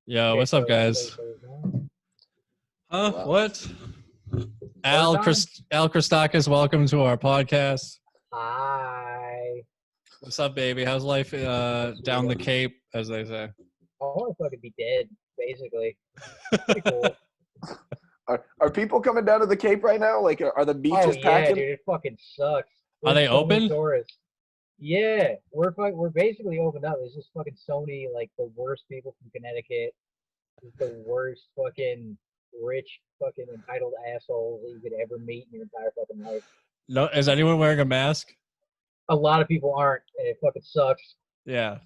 Yo, Okay, what's up, so guys? Huh? Wow. What? First on? Al Christakis, welcome to our podcast. Hi. What's up, baby? How's life down the Cape, as they say? I want to fucking be dead, basically. Pretty cool. Are people coming down to the Cape right now? Like, are the Oh beaches yeah, packing? dude, it fucking sucks. Are they There's so many open? tourists. Yeah, we're basically opened up. There's just fucking so many like the worst people from Connecticut, just the worst fucking rich fucking entitled assholes that you could ever meet in your entire fucking life. No, is anyone wearing a mask? A lot of people aren't, and it fucking sucks. Yeah.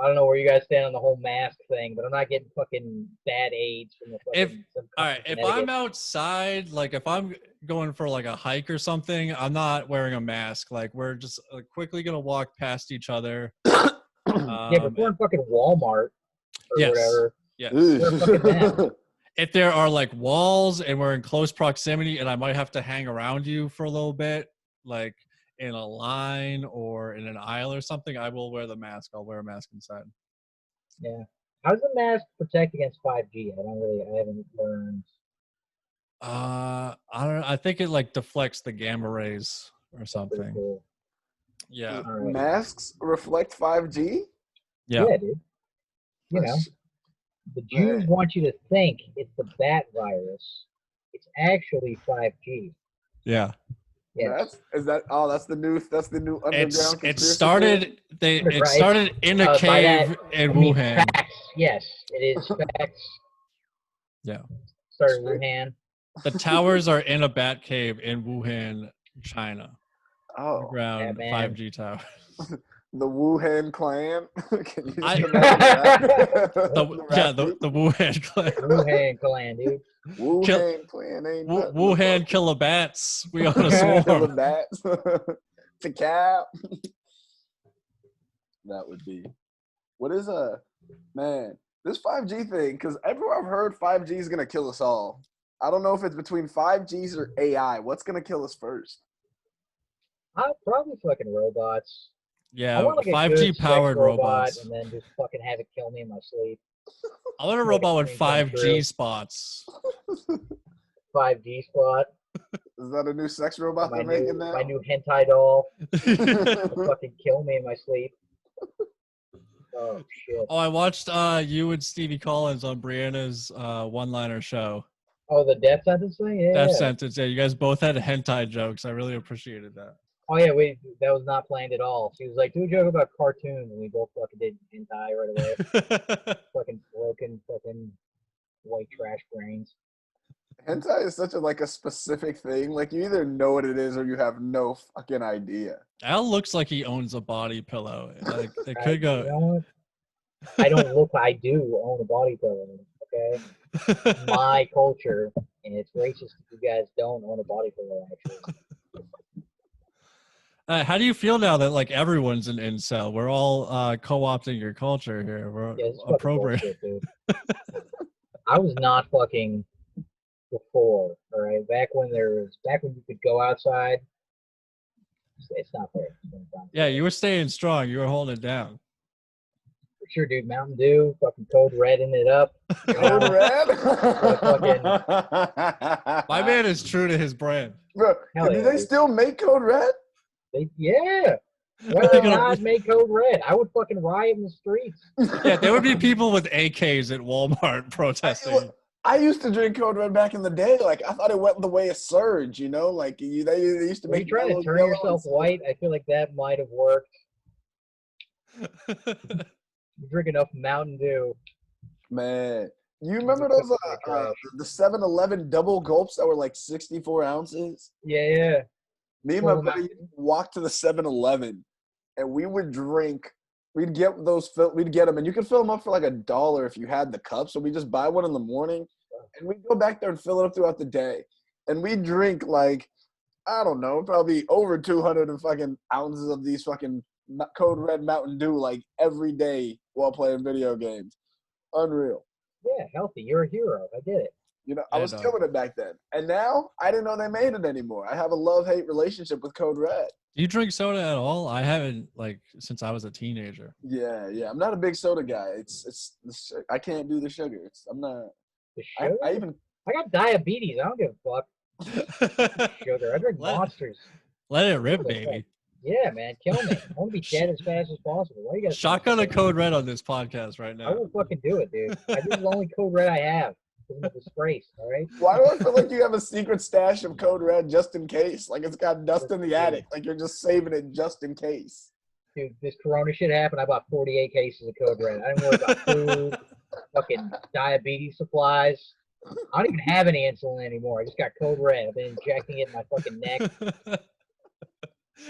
I don't know where you guys stand on the whole mask thing, but I'm not getting fucking bad AIDS from the If fucking. Some all right, if I'm outside, like if I'm going for like a hike or something, I'm not wearing a mask. Like we're just quickly gonna walk past each other. Yeah, but we're in fucking Walmart or Yes. whatever. Yes. We're a fucking mask. If there are like walls and we're in close proximity and I might have to hang around you for a little bit, like in a line or in an aisle or something, I will wear the mask. I'll wear a mask inside. Yeah. How does the mask protect against 5G? I haven't learned. I don't know. I think it like deflects the gamma rays or Pretty something. cool. Yeah. All right. Masks reflect 5G? Yeah. Yeah, dude. You know, the Jews want you to think it's the bat virus. It's actually 5G. Yeah. Yes. That's the new underground conspiracy It started theory? it started in a cave in Wuhan. Facts. Yes, it is facts. Yeah. Started in Wuhan. The towers are in a bat cave in Wuhan, China. Oh, Underground Batman. 5G tower. the Wuhan clan. Can you just I- imagine that? The Wuhan clan. Wuhan clan, dude. Wuhan clan ain't nothing. Wuhan kilobats. We on a Kill the swarm. bats. To cap. That would be. What is man? This 5G thing, because everywhere I've heard 5G is gonna kill us all. I don't know if it's between 5Gs or AI. What's gonna kill us first? Probably fucking robots. Yeah, I want like a 5G good powered sex robot robots. and then just fucking have it kill me in my sleep. I want a Make robot a with dream come 5G true. spots. 5G spot. Is that a new sex robot they're making now? My new hentai doll will fucking kill me in my sleep. Oh shit. Oh, I watched you and Stevie Collins on Brianna's one-liner show. Oh, the death sentence thing? Yeah. Death sentence. Yeah, you guys both had hentai jokes. I really appreciated that. Oh yeah, wait, that was not planned at all. She was like, do a joke about cartoons, and we both fucking did hentai right away. Fucking broken fucking white trash brains. Hentai is such a specific thing. Like you either know what it is or you have no fucking idea. Al looks like he owns a body pillow. Like it could You go. know what? I don't look. I do own a body pillow. Okay, my culture, and it's racist if you guys don't own a body pillow. Actually, How do you feel now that like everyone's an incel? We're all co-opting your culture here. We're yeah, it's fucking appropriate. bullshit, dude. I was not fucking before. All right, back when you could go outside. It's not fair. Yeah, you were staying strong. You were holding it down. For sure, dude. Mountain Dew, fucking Code Red in it up. Code Red? My man is true to his brand. Bro, Hell do yeah, they dude. still make Code Red? Yeah. Why would they not make Code Red? I would fucking riot in the streets. Yeah, there would be people with AKs at Walmart protesting. I used to drink Code Red back in the day. Like I thought it went the way of Surge, you know? Like they used to Are you make. trying to turn yourself white? I feel like that might have worked. You drink enough Mountain Dew. Man, you remember those the 7-Eleven double gulps that were like 64 ounces? Yeah. Me and my buddy walked to the 7-Eleven, and we would drink. We'd get them, and you could fill them up for like $1 if you had the cup. So we just buy one in the morning, and we'd go back there and fill it up throughout the day. And we drink like, I don't know, probably over 200 fucking ounces of these fucking Code Red Mountain Dew like every day while playing video games. Unreal. Yeah, healthy. You're a hero. I get it. You know, I was killing it back then. And now I didn't know they made it anymore. I have a love-hate relationship with Code Red. Do you drink soda at all? I haven't like since I was a teenager. Yeah. I'm not a big soda guy. I can't do the sugar. I'm not. The sugar? I got diabetes. I don't give a fuck. Sugar. I drink Monsters. Let it rip, baby. Yeah, man. Kill me. I want to be dead as fast as possible. Why you guys shotgun a Code Red on this podcast right now? I will fucking do it, dude. This is the only Code Red I have. It's a disgrace, all right? Why do I feel like you have a secret stash of Code Red just in case? Like it's got dust in the attic. Like you're just saving it just in case. Dude, this Corona shit happened. I bought 48 cases of Code Red. I didn't worry about food, fucking diabetes supplies. I don't even have any insulin anymore. I just got Code Red. I've been injecting it in my fucking neck.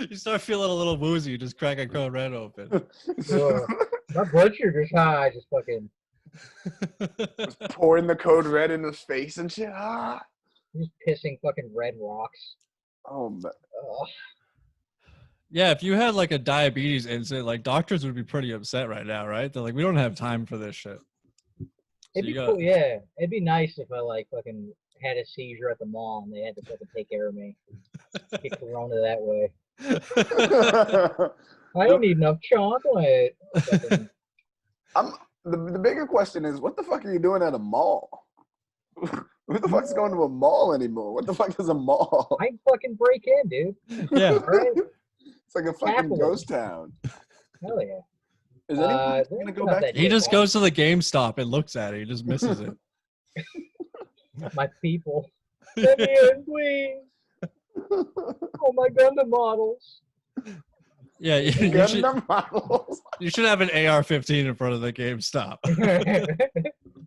You start feeling a little woozy. You just crack a Code Red open. My blood sugar's high. I just fucking just pouring the Code Red in his face and shit. Just pissing fucking red rocks. Oh man. Yeah, if you had like a diabetes incident, like doctors would be pretty upset right now, right? They're like, we don't have time for this shit. It'd be cool, yeah. It'd be nice if I like fucking had a seizure at the mall and they had to fucking take care of me. Get Corona that way. I don't need enough chocolate. The bigger question is, what the fuck are you doing at a mall? Who the fuck's going to a mall anymore? What the fuck is a mall? I fucking break in, dude. Yeah. Right? It's like a fucking ghost town. Hell yeah. Is anyone gonna go back? He just goes to the GameStop and looks at it. He just misses it. My people. Let me in, please. Oh, my Gundam models. Yeah, you should have an AR-15 in front of the GameStop.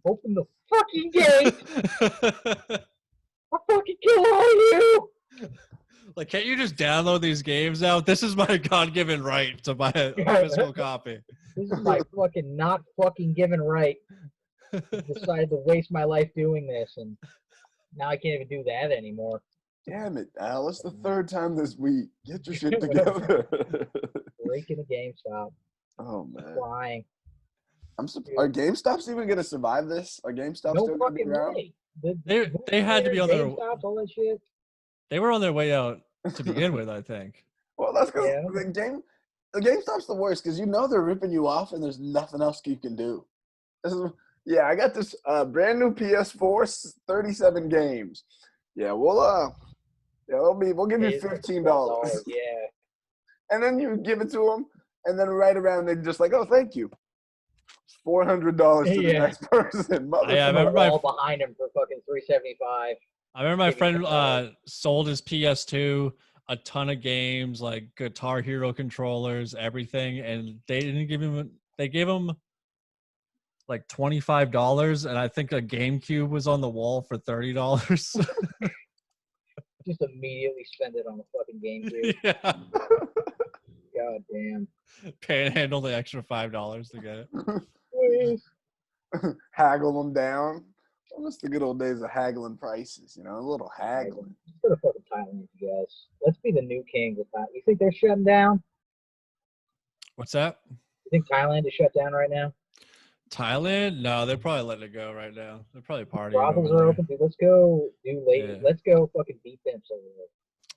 Open the fucking gate. I'll fucking kill all of you. Like, can't you just download these games now? This is my God-given right to buy a physical copy. This is my fucking not fucking given right. I decided to waste my life doing this, and now I can't even do that anymore. Damn it, Al. It's the third time this week. Get your shit together. Breaking a GameStop. Oh, man. Flying. Are GameStops even going to survive this? Are GameStops still going to be around? They had to be on their... GameStops, all that shit. They were on their way out to begin with, I think. Well, that's because the GameStop's the worst because you know they're ripping you off and there's nothing else you can do. I got this brand new PS4, 37 games. Yeah, we'll give you $15. Yeah. And then you give it to them, and then right around they're just like, oh, thank you. $400 to the next person. I remember all behind him for fucking $375. I remember my friend sold his PS2, a ton of games like Guitar Hero controllers, everything, and they didn't give him. They gave him like $25, and I think a GameCube was on the wall for $30. Just immediately spend it on a fucking GameCube. Yeah. God damn. Panhandle the extra $5 to get it. Please. Haggle them down. Well, it's the good old days of haggling prices, you know, a little haggling. Let's go to fucking Thailand, you guys. Let's be the new kings of Thailand. You think they're shutting down? What's that? You think Thailand is shut down right now? Thailand? No, they're probably letting it go right now. They're probably partying. Brothels are open. Dude, let's go do lady. Yeah. Let's go fucking beat them somewhere.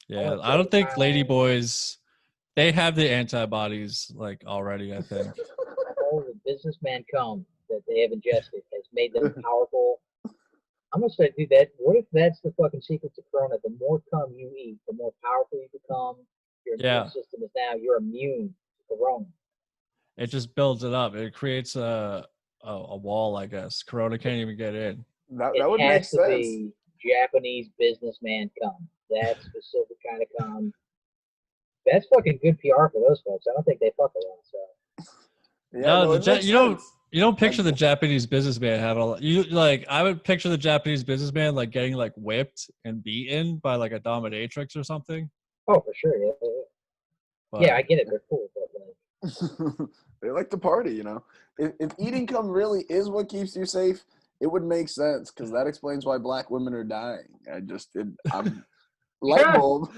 Yeah, I don't think lady boys. They have the antibodies like already. I think. All the businessman cum that they have ingested has made them powerful. I'm gonna say, dude, what if that's the fucking secret to Corona? The more cum you eat, the more powerful you become. Your immune system is now you're immune to Corona. It just builds it up. It creates a wall, I guess. Corona can't even get in. That would make sense. It has to be Japanese businessman cum. That specific kind of cum. That's fucking good PR for those folks. I don't think they fuck around. So. Yeah, you don't picture the Japanese businessman having I would picture the Japanese businessman like getting like whipped and beaten by like a dominatrix or something. Oh, for sure, yeah. But, I get it. They're cool, but they like to party, you know. If eating cum really is what keeps you safe, it would make sense because that explains why black women are dying. Light bulb.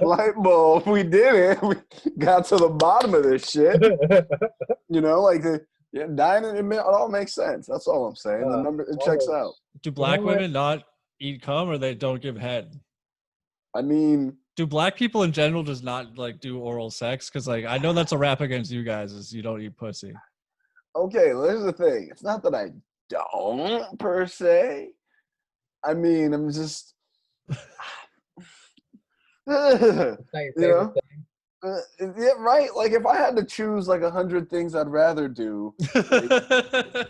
Light bulb. We did it. We got to the bottom of this shit. You know, like dying it all makes sense. That's all I'm saying. The number it checks out. Do black women not eat cum or they don't give head? I mean, Do black people in general just not like do oral sex? Because like I know that's a rap against you guys is you don't eat pussy. Okay, well, here's the thing. It's not that I don't per se. I mean, I'm just, It's not your you favorite know, thing. yeah, right. Like if I had to choose like 100 things I'd rather do, like,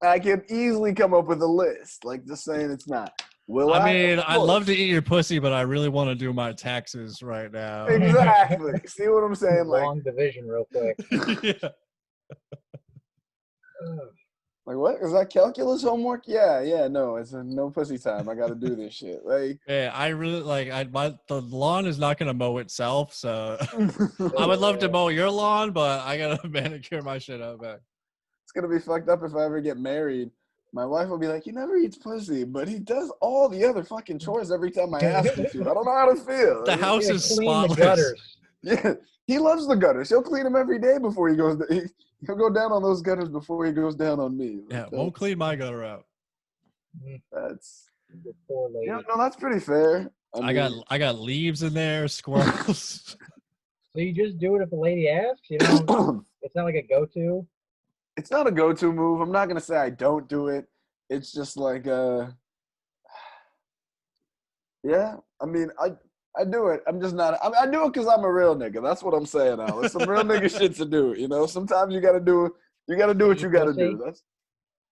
I could easily come up with a list. Like just saying it's not. Will I I? mean, Of I'd love to course. eat your pussy, but I really want to do my taxes right now. Exactly. See what I'm saying? Like, Long division, real quick. Yeah. like what? Is that calculus homework? Yeah. No, it's a no pussy time. I got to do this shit. Like, Yeah, I really like. The lawn is not gonna mow itself, so I would love to mow your lawn, but I gotta manicure my shit out back. it's gonna be fucked up if I ever get married. My wife will be like, "He never eats pussy, but he does all the other fucking chores every time I ask him to. I don't know how to feel." The house Yeah, is clean the spotless. gutters. Yeah, he loves the gutters. He'll clean them every day before he goes. He'll go down on those gutters before he goes down on me. Yeah, Like, won't clean my gutter out. That's The poor lady. yeah. No, that's pretty fair. I got leaves in there, squirrels. So you just do it if the lady asks? You know, it's not like a go-to. It's not a go-to move. I'm not gonna say I don't do it. It's just like yeah. I mean, I do it. I'm just not. I do it because I'm a real nigga. That's what I'm saying, Al. It's some real nigga shit to do. You know, sometimes you gotta do it. You gotta do what you gotta do.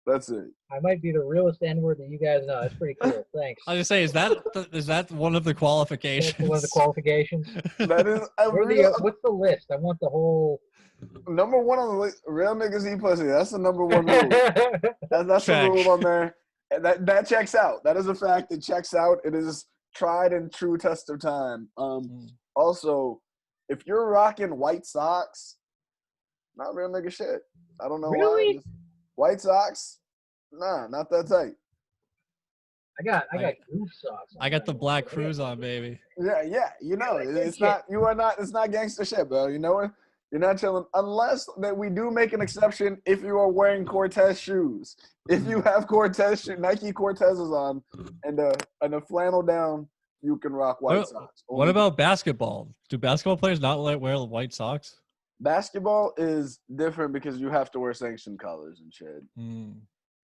That's it. I might be the realest N-word that you guys know. That's pretty cool. Thanks. I was gonna say, is that one of the qualifications? That's one of the qualifications. That is a real, What's the list? I want the whole. number one on the list. Real niggas eat pussy. That's the number one rule. That's the Check. rule on there. And that checks out. That is a fact. It checks out. It is tried and true test of time. Also, if you're rocking white socks, not real nigga shit. I don't know why. Really? Just white socks, nah, not that tight. I got goof socks. I got the black cruise on, baby. Yeah. You know, Yeah, it's shit. not. You are not. It's not gangster shit, bro. You know it. You're not chilling unless that we do make an exception if you are wearing Cortez shoes. If you have Nike Cortezes on and a flannel down, you can rock white socks. What about basketball? Do basketball players not wear white socks? Basketball is different because you have to wear sanctioned colors and shit.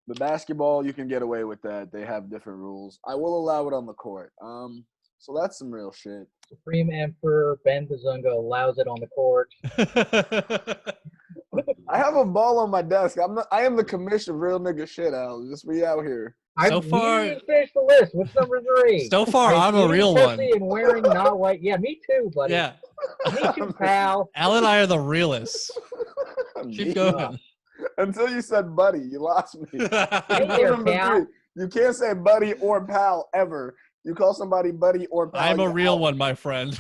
The basketball, you can get away with that. They have different rules. I will allow it on the court. So that's some real shit. Supreme Emperor Ben Bazunga allows it on the court. I have a ball on my desk. I am the commission of real nigga shit, Al. Just be out here. So far, we didn't finish the list. What's number 3? So far, I'm a real one. And wearing not white. Yeah, me too, buddy. Yeah. Me too, pal. Al and I are the realists. Keep going. Until you said buddy, you lost me. Hey there, pal. You can't say buddy or pal ever. You call somebody buddy or pal. I'm a real one, my friend.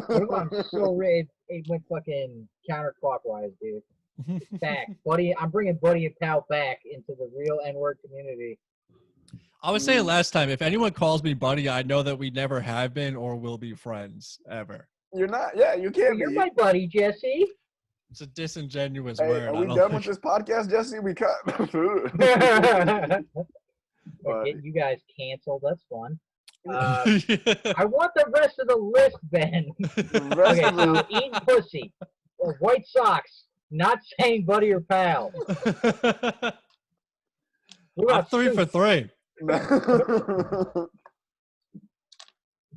I'm so red. It went fucking counterclockwise, dude. Back, buddy. I'm bringing buddy and pal back into the real N-word community. I was saying last time, if anyone calls me buddy, I know that we never have been or will be friends ever. You're not. Yeah, you can't. You're my buddy, Jesse. It's a disingenuous Hey, word. are we done with this podcast, Jesse? We cut. We're getting you guys canceled. That's fun. I want the rest of the list, Ben. Okay, so eating pussy, or white socks, not saying buddy or pal. I'm 3 for 3.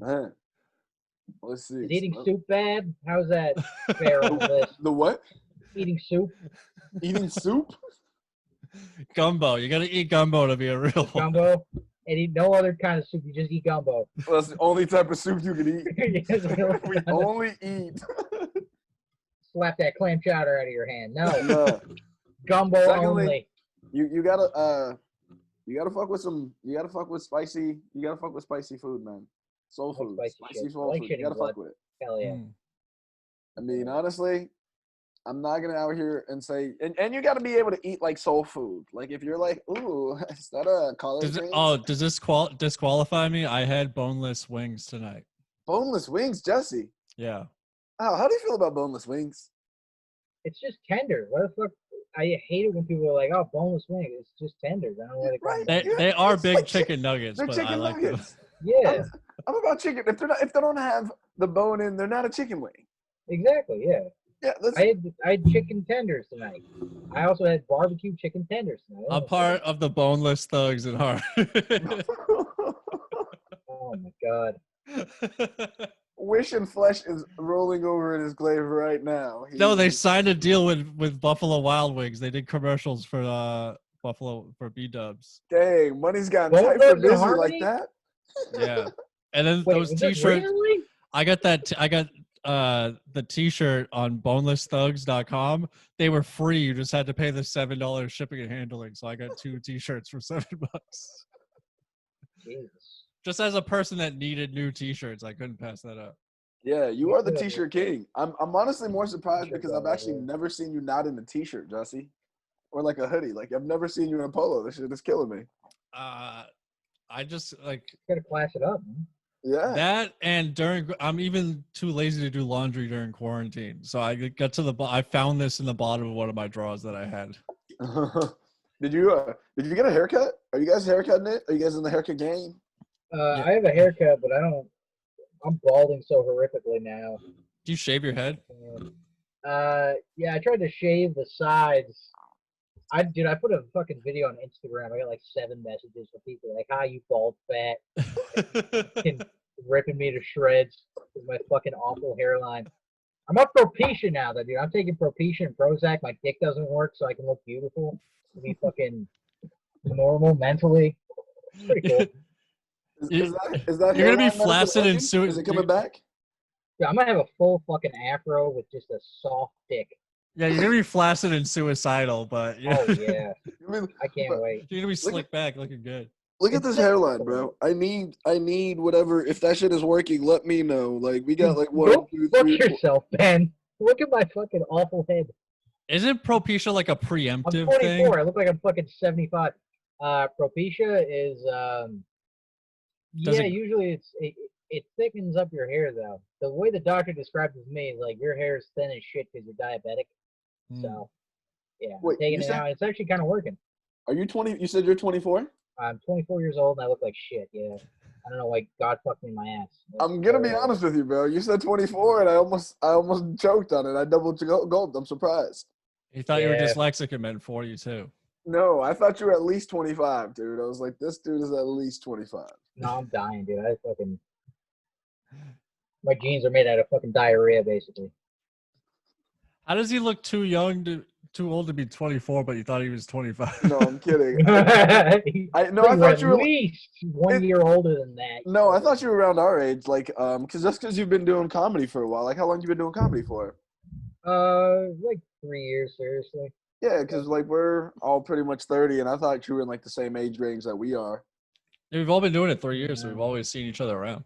Man. Let's see. Is eating soup bad? How's that fair on the list? The what? Eating soup. Eating soup? Gumbo. You gotta eat gumbo to be a real one. Gumbo. And eat no other kind of soup. You just eat gumbo. Well, that's the only type of soup you can eat. We only eat. Slap that clam chowder out of your hand. No. No. Gumbo only. You gotta fuck with spicy. You gotta fuck with spicy food, man. Soul food. Spicy soul food. You gotta fuck with it. Hell yeah. I mean, honestly, I'm not gonna out here and say, and you got to be able to eat like soul food. Like if you're like, ooh, is that a collard greens? Does this disqualify me? I had boneless wings tonight. Boneless wings, Jesse. Yeah. Oh, how do you feel about boneless wings? It's just tender. What the fuck? I hate it when people are like, "Oh, boneless wing." It's just tenders. I don't know what Right. They are big like chicken nuggets, they're but chicken I like nuggets. Yeah. I'm about chicken. If they don't have the bone in, they're not a chicken wing. Exactly. Yeah. Yeah, I had chicken tenders tonight. I also had barbecue chicken tenders tonight. I'm part of the boneless thugs at heart. Oh my god. Wish and Flesh is rolling over in his grave right now. No, they signed a deal with Buffalo Wild Wings. They did commercials for Buffalo for B-dubs. Dang, money's gotten Both tight for Thugs and busy like Harmony? that. Yeah, and then Wait, those was it T-shirts. really? I got that. I got the T-shirt on bonelessthugs.com. They were free. You just had to pay the $7 shipping and handling. So I got 2 T-shirts for $7. Jesus. Just as a person that needed new T-shirts, I couldn't pass that up. Yeah, you are the T-shirt king. I'm honestly more surprised T-shirt because I've guy, actually yeah. never seen you not in a T-shirt, Jesse, or like a hoodie. Like I've never seen you in a polo. This shit is killing me. I just like Gotta class it up, man. Yeah. that, and I'm even too lazy to do laundry during quarantine. So I got to I found this in the bottom of one of my drawers that I had. Did you get a haircut? Are you guys haircutting it? Are you guys in the haircut game? Yeah. I have a haircut, but I'm balding so horrifically now. Do you shave your head? Yeah, I tried to shave the sides. I put a fucking video on Instagram. I got like 7 messages from people like, "Hi, you bald fat," fucking ripping me to shreds with my fucking awful hairline. I'm up Propecia now, though, dude. I'm taking Propecia and Prozac. My dick doesn't work, so I can look beautiful. To be fucking normal mentally. It's pretty cool. Is that You're gonna be hairline flaccid and medicine working? Is it coming back? Yeah, I'm gonna have a full fucking afro with just a soft dick. Yeah, you're gonna be flaccid and suicidal, but Oh yeah, I mean, I can't wait. you're gonna be slick back, looking good. look at this hairline, bro. I need whatever. If that shit is working, let me know. Like we got like Go 1, 2, fuck 3, 4. yourself, Ben. Look at my fucking awful head. Isn't Propecia like a I'm preemptive 24. thing? I look like I'm fucking 75. Propecia is Does yeah. it- Usually it thickens up your hair though. The way the doctor described it to me is like your hair is thin as shit because you're diabetic. So yeah, Wait, I'm taking you it said- out. It's actually kind of working. Are you 20? You said you're 24? I'm 24 years old and I look like shit. Yeah, I don't know why God fucked me in my ass. I'm gonna be honest with you, bro. You said 24, and I almost choked on it. I double gulped. I'm surprised. You thought you were Yeah. dyslexic and meant 42. No, I thought you were at least 25, dude. I was like, this dude is at least 25. No, I'm dying, dude. My jeans are made out of fucking diarrhea, basically. How does he look too old to be 24, but you thought he was 25? No, I'm kidding. I I thought thought you were. at least 1 year older than that. No, I thought you were around our age. Like, because you've been doing comedy for a while. Like, how long you been doing comedy for? Like 3 years, seriously. Yeah, because like we're all pretty much 30, and I thought you were in like the same age range that we are. We've all been doing it 3 years, so we've always seen each other around.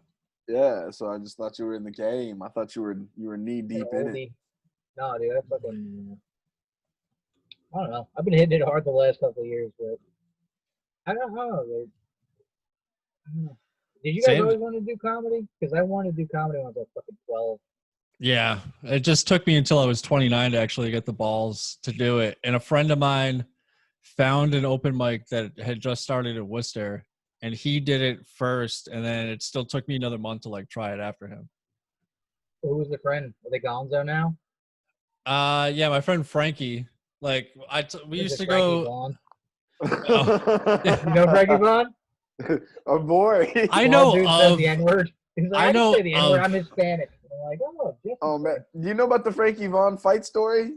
Yeah, so I just thought you were in the game. I thought you were knee deep in it. No, dude, I don't know. I've been hitting it hard the last couple of years, but I don't know. Dude. I don't know. Did you guys Same. always want to do comedy? Because I wanted to do comedy when I was like fucking 12. Yeah, it just took me until I was 29 to actually get the balls to do it. And a friend of mine found an open mic that had just started in Worcester, and he did it first, and then it still took me another month to like try it after him. Who was the friend? Are they gonzo now? Yeah, my friend Frankie. Like we Is used it to Frankie go. Vaughn? Oh. You know Frankie Vaughn? Oh boy. I One know dude says of. the N-word. He's like, I I know say the N-word. of- I'm Hispanic. And I'm like, oh, Jesse Oh man, Frank. do you know about the Frankie Vaughn fight story?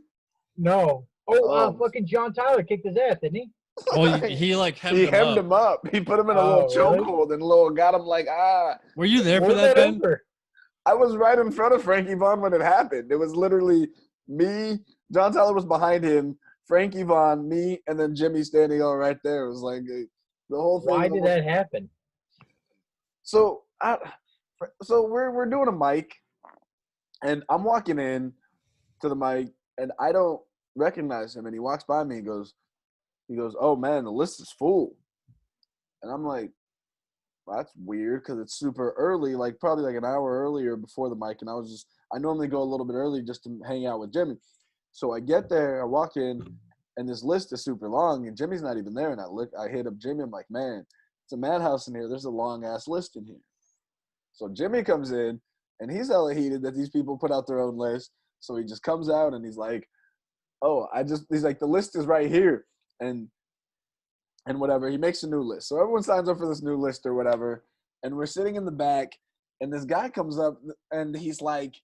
No. Fucking John Tyler kicked his ass, didn't he? Well, he like hemmed He him hemmed up. him up. He put him in a little Oh, really? chokehold and got him like Were you there What for was that, Ben? over? I was right in front of Frankie Vaughn when it happened. It was literally me. John Tyler was behind him. Frankie Vaughn, me, and then Jimmy standing all right there. It was like the whole thing. Why did that happen? So we're doing a mic, and I'm walking in to the mic, and I don't recognize him. And he walks by me and goes, "Oh man, the list is full." And I'm like, well, that's weird because it's super early, like probably like an hour earlier before the mic. And I normally go a little bit early just to hang out with Jimmy. So I get there, I walk in, and this list is super long, and Jimmy's not even there. And I hit up Jimmy. I'm like, man, it's a madhouse in here. There's a long ass list in here. So Jimmy comes in, and he's hella heated that these people put out their own list. So he just comes out, and he's like, oh, he's like, the list is right here. And whatever, he makes a new list. So everyone signs up for this new list or whatever. And we're sitting in the back, and this guy comes up, and he's like,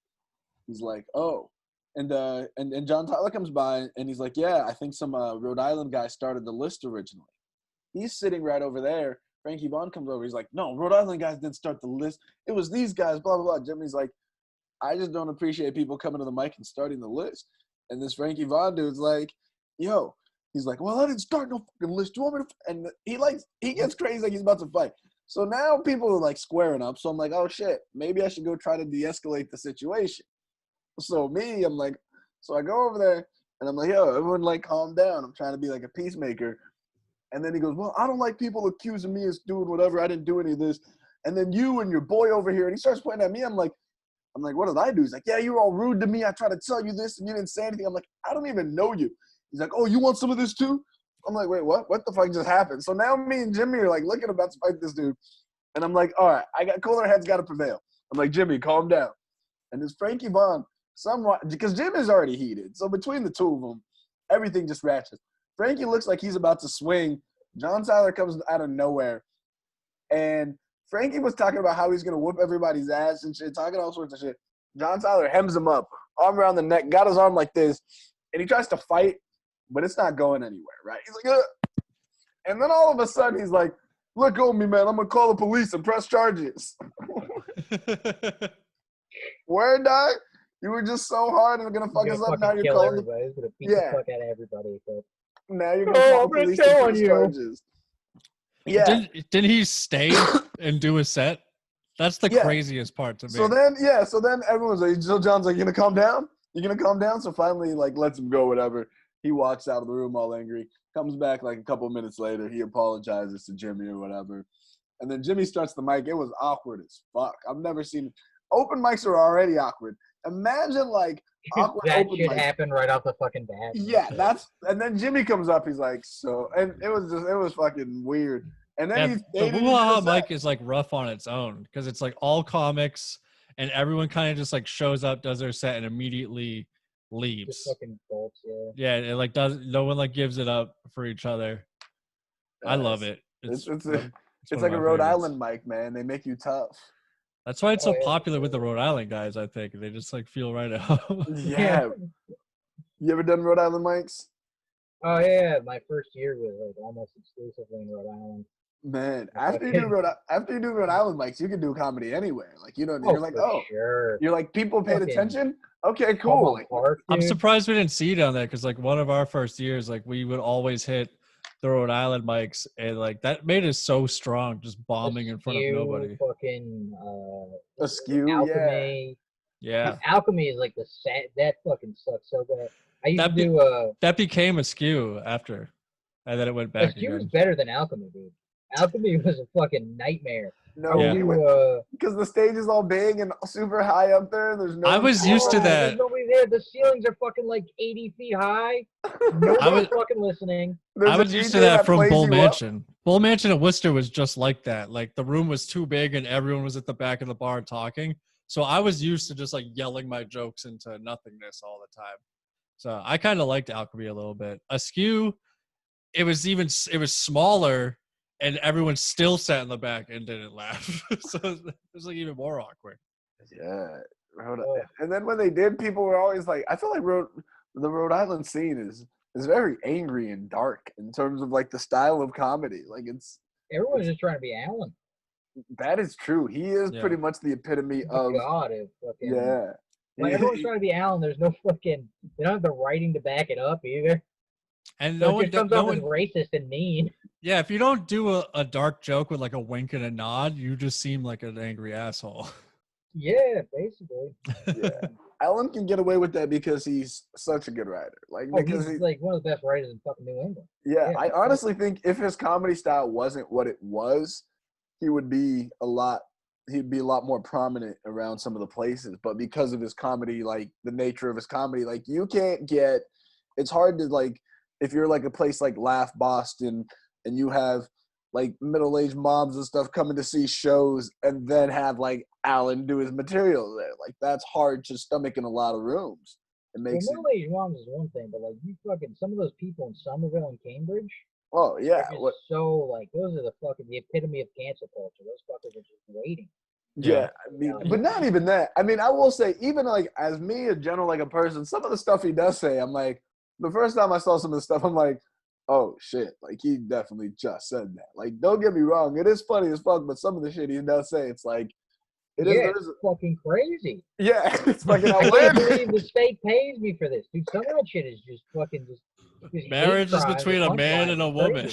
oh. And John Tyler comes by, and he's like, yeah, I think some Rhode Island guy started the list originally. He's sitting right over there. Frankie Vaughn comes over. He's like, no, Rhode Island guys didn't start the list. It was these guys, blah, blah, blah. Jimmy's like, I just don't appreciate people coming to the mic and starting the list. And this Frankie Vaughn dude's like, yo. He's like, well, I didn't start no fucking list. Do you want me to? And he gets crazy like he's about to fight. So now people are like squaring up. So I'm like, oh shit, maybe I should go try to de-escalate the situation. So I'm like, so I go over there and I'm like, yo, everyone like calm down. I'm trying to be like a peacemaker. And then he goes, well, I don't like people accusing me of doing whatever. I didn't do any of this. And then you and your boy over here, and he starts pointing at me. I'm like, what did I do? He's like, yeah, you were all rude to me. I tried to tell you this and you didn't say anything. I'm like, I don't even know you. He's like, oh, you want some of this too? I'm like, wait, what? What the fuck just happened? So now me and Jimmy are like looking about to fight this dude. And I'm like, all right, I got cooler heads got to prevail. I'm like, Jimmy, calm down. And this Frankie Vaughn, somewhat, because Jimmy's already heated. So between the two of them, everything just ratchets. Frankie looks like he's about to swing. John Tyler comes out of nowhere. And Frankie was talking about how he's going to whoop everybody's ass and shit, talking all sorts of shit. John Tyler hems him up, arm around the neck, got his arm like this, and he tries to fight, but it's not going anywhere, right? He's like, ugh. And then all of a sudden he's like, let go of me, man. I'm going to call the police and press charges. Where, dog? You were just so hard and going to fuck us up. Now you're calling everybody. He's going to beat the fuck out of everybody. But now you're going to call the police and press charges. Yeah. Didn't he stay and do a set? That's the craziest part to me. So then everyone's like, so John's like, you going to calm down? You going to calm down? So finally, like, lets him go, whatever. He walks out of the room all angry. Comes back like a couple minutes later. He apologizes to Jimmy or whatever. And then Jimmy starts the mic. It was awkward as fuck. I've never seen – open mics are already awkward. Imagine, like, awkward that open shit mic. happened right off the fucking bat. Yeah, and then Jimmy comes up. He's like, so – and it was fucking weird. And then the hoo-ha mic is, like, rough on its own because it's, like, all comics and everyone kind of just, like, shows up, does their set, and immediately – leaves. Just fucking bolts, yeah, it like does no one like gives it up for each other. I love it. It's like a Rhode Island mic, man. They make you tough. That's why it's so popular with the Rhode Island guys. I think they just like feel right at home. Yeah. You ever done Rhode Island mics? Oh yeah, my first year was like almost exclusively in Rhode Island. Man, after you do Rhode Island mics, you can do comedy anywhere. Like you're like, sure. You're like, people paid attention. Okay, cool. Like, Park, I'm surprised we didn't see down there because like one of our first years, like we would always hit the Rhode Island mics, and like that made us so strong, just bombing in front of nobody. Fucking Askew, Alchemy. Yeah. Alchemy is like that fucking sucks so bad. I used to do that became Askew after, and then it went back. Askew was better than Alchemy, dude. Alchemy was a fucking nightmare. No, because the stage is all big and super high up there. There's no. I was used to that. There's nobody there. The ceilings are fucking like 80 feet high. Nobody's fucking listening. I was used to that from Bull Mansion. Bull Mansion at Worcester was just like that. Like the room was too big and everyone was at the back of the bar talking. So I was used to just like yelling my jokes into nothingness all the time. So I kind of liked Alchemy a little bit. Askew, it was smaller. And everyone still sat in the back and didn't laugh. So it was like even more awkward. Yeah. And then when they did, people were always like, I feel like the Rhode Island scene is very angry and dark in terms of like the style of comedy. Like everyone's just trying to be Alan. That is true. He is pretty much the epitome of God. Fucking, yeah. Like everyone's trying to be Alan. There's no fucking. They don't have the writing to back it up either. And so it comes off as racist and mean. Yeah, if you don't do a dark joke with like a wink and a nod, you just seem like an angry asshole. Yeah, basically. Yeah. Alan can get away with that because he's such a good writer. Like because he's like one of the best writers in fucking New England. Yeah, I honestly think if his comedy style wasn't what it was, he'd be a lot more prominent around some of the places. But because of his comedy, like the nature of his comedy, like it's hard to like if you're like a place like Laugh Boston and you have like middle-aged moms and stuff coming to see shows and then have like Alan do his material there. Like that's hard to stomach in a lot of rooms. It Well, makes it. middle-aged moms is one thing, but like you fucking some of those people in Somerville and Cambridge, Oh yeah. they're just so like those are the epitome of cancel culture. Those fuckers are just waiting. Yeah, I mean, but not even that. I mean, I will say, even like as me, a general like a person, some of the stuff he does say, I'm like, the first time I saw some of the stuff, I'm like, oh shit, like he definitely just said that. Like, don't get me wrong, it is funny as fuck, but some of the shit he does say, it's like, It's fucking crazy. Yeah, it's fucking I can't outlandish. believe the state pays me for this, dude. Some of that shit is just fucking just Marriage is between a man and a woman.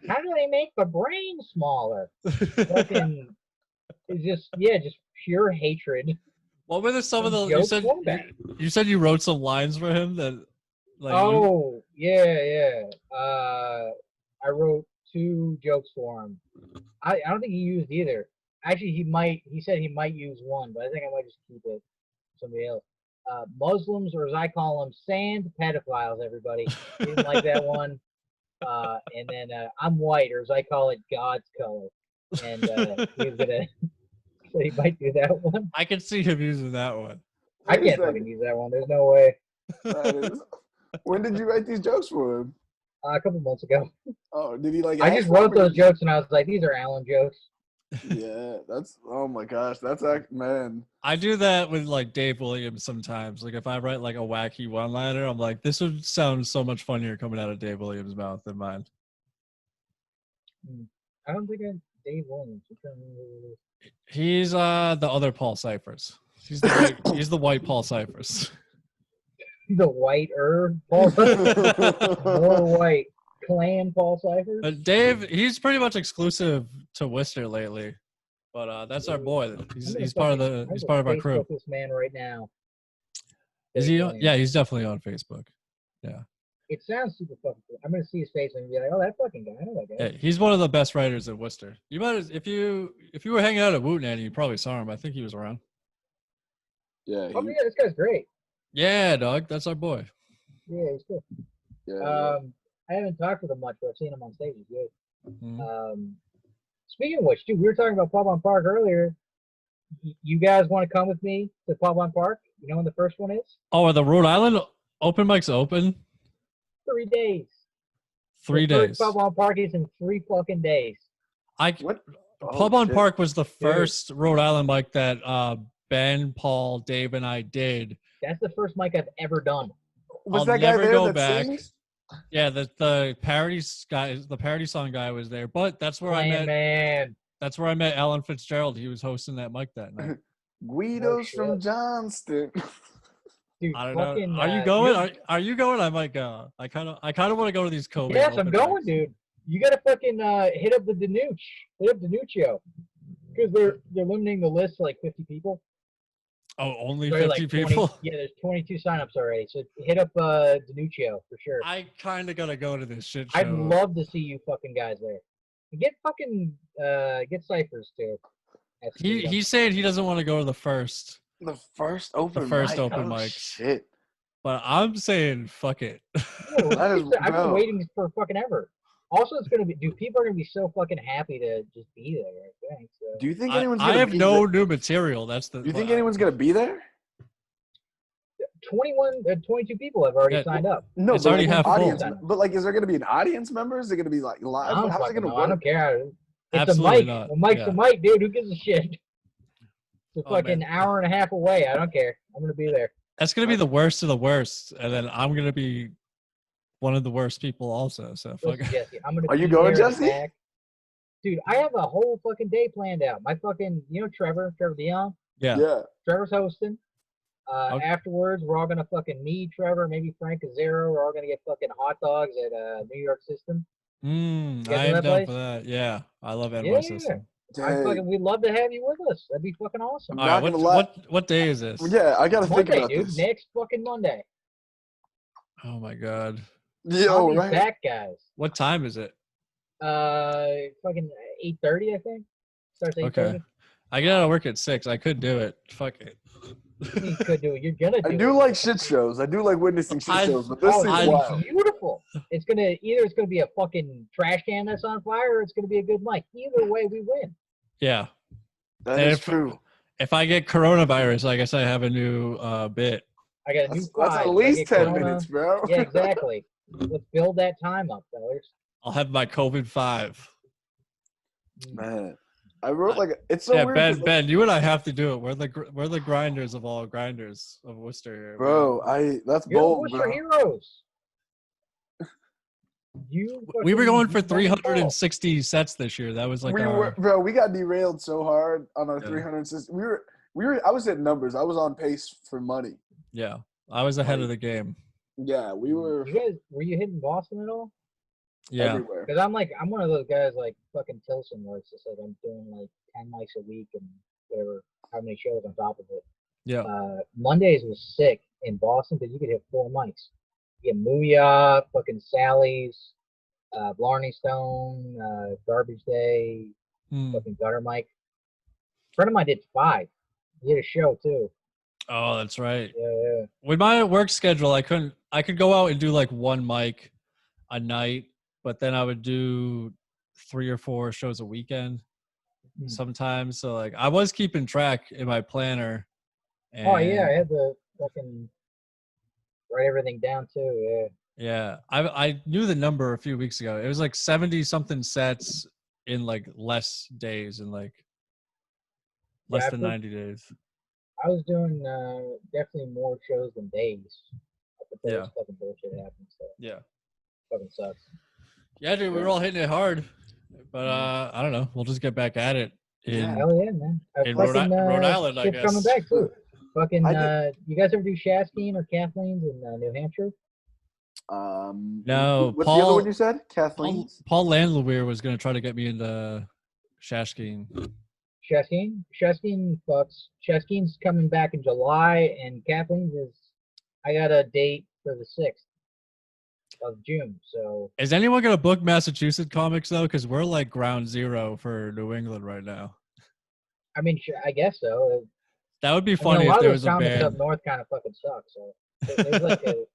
How do they make the brain smaller? Fucking, it's just pure hatred. What were some of the you said you wrote some lines for him that like yeah. I wrote 2 jokes for him. I don't think he used either. Actually he said he might use one, but I think I might just keep it somebody else. Muslims, or as I call them, sand pedophiles, everybody. He didn't like that one. And then I'm white, or as I call it, God's color. And he's gonna so he might do that one. I can see him using that one. I can't fucking use that one. There's no way. When did you write these jokes for him? A couple months ago. Oh, did he like? I just wrote those jokes, and I was like, "These are Alan jokes." Yeah, that's. Oh my gosh, that's man. I do that with like Dave Williams sometimes. Like if I write like a wacky one-liner, I'm like, this would sound so much funnier coming out of Dave Williams' mouth than mine. I don't think I'm Dave Williams. He's the other Paul Cyphers. He's the white Paul Cyphers. The white Paul Cyphers. More white clan Paul Cyphers. Dave, he's pretty much exclusive to Worcester lately. But that's our boy. He's part of our crew. This man right now. Is he? Yeah, he's definitely on Facebook. Yeah. It sounds super fucking cool. I'm gonna see his face and be like, "Oh, that fucking guy! I know that guy." Yeah, he's one of the best writers in Worcester. You might, if you were hanging out at Woot Nanny, you probably saw him. I think he was around. Yeah. Oh yeah, this guy's great. Yeah, dog. That's our boy. Yeah, he's cool. Yeah. I haven't talked with him much, but I've seen him on stage. He's good. Mm-hmm. Speaking of which, dude, we were talking about Pop on Park earlier. You guys want to come with me to Pop on Park? You know when the first one is? Oh, are the Rhode Island open mics open? 3 days. 3 days. Pop on Park is in 3 fucking days. Pub on Park was the first Rhode Island mic that Ben, Paul, Dave, and I did. That's the first mic I've ever done. Was that guy there that sings? Yeah, the parody song guy was there, but that's where I met. That's where I met Alan Fitzgerald. He was hosting that mic that night. Guido's from Johnston. Dude, I don't know. Are you going? Are you going? I might go. I kind of want to go to these COVID. Yes, I'm going, dude. You gotta fucking hit up the Danucci. Hit up Danuccio, because they're limiting the list to like 50 people. Oh, only 50 people? Yeah, there's 22 signups already. So hit up Danuccio for sure. I kind of gotta go to this shit show. I'd love to see you fucking guys there. Get fucking get Cyphers too. He's saying he doesn't want to go to the first open mic. Shit. But I'm saying fuck it. I've been waiting for fucking ever. Also, it's gonna be, dude. People are gonna be so fucking happy to just be there. I think. So. Do you think anyone's gonna? I have no new material. That's the. Do you think anyone's gonna be there? 22 people have already signed up. No, it's already half audience. full. But like, is there gonna be an audience member? Is it gonna be like live? How's it gonna work? I don't care. It's Absolutely a mic. not. A mic's a mic, dude. Who gives a shit? It's a fucking hour and a half away. I don't care. I'm gonna be there. That's gonna be the worst of the worst, and then I'm gonna be one of the worst people also. So fuck. Jesse, I'm gonna. Are you going, Jesse? Dude, I have a whole fucking day planned out. My fucking, Trevor Dion. Yeah. Trevor's hosting. Okay. Afterwards, we're all gonna fucking me, Trevor, maybe Frank Azzaro. We're all gonna get fucking hot dogs at New York System. I am down for that. Yeah, I love NY System. We'd love to have you with us. That'd be fucking awesome. All right, what day is this? Yeah, I gotta think about dude. this. Next fucking Monday. Oh my god. Yo, right. Back, guys. What time is it? Fucking 8:30, I think. Starts 8:30. Okay. I get out of work at 6. I could do it. Fuck it. You could do it. You're gonna do it. I do like shit shows. I do like witnessing shit shows, but this is wild. Beautiful. it's gonna be a fucking trash can that's on fire, or it's gonna be a good mic. Either way, we win. Yeah. That And is true. If I get coronavirus, I guess I have a new bit. I got a new That's five. at If I least get 10 corona- minutes, bro. Yeah, exactly. Let's build that time up, fellas. I'll have my COVID 5. Man, I wrote like it's so weird. 'cause, like, Ben, you and I have to do it. We're the grinders of all grinders of Worcester here. bro, that's You're bold, Worcester bro. heroes. We were going for you fucking 360 sets this year. That was like We got derailed so hard on our Yeah. 360. I was hitting numbers. I was on pace for money. Yeah, I was ahead of the game. Yeah, we were were you hitting Boston at all? Yeah, everywhere. Because I'm one of those guys like fucking Tilson, where it's just like I'm doing like 10 mics a week and whatever, how many shows on top of it. yeah. Mondays was sick in Boston because you could hit 4 mics. You get Mooyah, fucking Sally's, Blarney Stone, Garbage Day, fucking Gutter Mike. A friend of mine did 5. He did a show too. Oh, that's right. Yeah. With my work schedule, I could go out and do like 1 mic a night, but then I would do 3 or 4 shows a weekend sometimes. So like I was keeping track in my planner. And oh yeah, I had to fucking write everything down too. Yeah, I knew the number a few weeks ago. It was like 70 something sets in like less days, in like less than 90 days. I was doing definitely more shows than days. But Yeah. fucking bullshit happened. So Yeah. fucking sucks. Yeah, dude, we were all hitting it hard, but I don't know. We'll just get back at it. Hell yeah, man. In Rhode Island, I shit's guess. coming back too. Fucking, I you guys ever do Shaskeen or Kathleen's in New Hampshire? No, what's the other one you said? Kathleen? Paul Landleweir was going to try to get me into Shashkeen. Shaskeen fucks. Shaskeen's coming back in July, and Kathleen's I got a date for the 6th of June. So is anyone going to book Massachusetts comics though? Because we're like ground zero for New England right now. I mean, I guess so. That would be funny if there was a band. Up north kind of fucking suck. So there's like a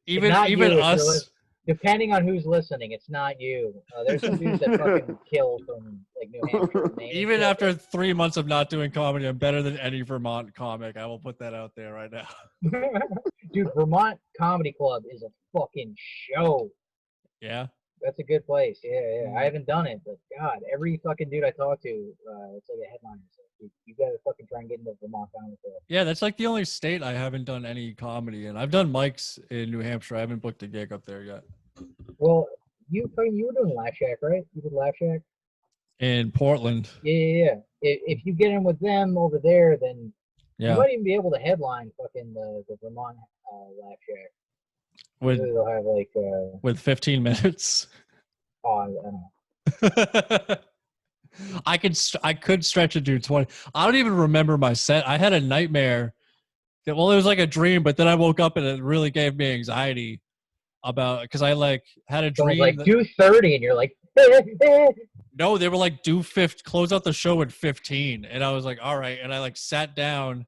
even us. Depending on who's listening, it's not you. There's some dudes that fucking kill from like New Hampshire. Even after 3 months of not doing comedy, I'm better than any Vermont comic. I will put that out there right now. Dude, Vermont Comedy Club is a fucking show. Yeah. That's a good place. Yeah. I haven't done it, but God, every fucking dude I talk to, it's like a headline. Like, you gotta fucking try and get into Vermont Comedy Club. Yeah, that's like the only state I haven't done any comedy in. I've done mics in New Hampshire. I haven't booked a gig up there yet. Well, you were doing Laugh Shack, right? You did Laugh Shack? In Portland. Yeah. If you get in with them over there, then yeah, you might even be able to headline fucking the Vermont Laugh Shack. With they'll have like with 15 minutes. Oh, I don't know. I could stretch it to 20. I don't even remember my set. I had a nightmare. It was like a dream, but then I woke up and it really gave me anxiety about, because I like had a dream. Like do 30 and you're like, no, they were like do 50, close out the show at 15, and I was like, all right, and I like sat down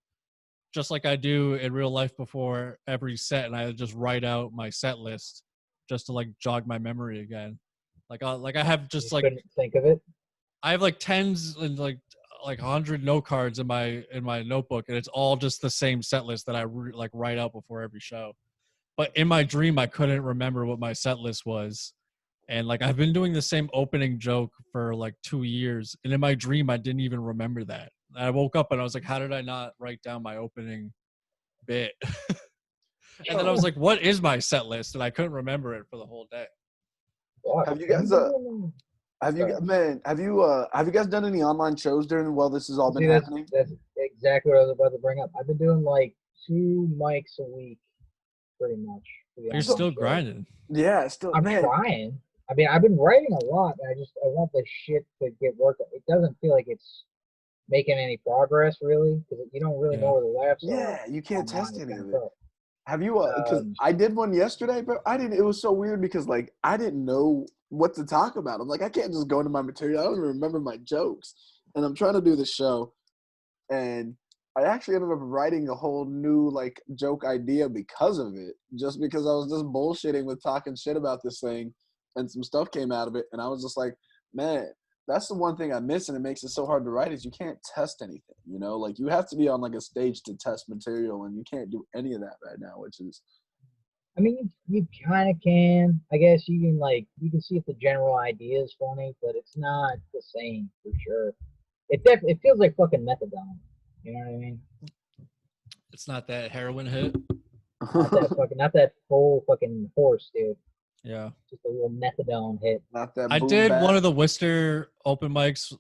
just like I do in real life before every set, and I just write out my set list just to like jog my memory again. Like I have just like couldn't think of it. I have like tens and like 100 note cards in my notebook, and it's all just the same set list that I like write out before every show. But in my dream, I couldn't remember what my set list was, and like I've been doing the same opening joke for like 2 years, and in my dream, I didn't even remember that. I woke up and I was like, how did I not write down my opening bit? And then I was like, what is my set list? And I couldn't remember it for the whole day. Have you guys have you guys done any online shows while this has all been happening? That's exactly what I was about to bring up. I've been doing like 2 mics a week, pretty much. You're still grinding. Yeah, I'm trying. I mean, I've been writing a lot, and I want the shit to get worked. It doesn't feel like it's making any progress, really, because you don't really know where the laughs are. Yeah, you can't test any of it. Have you? Because I did one yesterday, but I didn't. It was so weird because like I didn't know what to talk about. I'm like, I can't just go into my material. I don't even remember my jokes, and I'm trying to do the show, and I actually ended up writing a whole new like joke idea because of it. Just because I was just bullshitting with talking shit about this thing, and some stuff came out of it, and I was just like, man, that's the one thing I miss, and it makes it so hard to write is you can't test anything. You know, like you have to be on like a stage to test material, and you can't do any of that right now, which is. I mean, you kind of can. I guess you can see if the general idea is funny, but it's not the same for sure. It feels like fucking methadone. You know what I mean? It's not that heroin hit. Not that full fucking horse, dude. Yeah. Just a little methadone hit. Not that. I boom did bap. one of the Worcester open mics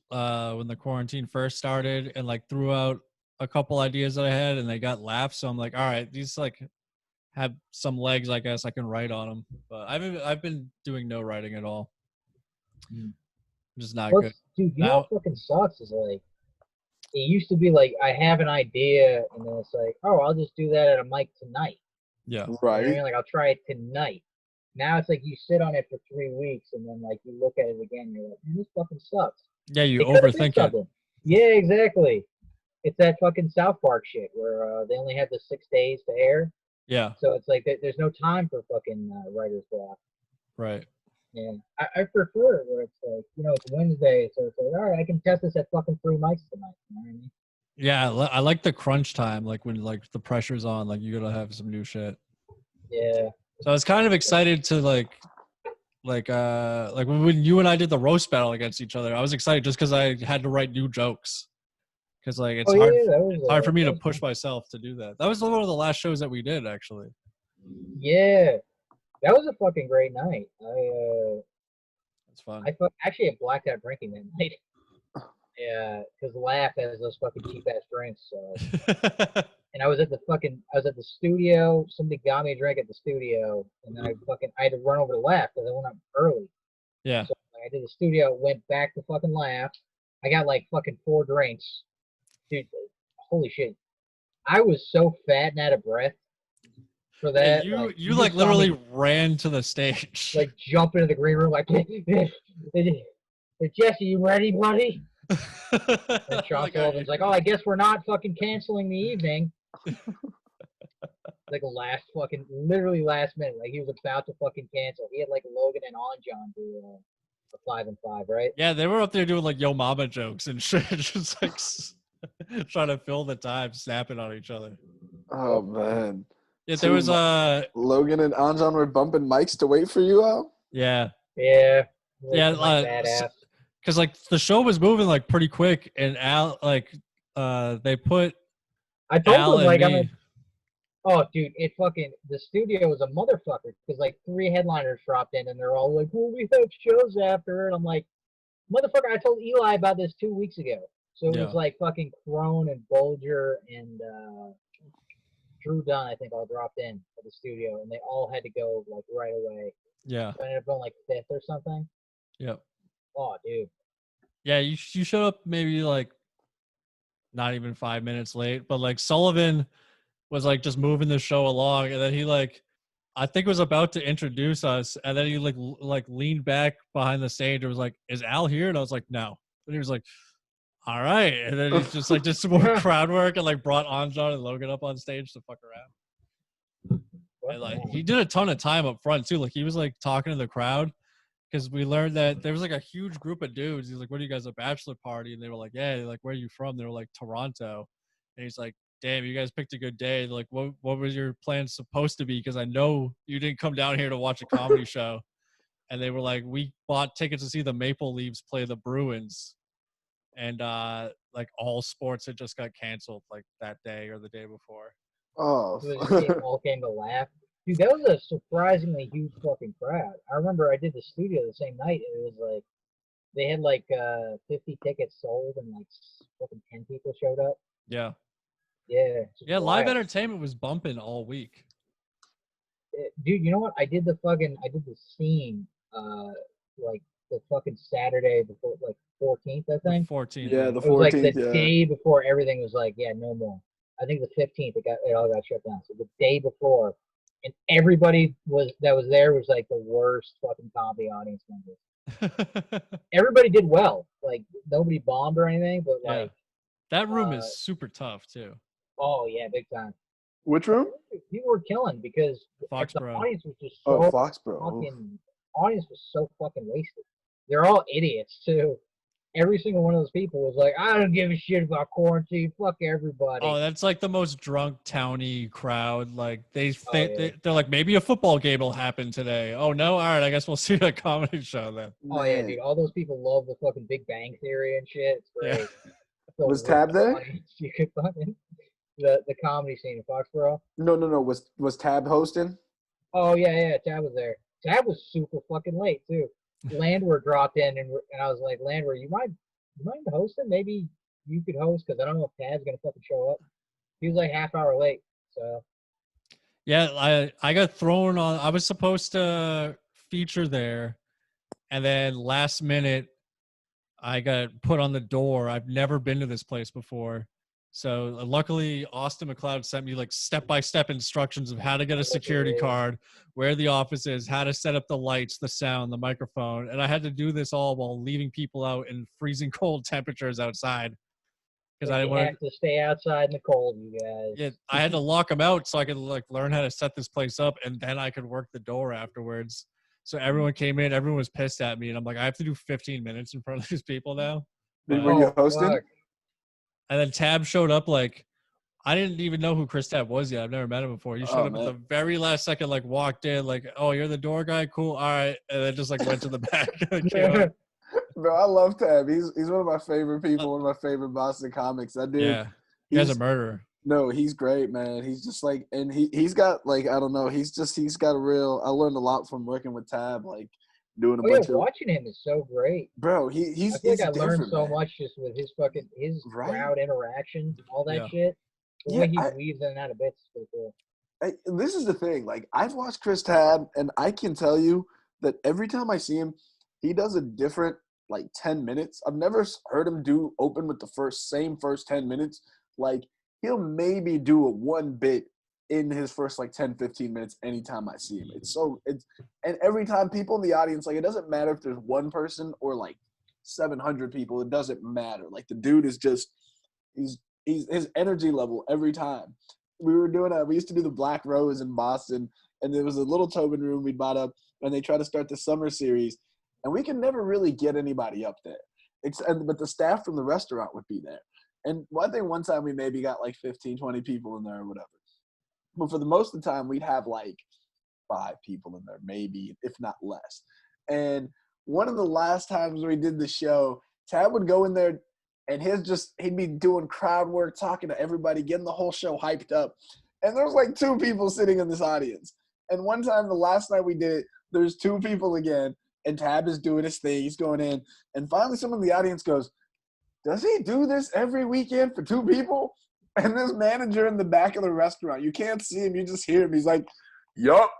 when the quarantine first started, and like threw out a couple ideas that I had, and they got laughs. So I'm like, all right, these like have some legs. I guess I can write on them. But I've been doing no writing at all. Just not Plus, good. dude, you know Now, what fucking sucks is like it used to be like I have an idea and then it's like, oh, I'll just do that at a mic tonight. yeah. You know what I Right. mean? Like I'll try it tonight. Now it's like you sit on it for 3 weeks and then like you look at it again and you're like, man, this fucking sucks. Yeah, you It could have been overthink it. something. Yeah, exactly. It's that fucking South Park shit where they only have the 6 days to air. Yeah, So it's like there's no time for fucking writer's block. right. Yeah, I prefer it where it's like, it's Wednesday, so it's like, all right, I can test this at fucking 3 mics tonight. You know what I mean? Yeah, I like the crunch time, like when like the pressure's on, like you gotta have some new shit. Yeah. So I was kind of excited to like when you and I did the roast battle against each other. I was excited just because I had to write new jokes. Because like it's Oh hard, yeah, it's hard for me to was push myself to do that. That was one of the last shows that we did actually. Yeah, that was a fucking great night. It's fun. Actually I blacked out drinking that night. Yeah, because Laugh has those fucking cheap ass drinks. So, and I was at the studio. Somebody got me a drink at the studio, and then I had to run over to Laugh because I went up early. Yeah. So I did the studio, went back to fucking Laugh. I got like fucking 4 drinks, dude. Holy shit! I was so fat and out of breath for that. Yeah, like, you just like saw literally me, ran to the stage. like jump into the green room like, Jesse, you ready, buddy? And Sean Sullivan's like, oh, I guess we're not fucking canceling the evening. Like literally last minute. Like he was about to fucking cancel. He had like Logan and Anjan do a 5 and 5, right? Yeah, they were up there doing like yo mama jokes and shit, just like trying to fill the time, snapping on each other. Oh man. Yeah, there was Logan and Anjan were bumping mics to wait for you, Al? Yeah. Yeah. Yeah, badass. Because like the show was moving like pretty quick, and Al they put I told Al him like and me. oh dude, the studio was a motherfucker because like 3 headliners dropped in and they're all like, well, we have shows after, and I'm like, motherfucker, I told Eli about this 2 weeks ago. So it was like fucking Crone and Bolger and Drew Dunn, I think, all dropped in at the studio, and they all had to go like right away. Yeah. So I ended up going like 5th or something. Yep. Oh, dude. Yeah, you showed up maybe like not even 5 minutes late, but like Sullivan was like just moving the show along, and then he like I think was about to introduce us, and then he like leaned back behind the stage and was like, "Is Al here?" And I was like, "No." And he was like, "All right," and then he's just like did some more crowd work and like brought Anjan and Logan up on stage to fuck around. And like he did a ton of time up front too. Like he was like talking to the crowd because we learned that there was like a huge group of dudes. He's like, "What are you guys, a bachelor party?" And they were like, "Yeah." Like, "Where are you from?" They were like, "Toronto." And he's like, "Damn, you guys picked a good day." Like, what was your plan supposed to be? Because I know you didn't come down here to watch a comedy show. And they were like, "We bought tickets to see the Maple Leafs play the Bruins." And like all sports had just got canceled like that day or the day before. Oh. It all came to Laugh. Dude, that was a surprisingly huge fucking crowd. I remember I did the studio the same night, and it was like they had like 50 tickets sold, and like fucking 10 people showed up. Yeah. Yeah. Yeah, live entertainment was bumping all week. Dude, you know what? I did the scene like the fucking Saturday before, like 14th, I think. 14th. Yeah, the 14th. It was like the day before everything was like, yeah, no more. I think the 15th it all got shut down. So the day before, and everybody that was there was like the worst fucking comedy audience members. Everybody did well. Like nobody bombed or anything, but like that room is super tough too. Oh yeah, big time. Which room? People were killing because the Foxborough. audience was just Oh, so Foxborough. fucking. Audience was so fucking wasted. They're all idiots too. Every single one of those people was like, I don't give a shit about quarantine. Fuck everybody. Oh, that's like the most drunk towny crowd. Like yeah. they're like, maybe a football game will happen today. Oh no, all right, I guess we'll see a comedy show then. Oh yeah, dude. All those people love the fucking Big Bang Theory and shit. It's great. Yeah. The Was Tab worst there? audience you could fucking the comedy scene in Foxborough. No. Was Tab hosting? Oh yeah, Tab was there. Tab was super fucking late too. Landwehr dropped in and I was like, Landwehr, you mind hosting? Maybe you could host because I don't know if Tad's gonna fucking show up. He was like half hour late. So Yeah, I got thrown on. I was supposed to feature there, and then last minute I got put on the door. I've never been to this place before. So luckily, Austin McLeod sent me like step-by-step instructions of how to get a security card, where the office is, how to set up the lights, the sound, the microphone. And I had to do this all while leaving people out in freezing cold temperatures outside. Because I didn't want have to stay outside in the cold, you guys. Yeah, I had to lock them out so I could like learn how to set this place up, and then I could work the door afterwards. So everyone came in, everyone was pissed at me, and I'm like, I have to do 15 minutes in front of these people now. Were you hosting? Fuck. And then Tab showed up like I didn't even know who Chris Tab was yet. I've never met him before. He showed up at the very last second, like walked in, like, oh, you're the door guy, cool, all right, and then just like went to the back. Bro, I love Tab. He's one of my favorite people, one of my favorite Boston comics. That dude. Yeah, he's a murderer. No, he's great, man. He's just like, and he's got like, I don't know, he's got a real. I learned a lot from working with Tab, like doing a bunch of. Watching him is so great, bro. He's. I feel like I learned so man. much just with his fucking crowd interaction, all that shit. The way he weaves in and out of bits is pretty cool. This is the thing. Like, I've watched Chris Tab, and I can tell you that every time I see him, he does a different like 10 minutes. I've never heard him open with the first 10 minutes. Like, he'll maybe do a one bit in his first like 10, 15 minutes anytime I see him. And every time people in the audience, like, it doesn't matter if there's one person or like 700 people, it doesn't matter. Like, the dude is just, he's his energy level every time. We used to do the Black Rose in Boston, and there was a little Tobin room we bought up, and they tried to start the summer series, and we could never really get anybody up there. But the staff from the restaurant would be there. And I think one time we maybe got like 15, 20 people in there or whatever. But for the most of the time, we'd have like 5 people in there, maybe, if not less. And one of the last times we did the show, Tab would go in there and he'd be doing crowd work, talking to everybody, getting the whole show hyped up. And there's like 2 people sitting in this audience. And one time, the last night we did it, there's 2 people again, and Tab is doing his thing. He's going in. And finally, someone in the audience goes, does he do this every weekend for 2 people? And this manager in the back of the restaurant, you can't see him, you just hear him. He's like, yup,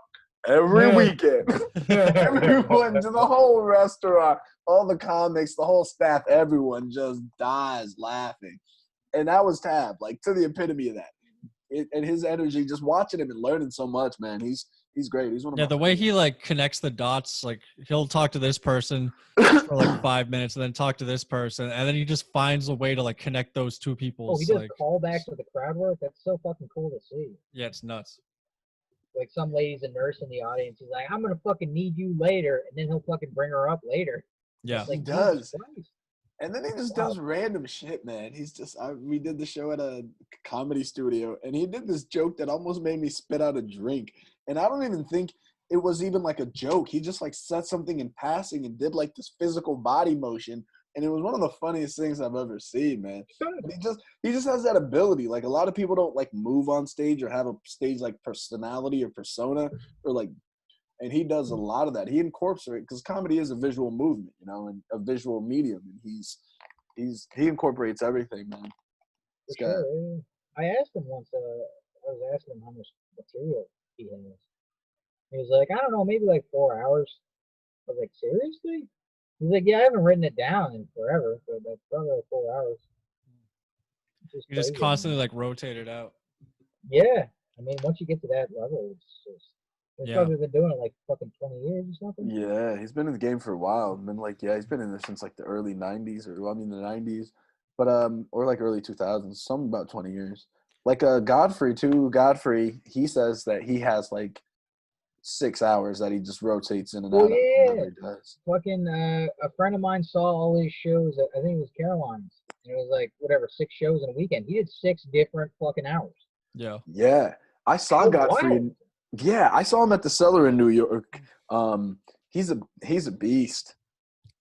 every weekend. Everyone, the whole restaurant, all the comics, the whole staff, everyone just dies laughing. And that was Tab, like, to the epitome of that. And his energy, just watching him and learning so much, man. He's great. He's one of my the way he like connects the dots, like he'll talk to this person for like 5 minutes and then talk to this person, and then he just finds a way to like connect those 2 people. He does callbacks with the crowd work. That's so fucking cool to see. Yeah, it's nuts. Like, some lady's a nurse in the audience. He's like, I'm gonna fucking need you later, and then he'll fucking bring her up later. Yeah, he does. And then he just does random shit, man. He's just, we did the show at a comedy studio, and he did this joke that almost made me spit out a drink. And I don't even think it was even like a joke. He just like said something in passing and did like this physical body motion. And it was one of the funniest things I've ever seen, man. He just has that ability. Like, a lot of people don't like move on stage or have a stage like personality or persona or like, and he does a lot of that. He incorporates it because comedy is a visual movement, you know, and a visual medium. And he incorporates everything, man. Sure. I asked him once. I was asking him how much material he has. He was like, I don't know, maybe like 4 hours. I was like, seriously? He's like, yeah, I haven't written it down in forever, but that's probably like 4 hours. You just constantly like rotate it out. Yeah, I mean, once you get to that level, it's just. He's probably been doing it like fucking 20 years or something. Yeah, he's been in the game for a while. He's been in this since like the early 90s the 90s, but or like early 2000s, some about 20 years. Like Godfrey too. Godfrey, he says that he has like 6 hours that he just rotates in and Well, out of yeah. whatever he does. Fucking a friend of mine saw all these shows. I think it was Caroline's. And it was like whatever 6 shows in a weekend. He did 6 different fucking hours. Yeah. Yeah, I saw How Godfrey. wild. Yeah, I saw him at the Cellar in New York. He's a beast.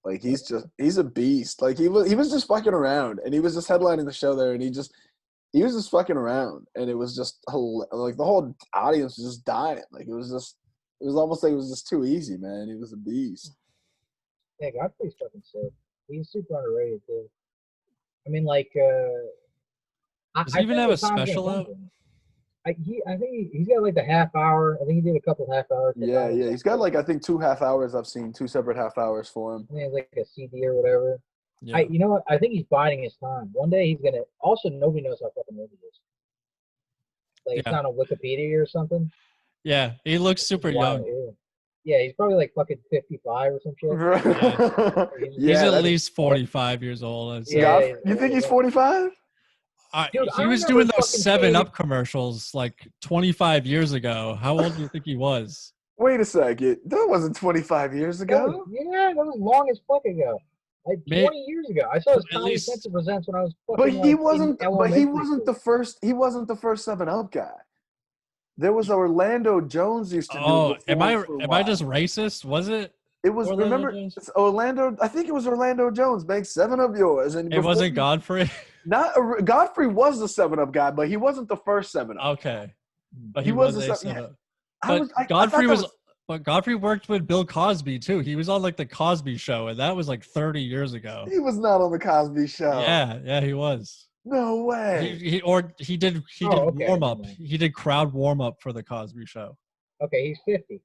Like he's a beast. Like he was just fucking around, and he was just headlining the show there, and he was just fucking around, and it was just like the whole audience was just dying. Like it was almost like it was just too easy, man. He was a beast. Yeah, Godfrey's fucking sick. He's super underrated too. I mean, like, Does he even have a special out? I think he's got like the half hour. I think he did a couple half hours. Yeah. He's got like I think 2 half hours. I've seen 2 separate half hours for him. I think it's like a CD or whatever. Yeah. You know what? I think he's biding his time. One day he's gonna. Also, nobody knows how fucking old he is. Like it's not on Wikipedia or something. Yeah, he looks super young. Yeah, he's probably like fucking 55 or some shit. He's at least 45 years old. Yeah, you think he's 45? Dude, he was doing those 7-Up commercials like 25 years ago. How old do you think he was? Wait a second. That wasn't 25 years ago. That was long as fuck ago. Like 20 years ago. I saw his Comedy Central Presents when I was fucking. But he wasn't the first. He wasn't the first 7-Up guy. There was Orlando Jones used to do. Oh, am I just racist? Was it? It was Orlando. I think it was Orlando Jones. Make 7-Up yours, and it wasn't Godfrey. Godfrey was the 7-Up guy, but he wasn't the first 7-Up. Okay, but he was the 7-Up. But Godfrey worked with Bill Cosby too. He was on like the Cosby Show, and that was like 30 years ago. He was not on the Cosby Show. Yeah, he was. No way. He did warm up. He did crowd warm up for the Cosby Show. Okay, he's 50.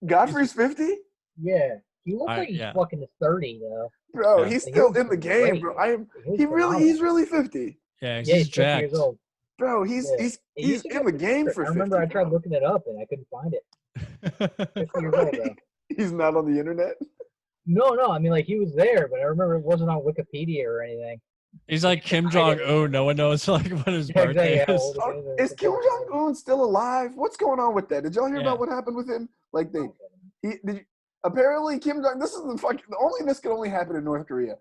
Godfrey's 50? Yeah. He looks like he's fucking 30 though. Bro, he's still in the game, bro. He's really 50. Yeah, he's jacked. Years old. Bro, he's in the game for 50. I remember I tried looking it up and I couldn't find it. 50 years old, though. He's not on the internet? No. I mean, like, he was there, but I remember it wasn't on Wikipedia or anything. He's like Kim Jong-un. No one knows like what his birthday is. Is Kim Jong-un still alive? What's going on with that? Did y'all hear about what happened with him? Like apparently Kim Jong. This is this could only happen in North Korea.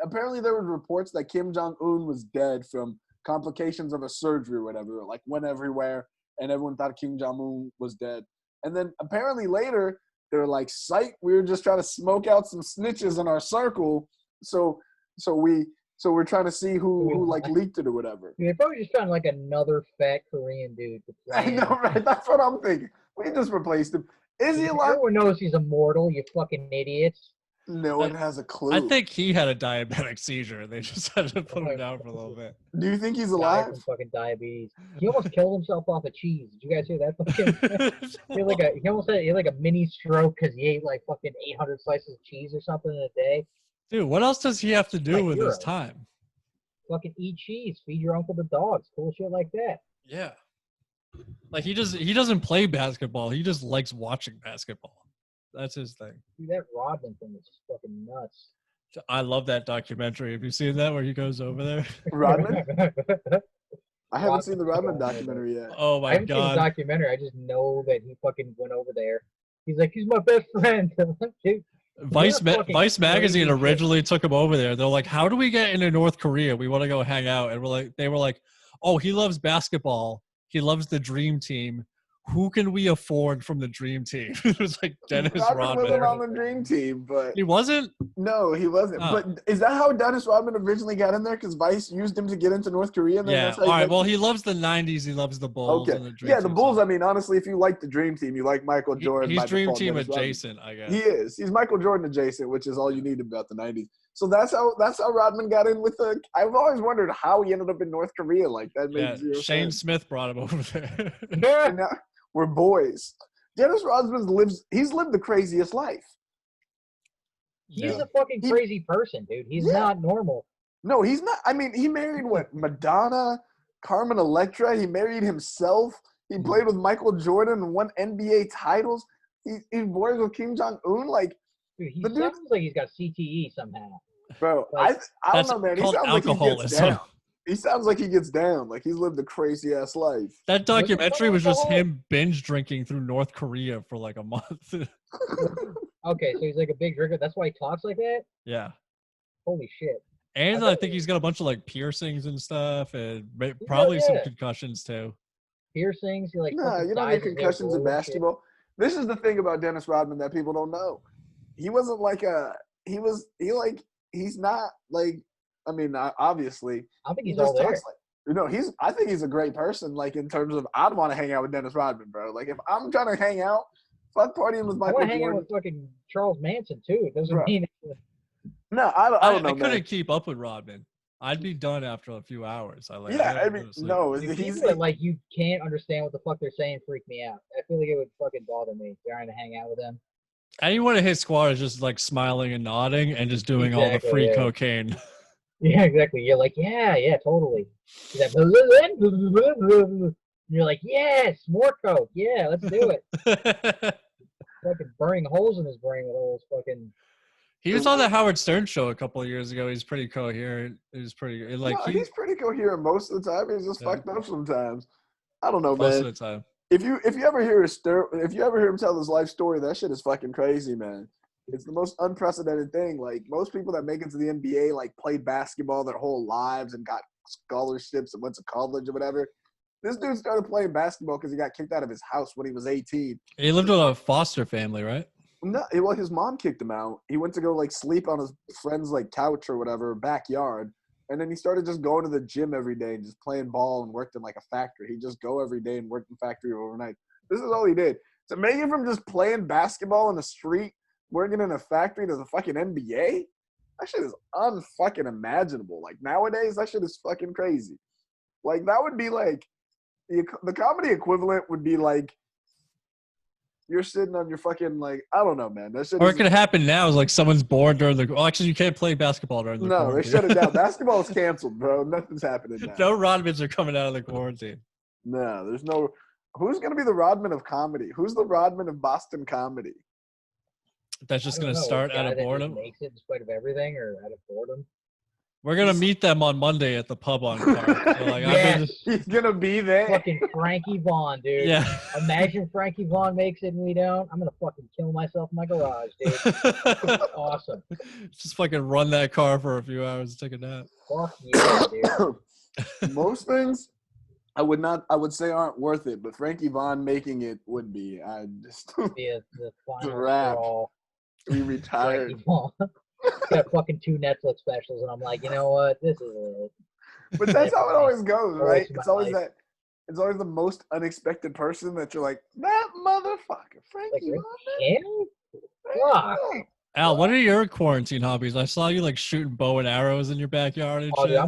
Apparently there were reports that Kim Jong-un was dead from complications of a surgery or whatever. Like went everywhere, and everyone thought Kim Jong-un was dead. And then apparently later they're like, "Psych, we were just trying to smoke out some snitches in our circle." So we're trying to see who like leaked it or whatever. They probably just found like another fat Korean dude to play. I know, right? That's what I'm thinking. We just replaced him. Is he alive? Everyone knows he's immortal, you fucking idiots. No one has a clue. I think he had a diabetic seizure. They just had to put him down for a little bit. Do you think he's alive? Died from fucking diabetes. He almost killed himself off of cheese. Did you guys hear that? He almost had like a mini stroke because he ate like fucking 800 slices of cheese or something in a day. Dude, what else does he have to do with his time? Fucking eat cheese, feed your uncle the dogs, cool shit like that. Yeah. Like he doesn't play basketball. He just likes watching basketball. That's his thing. Dude, that Rodman thing is just fucking nuts. I love that documentary. Have you seen that where he goes over there? Rodman? I haven't seen the Rodman documentary yet. Oh my God. I haven't seen the documentary. I just know that he fucking went over there. He's like, he's my best friend. Dude, Vice magazine originally took him over there. They're like, how do we get into North Korea? We want to go hang out. And they were like, oh, he loves basketball. He loves the dream team. Who can we afford from the dream team? It was like Dennis Rodman. Wasn't on the dream team, but he wasn't. No, he wasn't. Oh. But is that how Dennis Rodman originally got in there? Because Vice used him to get into North Korea. And then yeah. All right. Well, he loves the '90s. He loves the Bulls. Okay. And the dream the team Bulls. stuff. I mean, honestly, if you like the dream team, you like Michael Jordan. He's dream team Dennis adjacent, Rodman. I guess. He is. He's Michael Jordan adjacent, which is all you need about the '90s. So that's how Rodman got in with the. I've always wondered how he ended up in North Korea like that. Shane Smith brought him over there. And now we're boys. Dennis Rodman he's lived the craziest life. He's a fucking crazy person, dude. He's not normal. No, he's not. I mean, he married Madonna, Carmen Electra. He married himself. He played with Michael Jordan and won NBA titles. He's boys with Kim Jong-un. Like, dude, he sounds like he's got CTE somehow. Bro, I don't know, man. He sounds like he gets down. He sounds like he gets down. Like he's lived a crazy ass life. That documentary was just him binge drinking through North Korea for like a month. Okay, so he's like a big drinker. That's why he talks like that? Yeah. Holy shit. And I think he's got a bunch of like piercings and stuff, and probably some concussions too. Piercings? He like nah, you don't get concussions in basketball. This is the thing about Dennis Rodman that people don't know. He wasn't like he's not like, I mean, obviously. I think he's all there. I think he's a great person. Like in terms of, I'd want to hang out with Dennis Rodman, bro. Like if I'm trying to hang out, fuck partying with Michael Jordan. I want to hang out with fucking Charles Manson too. It doesn't mean. No, I don't know. I couldn't keep up with Rodman. I'd be done after a few hours. He's like you can't understand what the fuck they're saying. Freak me out. I feel like it would fucking bother me trying to hang out with them. Anyone in his squad is just like smiling and nodding and just doing all the free cocaine. Yeah, exactly. You're like, yeah, totally. Like, you're like, yes, more coke. Yeah, let's do it. Fucking burning holes in his brain with all those fucking. He was on the Howard Stern show a couple of years ago. He's pretty coherent. He's pretty like he's pretty coherent most of the time. He's just fucked up sometimes. I don't know, man. Most of the time. If you ever hear him tell his life story, that shit is fucking crazy, man. It's the most unprecedented thing. Like most people that make it to the NBA, like played basketball their whole lives and got scholarships and went to college or whatever. This dude started playing basketball because he got kicked out of his house when he was 18. He lived with a foster family, right? No, well, his mom kicked him out. He went to go like sleep on his friend's like couch or whatever, backyard. And then he started just going to the gym every day and just playing ball and worked in like a factory. He'd just go every day and work in factory overnight. This is all he did. To make it from just playing basketball in the street, working in a factory to the fucking NBA, that shit is unfucking imaginable. Like nowadays, that shit is fucking crazy. Like that would be like the comedy equivalent would be like you're sitting on your fucking like I don't know, man. That shit. Or it could happen now. Is like someone's born during the. Well, actually, you can't play basketball during the. No, quarantine. They shut it down. Basketball is canceled, bro. Nothing's happening now. No Rodmans are coming out of the quarantine. No, there's no. Who's gonna be the Rodman of comedy? Who's the Rodman of Boston comedy? That's just gonna start out of boredom. Makes it in spite of everything, or out of boredom. We're gonna meet them on Monday at the pub on Clark. So like, he's gonna be there. Fucking Frankie Vaughn, dude. Yeah. Imagine Frankie Vaughn makes it and we don't. I'm gonna fucking kill myself in my garage, dude. Awesome. Just fucking run that car for a few hours and take a nap. Fuck yeah, dude. Most things I would say aren't worth it, but Frankie Vaughn making it would be. I just the final wrap. straw. We retired. Got fucking 2 Netflix specials, and I'm like, you know what? This is it. But that's how it always goes, right? It's always that. It's always the most unexpected person that you're like, that motherfucker, Frankie. Fuck. Al, what are your quarantine hobbies? I saw you like shooting bow and arrows in your backyard and shit. Dude,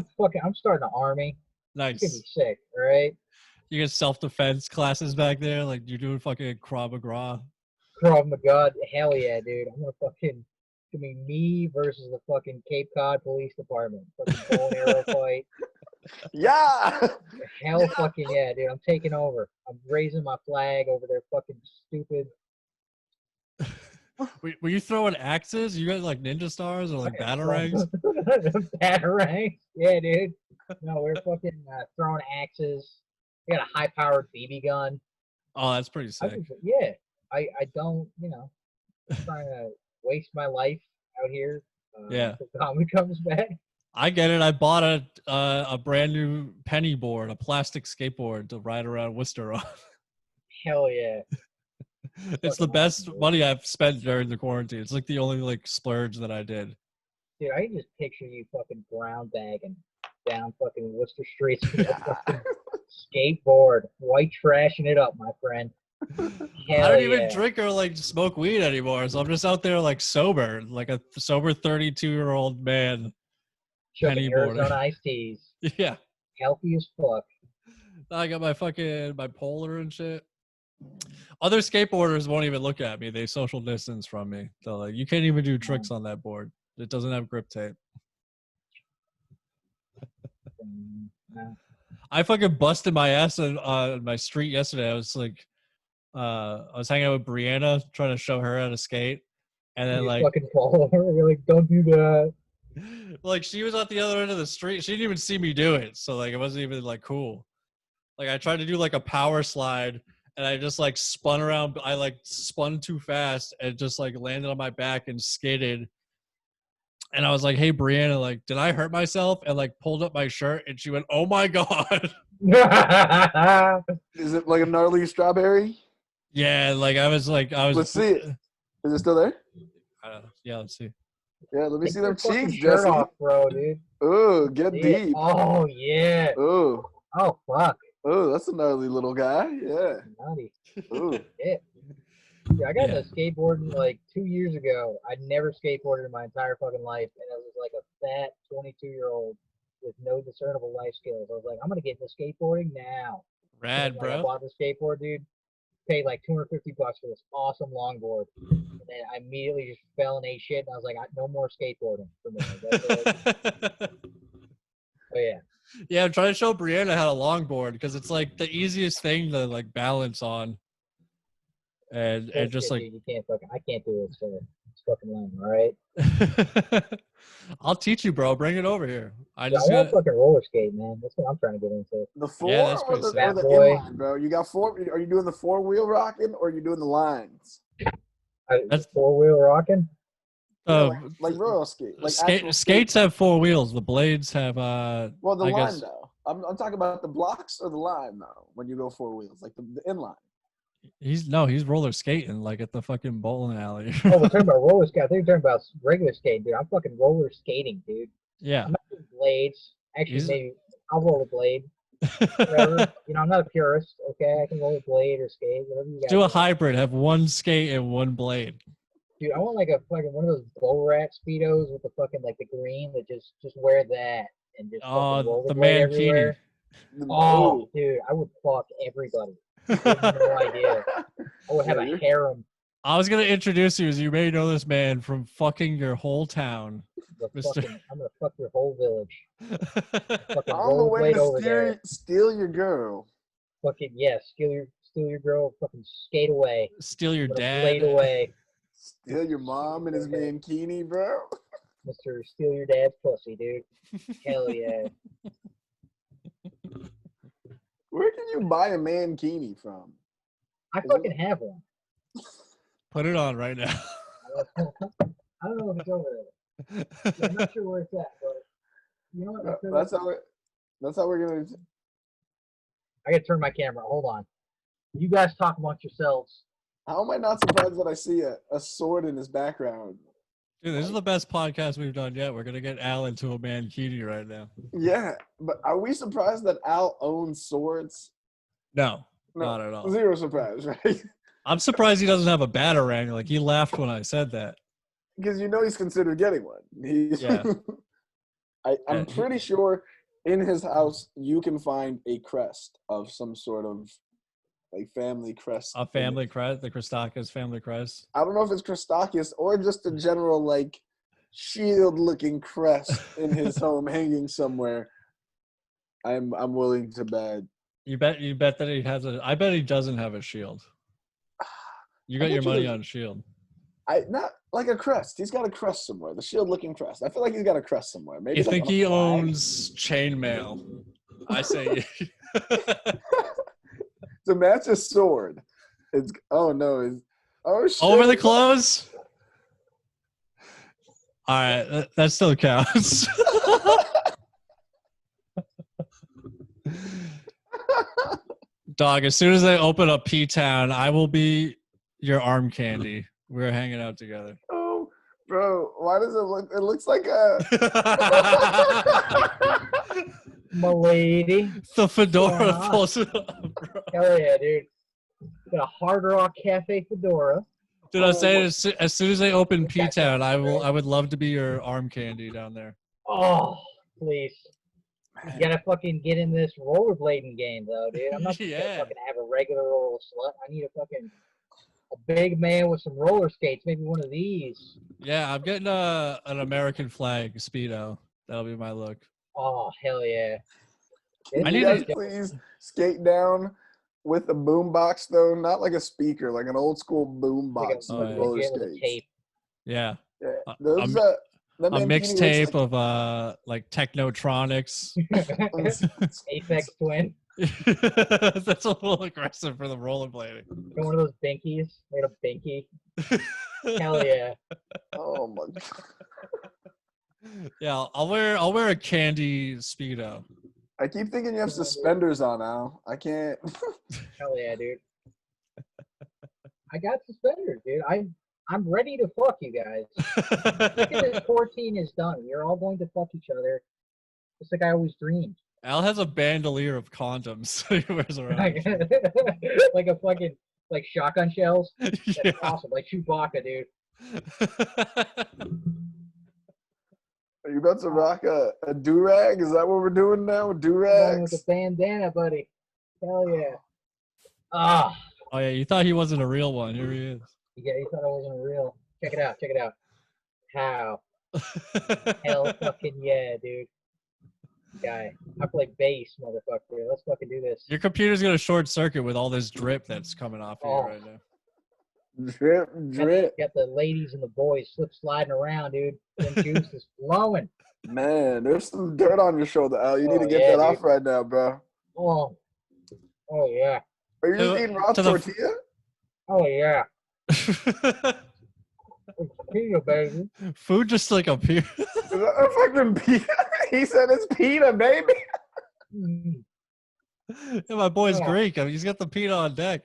I'm starting an army. Nice. It's gonna be sick, all right? You get self-defense classes back there, like you're doing fucking Krav Maga. Krav Maga, hell yeah, dude! I'm gonna fucking. It's gonna be me versus the fucking Cape Cod Police Department. Fucking bow and arrow fight. Yeah. Hell fucking yeah, dude. I'm taking over. I'm raising my flag over their fucking stupid. Were you throwing axes? You got like ninja stars or like batarangs? Batarangs? Yeah, dude. No, we're fucking throwing axes. We got a high-powered BB gun. Oh, that's pretty sick. I don't, trying to waste my life out here. Yeah. The comedy comes back. I get it. I bought a brand new penny board, a plastic skateboard to ride around Worcester on. Hell yeah. It's the best money I've spent during the quarantine. It's like the only like splurge that I did. Dude, I can just picture you fucking brown bagging down fucking Worcester streets with a fucking skateboard, white trashing it up, my friend. I don't even drink or like smoke weed anymore, so I'm just out there like sober, like a sober 32-year-old man. Chugging Arizona iced teas. Yeah. Healthy as fuck. I got my polar and shit. Other skateboarders won't even look at me. They social distance from me. So like, you can't even do tricks on that board. It doesn't have grip tape. I fucking busted my ass on my street yesterday. I was like, I was hanging out with Brianna, trying to show her how to skate, and then you like fucking fall over. You're like, don't do that. Like she was at the other end of the street. She didn't even see me do it. So like it wasn't even like cool. Like I tried to do like a power slide and I just like spun around. I like spun too fast and just like landed on my back and skidded. And I was like, "Hey, Brianna, like, did I hurt myself?" And like pulled up my shirt, and she went, "Oh my god!" Is it like a gnarly strawberry? Yeah, like I was. Let's see it. Is it still there? Yeah, let's see. Yeah, let me Take see your them fucking cheeks, shirt Jesse. off, bro, dude. Oh, get See deep. it? Oh yeah. Oh, Oh fuck. oh, that's a gnarly little guy. Yeah. Naughty. Oh, Yeah. Dude, I got Yeah. into skateboarding like 2 years ago. I'd never skateboarded in my entire fucking life, and I was like a fat 22-year-old with no discernible life skills. I was like, I'm gonna get into skateboarding now. Rad, And, like, I bro. bought the skateboard, dude. Paid like $250 for this awesome longboard, and then I immediately just fell and ate shit. And I was like, no more skateboarding for me. That's it. Oh yeah. Yeah, I'm trying to show Brianna how to longboard because it's like the easiest thing to like balance on. And just Bullshit, like dude, you can't fucking. I can't do it. So it's fucking lame. All right. I'll teach you, bro. Bring it over here. I Yeah, I just want got fucking roller skate, man. That's what I'm trying to get into. the four Yeah, that's or pretty the, sick. or the Fat boy. inline, bro? You got four. Are you doing the 4-wheel rocking or are you doing the lines? That's- 4-wheel rocking. Yeah, like roller skate. Like actual skates have 4 wheels. The blades have Well, the I line guess though. I'm talking about the blocks or the line though. When you go 4 wheels, like the inline. he's roller skating like at the fucking bowling alley. Oh, we're talking about roller skate. I think you're talking about regular skate, dude. I'm fucking roller skating, dude. Yeah. I'm not doing blades. Actually, He's- maybe I'll roll a blade. Whatever. You know, I'm not a purist. Okay, I can roll a blade or skate, whatever you guys Do a want. hybrid. Have one skate and one blade. Dude, I want like a fucking one of those bow rat speedos with the fucking like the green that just wear that and just fucking roll The blade mankini. everywhere. Oh, dude, I would fuck everybody. You have no idea. I would have a harem. I was gonna introduce you as you may know this man from fucking your whole town. I'm gonna fuck your whole village. Fucking On the way rollerblade over there. to steal your girl. Fucking steal your girl. Fucking skate away. Steal your dad. Blade away. Steal your mom and his mankini, bro. Mr. Steal your dad's pussy, dude. Hell yeah. Where can you buy a mankini from? I fucking have one. Put it on right now. I don't know if it's over there. Yeah, I'm not sure where it's at, but you know what? That's how we're gonna. I gotta turn my camera. Hold on. You guys talk amongst yourselves. How am I not surprised that I see a sword in his background? Dude, this is the best podcast we've done yet. We're gonna get Al into a mankini right now. Yeah, but are we surprised that Al owns swords? No, No, not at all. Zero surprise, right? I'm surprised he doesn't have a batarang. Like he laughed when I said that. Because you know he's considered getting one. Yeah. I'm pretty sure in his house you can find a crest of some sort of like family crest. A family crest, the Christakis family crest. I don't know if it's Christakis or just a general like shield-looking crest in his home hanging somewhere. I'm willing to bet. You bet that he has a. I bet he doesn't have a shield. You got your money on shield. Not like a crest. He's got a crest somewhere. The shield-looking crest. I feel like he's got a crest somewhere. Maybe You like think on a he flag? owns chainmail? I say. To match a sword. It's shit. Over the clothes. All right, that still counts. Dog, as soon as they open up P-Town, I will be your arm candy. We're hanging out together. Oh, bro, why does it look? It looks like a. Milady. The fedora Yeah. pulls it up, bro. Hell yeah, dude. Got a Hard Rock Cafe fedora. Dude, I was saying as soon as they open P-Town, I would love to be your arm candy down there. Oh, please. You gotta fucking get in this rollerblading game, though, dude. I'm not just gonna fucking have a regular roller slut. I need a big man with some roller skates. Maybe one of these. Yeah, I'm getting an American flag Speedo. That'll be my look. Oh, hell yeah. Can you guys please skate down with a boombox though, not like a speaker, like an old school boombox, Like like roller skates. tape. Yeah. Yeah, those That A man Petey looks mixtape of like Technotronics. Apex Twin. That's a little aggressive for the rollerblading. Got one of those binkies. Made a binky. Hell yeah. Oh my god. Yeah, I'll wear a candy speedo. I keep thinking you have suspenders on, Al. I can't. Hell yeah, dude. I got suspenders, dude. I'm ready to fuck you guys. The second this 14 is done, we're all going to fuck each other. Just like I always dreamed. Al has a bandolier of condoms he wears around. Like a fucking like shotgun shells. That's Yeah. awesome. Like Chewbacca, dude. Are you about to rock a do-rag? Is that what we're doing now? Going with Do-rags? the bandana, buddy. Hell yeah. Ah. Oh yeah, you thought he wasn't a real one. Here he is. Yeah, you thought I wasn't real. Check it out. Check it out. How? Hell fucking yeah, dude. Guy. I play bass, motherfucker. Let's fucking do this. Your computer's gonna short circuit with all this drip that's coming off of you right now. Drip, drip. Got the ladies and the boys slip sliding around, dude. Them juice is flowing. Man, there's some dirt on your shoulder, Al. You need to get yeah, that dude. off right now, bro. Oh. Oh yeah. Are you just eating raw tortilla? Oh yeah. Tortilla, baby. Food just like appears. Is that a fucking pita? He said it's pita, baby. Mm. Yeah, my boy's Yeah. Greek. I mean, he's got the pita on deck.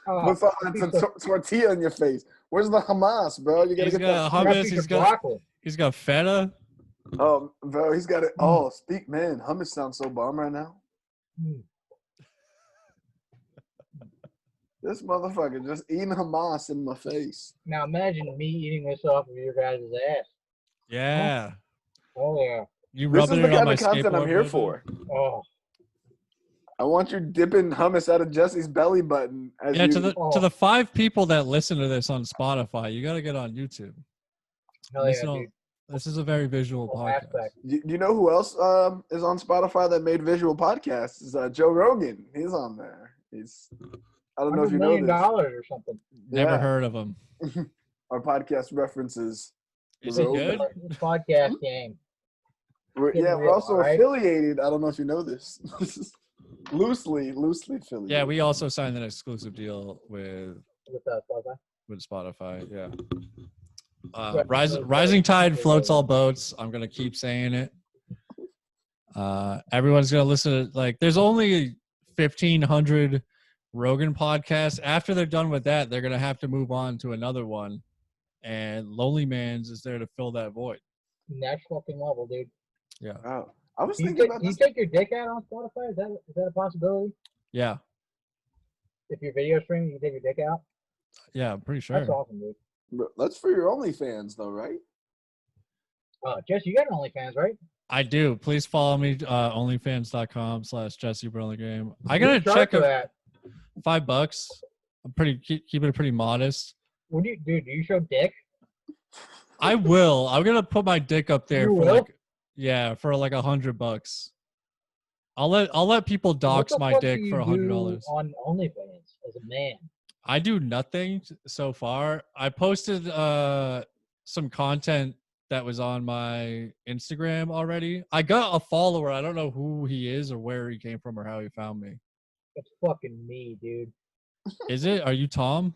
Oh, What's all that tortilla in your face? Where's the Hamas, bro? You gotta He's get got that. hummus. He's got feta. Bro, he's got it. Oh, speak, man. Hummus sounds so bomb right now. Mm. This motherfucker just eating Hamas in my face. Now imagine me eating this off of your guys' ass. Yeah. Oh yeah. You This is rubbing the it on kind my of content skateboard. I'm here dude? for. Oh. I want you dipping hummus out of Jesse's belly button. As Yeah, you, to the 5 people that listen to this on Spotify, you got to get on YouTube. Hell yeah, Listen, dude. this is a very visual Whole podcast. aspect. you know who else is on Spotify that made visual podcasts? Is Joe Rogan. He's on there. I don't know if you know $100 million this. or something. Never Yeah. heard of him. Our podcast references. Is he Rogan. good? It's a podcast game. We're real, also alright? affiliated. I don't know if you know this. loosely affiliated. Yeah, we also signed an exclusive deal with With Spotify. Yeah. Yeah, Rising tide floats all boats. I'm gonna keep saying it. Everyone's gonna listen to, like, there's only 1,500 Rogan podcasts. After they're done with that, they're gonna have to move on to another one, and LonelyMans is there to fill that void. next fucking level, dude. Yeah. Oh, I was Do you, thinking take, about do you this. take your dick out on Spotify? Is that a possibility? Yeah. If you're video streaming, you take your dick out? Yeah, I'm pretty sure. That's awesome, dude. Bro, that's for your OnlyFans, though, right? Jess, you got an OnlyFans, right? I do. Please follow me, onlyfans.com/Jesse Burlingame. I gotta Charge check for that. $5. I'm keeping it pretty modest. When do you show dick? I will. I'm gonna put my dick up there You for will? for like $100. I'll let people dox What the my fuck dick do for you $100. do on OnlyFans as a man? I do nothing so far. I posted some content that was on my Instagram already. I got a follower. I don't know who he is or where he came from or how he found me. It's fucking me, dude. Is it? Are you Tom?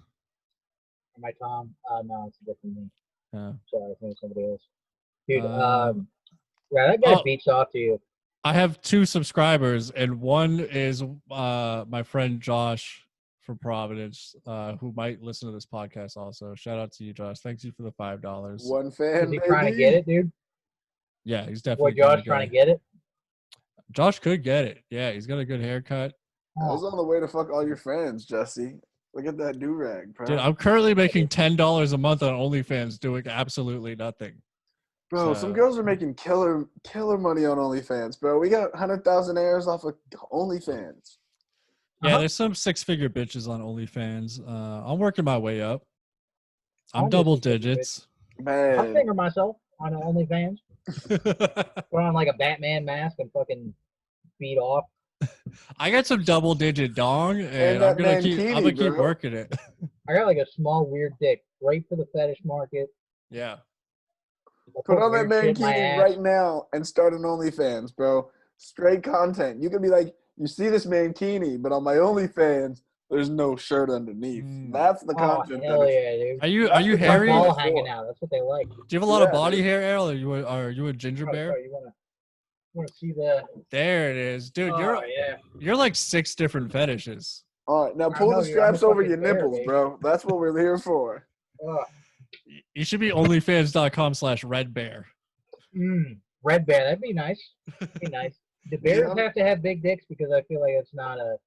Am I Tom? No, it's a different me. Yeah. Sorry, I think it's somebody else. Dude, Yeah, that guy oh. beats off to you. I have 2 subscribers, and one is my friend Josh from Providence, who might listen to this podcast also. Shout out to you, Josh. Thanks you for the $5. One fan, Is he baby. trying to get it, dude? Yeah, he's definitely. What, Josh trying to get it? Josh could get it. Yeah, he's got a good haircut. I was on the way to fuck all your fans, Jesse. Look at that do-rag, bro. Dude, I'm currently making $10 a month on OnlyFans doing absolutely nothing. Bro, some girls are making killer money on OnlyFans, bro. We got 100,000 airs off of OnlyFans. Yeah, there's some 6-figure bitches on OnlyFans. I'm working my way up. I'm I'll double get you, digits. I'll Man, finger myself on OnlyFans. Put on like a Batman mask and fucking beat off. I got some double digit dong, and that I'm gonna keep mankini, bro. working it. I got like a small weird dick, great for the fetish market. Yeah. I'll Put on that weird shit in my mankini ass. right now and start an OnlyFans, bro. Straight content. You can be like, you see this mankini, but on my OnlyFans, there's no shirt underneath. That's the Oh content. hell yeah, dude! Are you That's the My hairy? content. ball hanging out. That's what they like. Do you have a lot of Yeah, body dude. hair, Errol? Are you a ginger Oh, bear? sorry, you wanna see the? There it is, dude. Oh yeah. You're like 6 different fetishes. All right, now I pull know, the dude, I'm a straps over fucking your bear, nipples, baby. bro. That's what we're here for. Oh, You should be onlyfans.com/redbear. red bear. That'd be nice. That'd be nice. The bears Yeah. have to have big dicks because I feel like it's not a.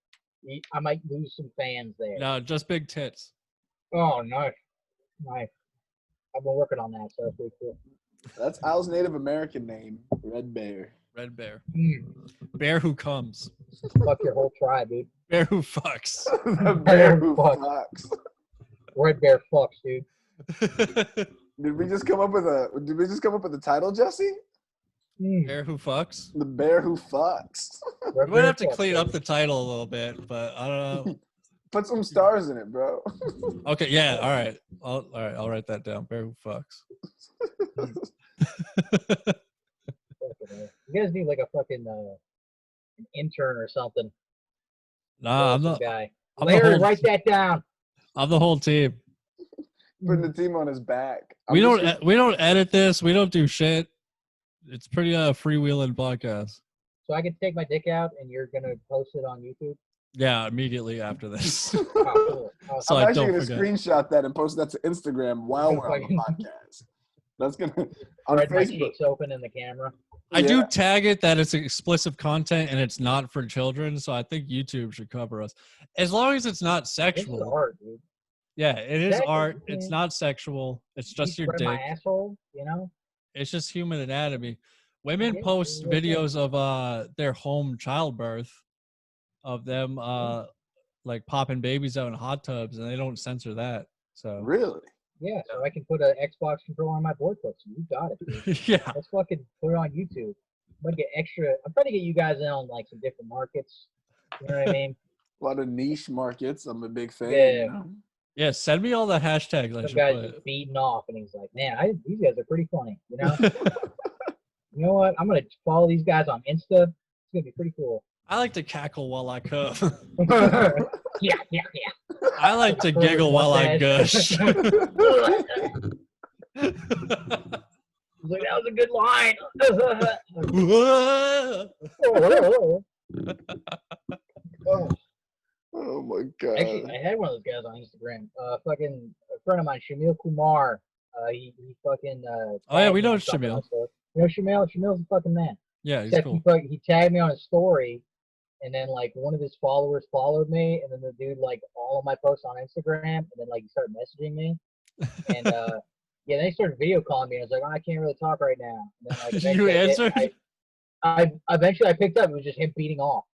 I might lose some fans there. No, just big tits. Oh, nice. Nice. I've been working on that, so that's pretty cool. That's Al's Native American name, Red Bear. Red bear. Mm. Bear who comes. Fuck your whole tribe, dude. Bear who fucks. The bear who Fuck. fucks. Red bear fucks, dude. Did we just come up with a title, Jesse? Bear who fucks. The bear who fucks. We might have to clean up the title a little bit, but I don't know. Put some stars in it, bro. Okay, yeah, all right. I'll write that down. Bear who fucks. You guys need like a fucking an intern or something. Nah, I'm Some not. guy. I'm the Larry, whole- write that down. I'm the whole team. Putting the team on his back. We don't edit this. We don't do shit. It's pretty freewheeling podcast. So I can take my dick out and you're gonna post it on YouTube. Yeah, immediately after this. Oh, cool. Oh, So I'm I actually don't gonna forget. screenshot that and post that to Instagram while we're on the podcast. That's gonna on spread my Facebook. cheeks open in the camera. I do Yeah. tag it that it's explicit content and it's not for children, so I think YouTube should cover us. As long as it's not This is sexual. art, dude. Yeah, it is Exactly, art. It's yeah. not sexual. It's just You your spread dick. my asshole, you know? It's just human anatomy. Women Yeah, post yeah, yeah. videos of their home childbirth of them like popping babies out in hot tubs, and they don't censor that. So Really? Yeah, so I can put an Xbox controller on my board clip. So you got it, dude. yeah. Let's fucking put it on YouTube. I'm gonna get extra. I'm trying to get you guys in on like some different markets. You know what I mean? A lot of niche markets. I'm a big fan. Yeah. You know? Yeah, send me all the hashtags I Some should guy's put. just beating off, and he's like, "Man, these guys are pretty funny." You know? You know what? I'm gonna follow these guys on Insta. It's gonna be pretty cool. I like to cackle while I come. Yeah. I like to giggle while I gush. He's like, that was a good line. Oh. Oh my god. Actually, I had one of those guys on Instagram. Fucking a friend of mine, Shamil Kumar. He fucking. Oh yeah, we tagged me know on something Shamil. else, so- You know Shamil? Shamil's a fucking man. Yeah, he's Except cool. he tagged me on his story, and then like one of his followers followed me, and then the dude like all of my posts on Instagram, and then like he started messaging me, and yeah, then he started video calling me. And I was like, oh, I can't really talk right now. And then, like, Did you eventually answer? I eventually I picked up. It was just him beating off.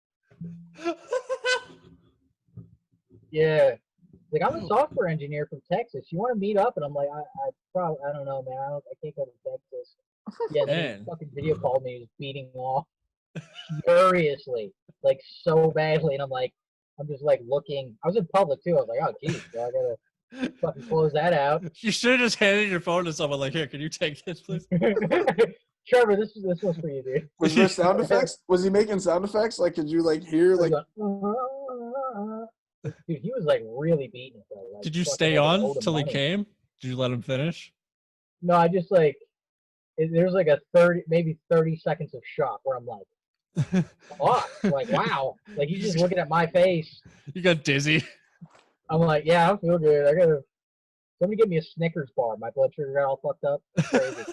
Yeah. Like, I'm a software engineer from Texas. You want to meet up? And I'm like, I don't know, man. I can't go to Texas. Yeah, then Man. he fucking video called me. He was beating off furiously, like so badly. And I'm just like looking. I was in public too. I was like, oh, geez, so I gotta fucking close that out. You should have just handed your phone to someone like, here, can you take this, please? Trevor, this one's for you, dude. Was there sound effects? Was he making sound effects? Like, could you like hear like? Dude, he was like really beating it. Like, Did you fucking stay like I on owed him till he money. came? Did you let him finish? No, I just there's like a 30 seconds of shock where I'm like, fuck, like wow, like he's just looking at my face. You got dizzy. I'm like, yeah, I feel good. Somebody give me a Snickers bar. My blood sugar got all fucked up. It's crazy.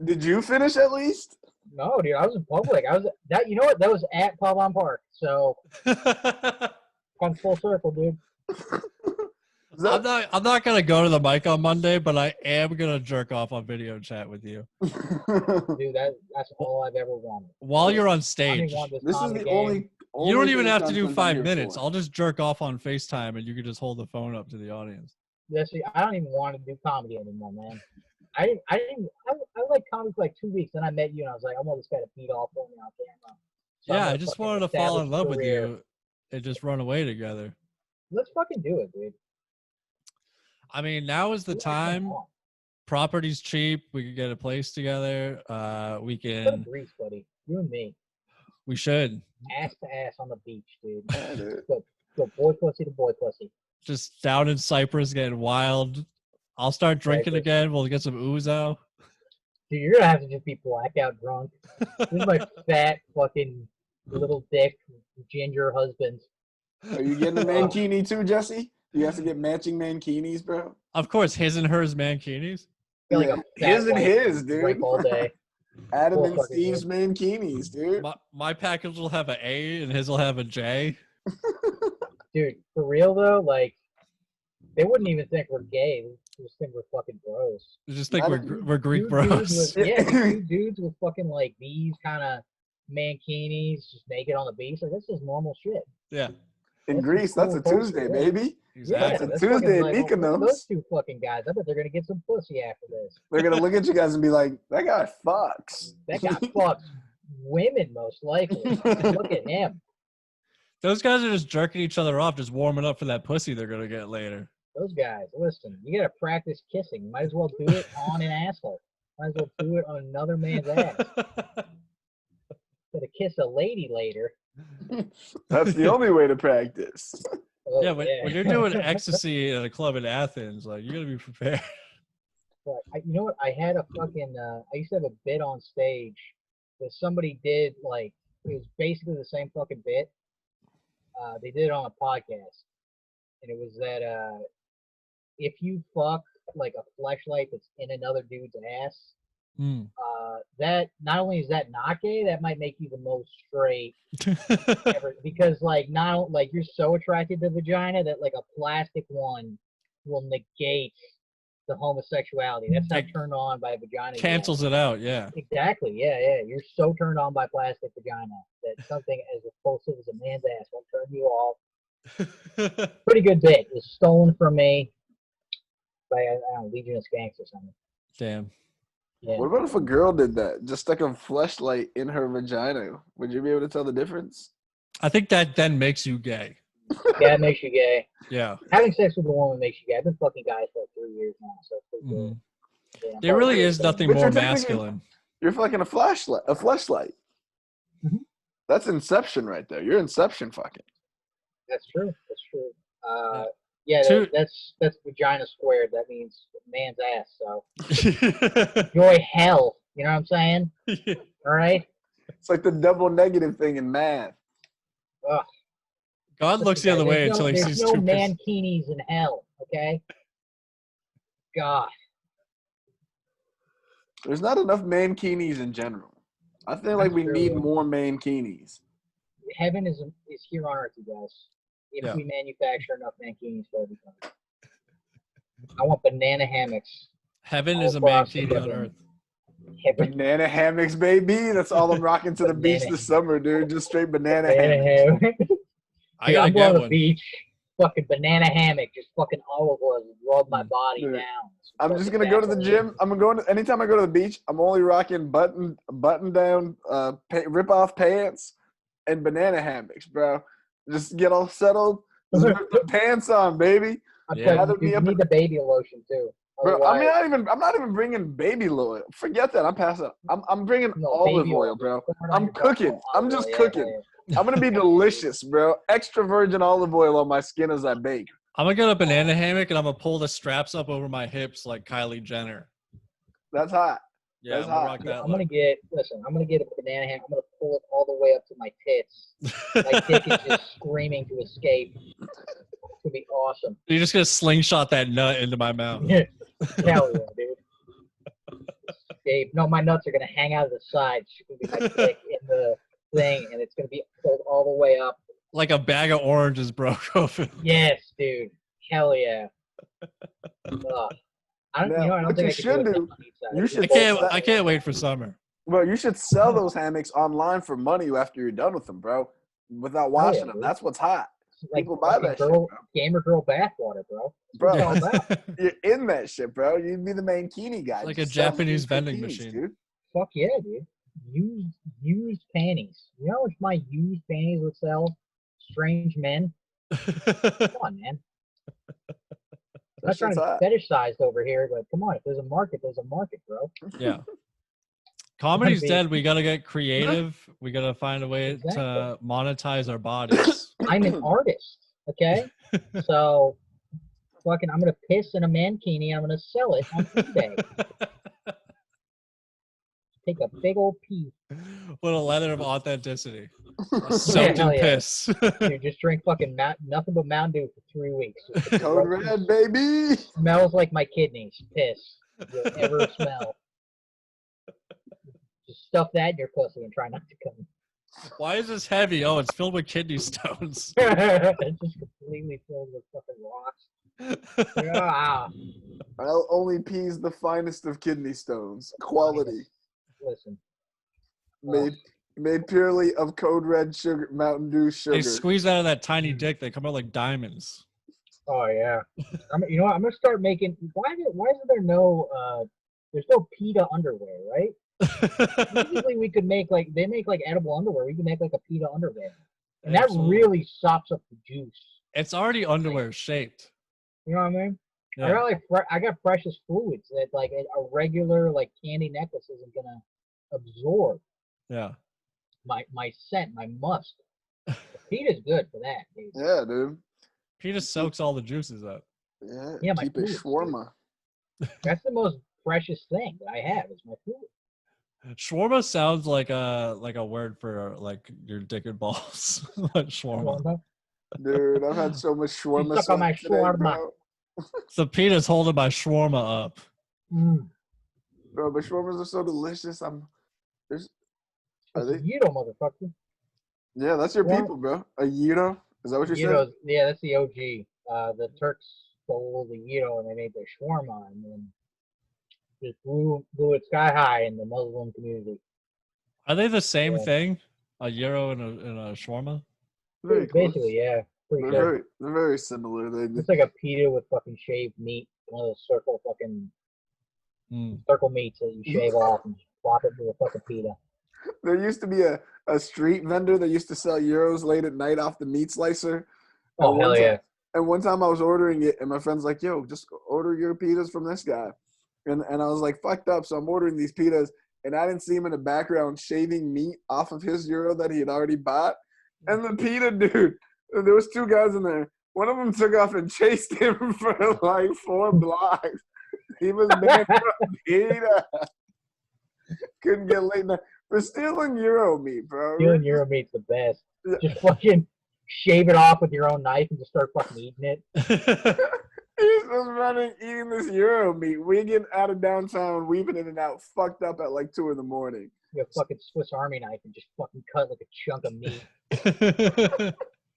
Did you finish at least? No, dude, I was in public. You know what? That was at Pavon Park. So come full circle, dude. I'm not gonna go to the mic on Monday, but I am gonna jerk off on video chat with you Dude, that's all I've ever wanted. while you're on I don't stage. even want This is comedy the game. only You don't even have to do content I'm 5 here minutes. for. I'll just jerk off on FaceTime, and you can just hold the phone up to the audience. Yeah, see, I don't even want to do comedy anymore, man. I like comedy for like 2 weeks. Then I met you, and I was like, I want this guy to beat off on me on camera. So I'm Yeah, gonna I just fucking wanted to fall in establish love a with career. you and just run away together. Let's fucking do it, dude. I mean, now is the Do it, come time on. property's cheap. We could get a place together. We Go to can. Greece, buddy. You and me. We should Ass to ass on the beach, dude. Yeah, dude. Go boy pussy to boy pussy. just down in Cyprus getting wild. I'll start drinking Cyprus. again. We'll get some ouzo. Dude, you're gonna have to just be blackout drunk. This is my fat fucking little dick ginger husband. Are you getting a mankini too, Jesse? You have to get matching mankinis, bro. Of course, his and hers mankinis. Feel like Yeah, a fat his and white his, drink dude. all day. Adam Full and fucking Steve's mankinis, dude. My package will have an A and his will have a J. Dude, for real though, like they wouldn't even think we're gay. They just think we're fucking bros. I just think I we're don't- we're Greek Two bros. dudes with, yeah, two dudes with fucking like these kind of mankinis, just naked on the beach. Like this is normal shit. Yeah, In That's Greece, cool that's a culture, Tuesday, yeah. baby. exactly. That's a that's Tuesday fucking at like, Mykonos. those two fucking guys. I bet they're gonna get some pussy after this. They're gonna look at you guys and be like, "That guy fucks." That guy fucks women most likely. Look at him. Those guys are just jerking each other off, just warming up for that pussy they're gonna get later. Those guys, listen, you gotta practice kissing. You might as well do it on an asshole. Might as well do it on another man's ass. Gotta kiss a lady later. That's the only way to practice. Oh, Yeah, when you're doing ecstasy at a club in Athens, like you gotta be prepared. But you know what? I had a fucking. I used to have a bit on stage that somebody did. Like it was basically the same fucking bit. They did it on a podcast, and it was that if you fuck like a fleshlight that's in another dude's ass, Mm. that not only is that not gay, that might make you the most straight ever. Because like not like you're so attracted to vagina that like a plastic one will negate the homosexuality. That's not It turned on by a vagina. yet. Cancels it out, yeah. Exactly. Yeah, yeah. You're so turned on by plastic vagina that something as repulsive as a man's ass won't turn you off. Pretty good bit. It was stolen from me by I don't know, Legion of Skanks or something. Damn. Yeah. What about if a girl did that? Just stuck a fleshlight in her vagina. Would you be able to tell the difference? I think that then makes you gay. Yeah, it makes you gay. Yeah. Having sex with a woman makes you gay. I've been fucking guys for like 3 years now, so it's pretty good. Mhm. Yeah, I'm There probably really is pretty nothing But more you're technically- masculine. You're fucking a fleshlight. Mhm. That's Inception right there. You're Inception fucking. That's true. That's true. Yeah, Two- that's vagina squared. That means man's ass. So enjoy hell. You know what I'm saying? All right. It's like the double negative thing in math. Ugh. God looks the other way There's until he there's sees no two pieces. mankinis in hell. Okay. God. There's not enough mankinis in general. I feel like That's we true, need yeah. more mankinis. Heaven is here on earth, you guys. If Yeah. we manufacture enough mankinis for everybody. I want banana hammocks. Heaven all is a across mankini the on heaven. earth. Heaven. Banana hammocks, baby. That's all I'm rocking to the beach Banana. this summer, dude. Just straight banana Banana hammocks. hammock. I Dude, gotta I'm going get to the one. beach, fucking banana hammock, just fucking olive oil, rub my body Dude, down. I'm just gonna go to the gym. I'm gonna go to, anytime I go to the beach. I'm only rocking button down, rip off pants and banana hammocks, bro. Just get all settled. Just rip the pants on, baby. I'm Yeah. telling Lather you, me dude, up you need the baby lotion too. Bro, Otherwise, I'm not even bringing baby oil. Forget that. I'm passing. I'm bringing no, olive baby oil, bro. Pour it on I'm your cooking. butt, I'm olive just oil, cooking. I'm gonna be delicious, bro. Extra virgin olive oil on my skin as I bake. I'm gonna get a banana hammock and I'm gonna pull the straps up over my hips like Kylie Jenner. That's hot. Yeah, That's I'm gonna hot. rock that I'm gonna look. get. Listen, I'm gonna get a banana hammock. I'm gonna pull it all the way up to my tits. My dick is just screaming to escape. It's gonna be awesome. You're just gonna slingshot that nut into my mouth. Hell yeah, dude. Escape. No, my nuts are gonna hang out of the sides. It's gonna be my dick in the thing, and it's gonna be pulled all the way up. Like a bag of oranges broke open. Yes, dude. Hell yeah. Ugh. I don't, Now, you know, I don't what think you I can should do it do, on each side. you Just should- both sides. I can't wait for summer. Bro, you should sell those hammocks online for money after you're done with them, bro. Without washing them. dude. That's what's hot. Like People buy fucking that shit, girl, bro. gamer girl bathwater, bro. Bro, That's what it's all about. you're in that shit, bro. You'd be the mankini guy. Like Just a sell Japanese used vending bikinis, machine. dude. Fuck yeah, dude. Used panties. You know how much my used panties would sell? Strange men. Come on, man. I'm not trying to be fetishized over here, but come on, if there's a market, bro. Yeah. Comedy's be- dead. We gotta get creative. We gotta find a way Exactly. to monetize our bodies. I'm an artist, okay? So, fucking, I'm gonna piss in a mankini. I'm gonna sell it on eBay. Take a big old pee. What a leather of authenticity. Soaked in piss. Dude, just drink fucking nothing but Mountain Dew for 3 weeks. Code Red, baby. Smells like my kidneys. Piss. You'll ever smell. Just stuff that in your pussy and try not to come. Why is this heavy? Oh, it's filled with kidney stones. It's just completely filled with fucking rocks. Ah. I'll only peas the finest of kidney stones. Quality. Listen. Made purely of Code Red sugar, Mountain Dew sugar. They squeeze out of that tiny dick. They come out like diamonds. Oh yeah. You know what? I'm gonna start making. Why isn't there no? There's no PETA underwear, right? Usually we could make they make edible underwear. We could make a PETA underwear, and that really sops up the juice. It's already underwear shaped. You know what I mean? Yeah. I got precious fluids that a regular candy necklace isn't gonna absorb. Yeah. My scent, my musk. PETA's good for that, dude. Yeah, dude. PETA soaks all the juices up. Yeah, my keep it shawarma. That's the most precious thing that I have is my fluid. Shawarma sounds like a word for your dick and balls. Shawarma. Dude, I've had so much shawarma. Suck on my shawarma. So PETA's holding my shawarma up. Bro, but shawarmas are so delicious. Are they? Gyro, motherfucker. Yeah, that's your people, bro. A gyro? Is that what you're saying? Yeah, that's the OG. The Turks stole the gyro and they made their shawarma and then just blew it sky high in the Muslim community. Are they the same thing? A gyro and a shawarma? Very basically, yeah. They're very similar. It's like a pita with fucking shaved meat. One of those circle meats that you shave off and plop it into a fucking pita. There used to be a street vendor that used to sell gyros late at night off the meat slicer. Oh, hell yeah. And one time I was ordering it, and my friend's like, yo, just order your pitas from this guy. And I was like, fucked up, so I'm ordering these pitas. And I didn't see him in the background shaving meat off of his gyro that he had already bought. And the pita dude, there was 2 guys in there. One of them took off and chased him for 4 blocks. He was banned from pita. Couldn't get late night. For stealing gyro meat, bro. Stealing gyro meat's the best. Just fucking shave it off with your own knife and just start fucking eating it. He's just running, eating this gyro meat. We get out of downtown, weaving in and out, fucked up at 2 in the morning. You have a fucking Swiss Army knife and just fucking cut like a chunk of meat.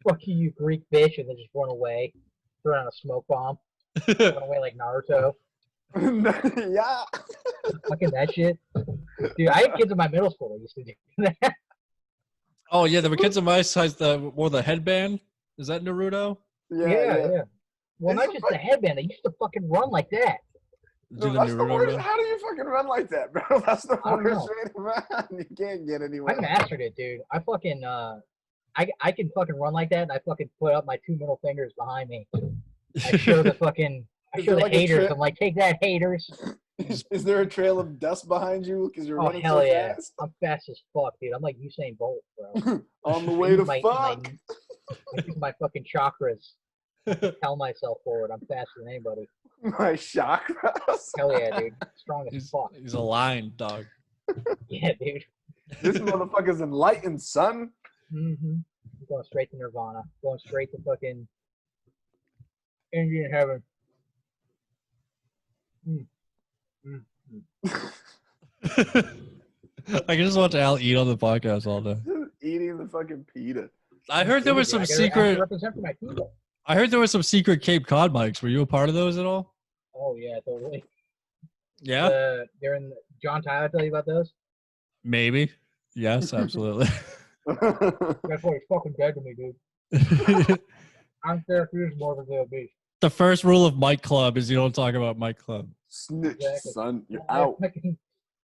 Fuck you, Greek bitch, and then just run away. Throw down a smoke bomb. Run away like Naruto. Yeah. Fucking that shit. Dude, I had kids in my middle school that used to do that. Oh yeah, there were kids in my size that wore the headband. Is that Naruto? Yeah. Well, not just the headband. They used to fucking run like that. Dude, that's the worst. How do you fucking run like that, bro? That's the worst way to run. You can't get anywhere. I mastered it, dude. I fucking I can fucking run like that, and I fucking put up my 2 middle fingers behind me. I show the haters. I'm like, take that, haters. Is there a trail of dust behind you because you're running hell so yeah. fast? I'm fast as fuck, dude. I'm like Usain Bolt, bro. On the way to fuck. I use my fucking chakras. Tell myself forward. I'm faster than anybody. My chakras? Hell yeah, dude. Strong as fuck. He's a lion, dog. Yeah, dude. This motherfucker's enlightened, son. Mm-hmm. Going straight to Nirvana. Going straight to fucking Indian heaven. I can just watch Al eat on the podcast all day. Eating the fucking pita. I heard there was some secret. I heard there was some secret Cape Cod mics. Were you a part of those at all? Oh yeah, totally. Yeah. They're in. John Tyler tell you about those? Maybe. Yes, absolutely. That's why he's fucking dead to me, dude. I'm therapeutic more than the beast. The first rule of Mike Club is you don't talk about Mike Club. Snitch, son. You're out.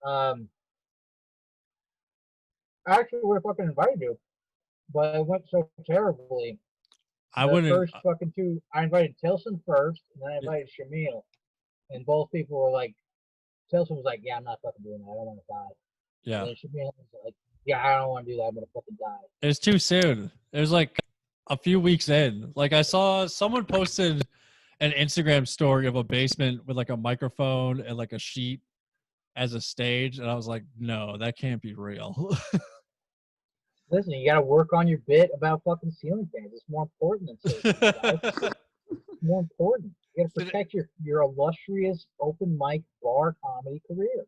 I actually would have fucking invited you, but it went so terribly I The wouldn't. first fucking two, I invited Tilson first, and then I invited Shamil, and both people were like, Tilson was like, "Yeah, I'm not fucking doing that. I don't want to die." Yeah, And then Shamil was like, "Yeah, I don't want to do that. I'm gonna fucking die." it's too soon. It was like a few weeks in. Like I saw someone posted an Instagram story of a basement with like a microphone and like a sheet as a stage, and I was like, no, that can't be real. Listen, you gotta work on your bit about fucking ceiling fans. It's more important than safety, guys. It's more important. You gotta protect your illustrious open mic bar comedy career.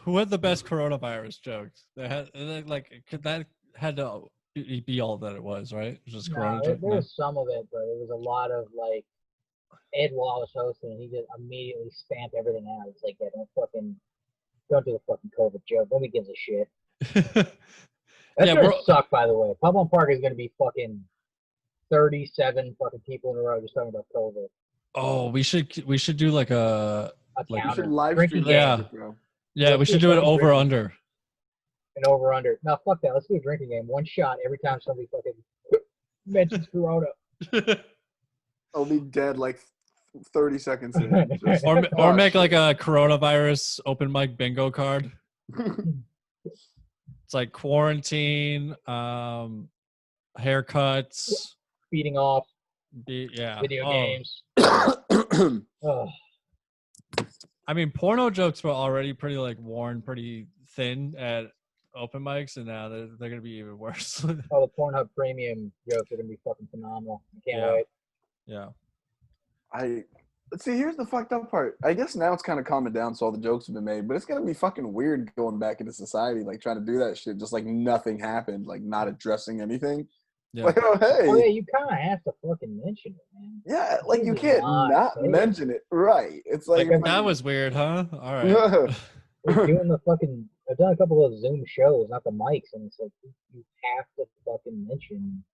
Who had the best coronavirus jokes? They had that had to be all that it was, right? It was just corona No, joke. there was some of it, but it was a lot of like Ed Wallace hosting, and he just immediately stamped everything out. It's like, yeah, don't do the fucking COVID joke. Nobody gives a shit. That's Yeah, gonna suck, by the way. Pub on Park is gonna be fucking 37 fucking people in a row just talking about COVID. Oh, we should do like a We counter. should live Drinking stream that game. shit, bro. yeah. Let's We do should a do it fucking over drinking under. An over under. No, fuck that. Let's do a drinking game. One shot every time somebody fucking mentions Corona. I'll be dead like 30 seconds in. Just, Or oh, make shit. like a coronavirus open mic bingo card. It's like quarantine, haircuts, Beating off yeah. video games. Oh, I mean, porno jokes were already pretty like worn, pretty thin at open mics, and now they're gonna be even worse. the Pornhub premium jokes are gonna be fucking phenomenal. I can't wait. Yeah. Let's see, here's the fucked up part. I guess now it's kind of calming down, so all the jokes have been made, but it's gonna be fucking weird going back into society, like trying to do that shit, just like nothing happened, like not addressing anything. Yeah. Like, oh hey. Oh yeah, you kind of have to fucking mention it, man. Yeah, like you This is can't not not safe. mention it, right? It's like That was weird, huh? All right. We're doing the fucking. I've done a couple of Zoom shows, not the mics, and it's like you have to fucking mention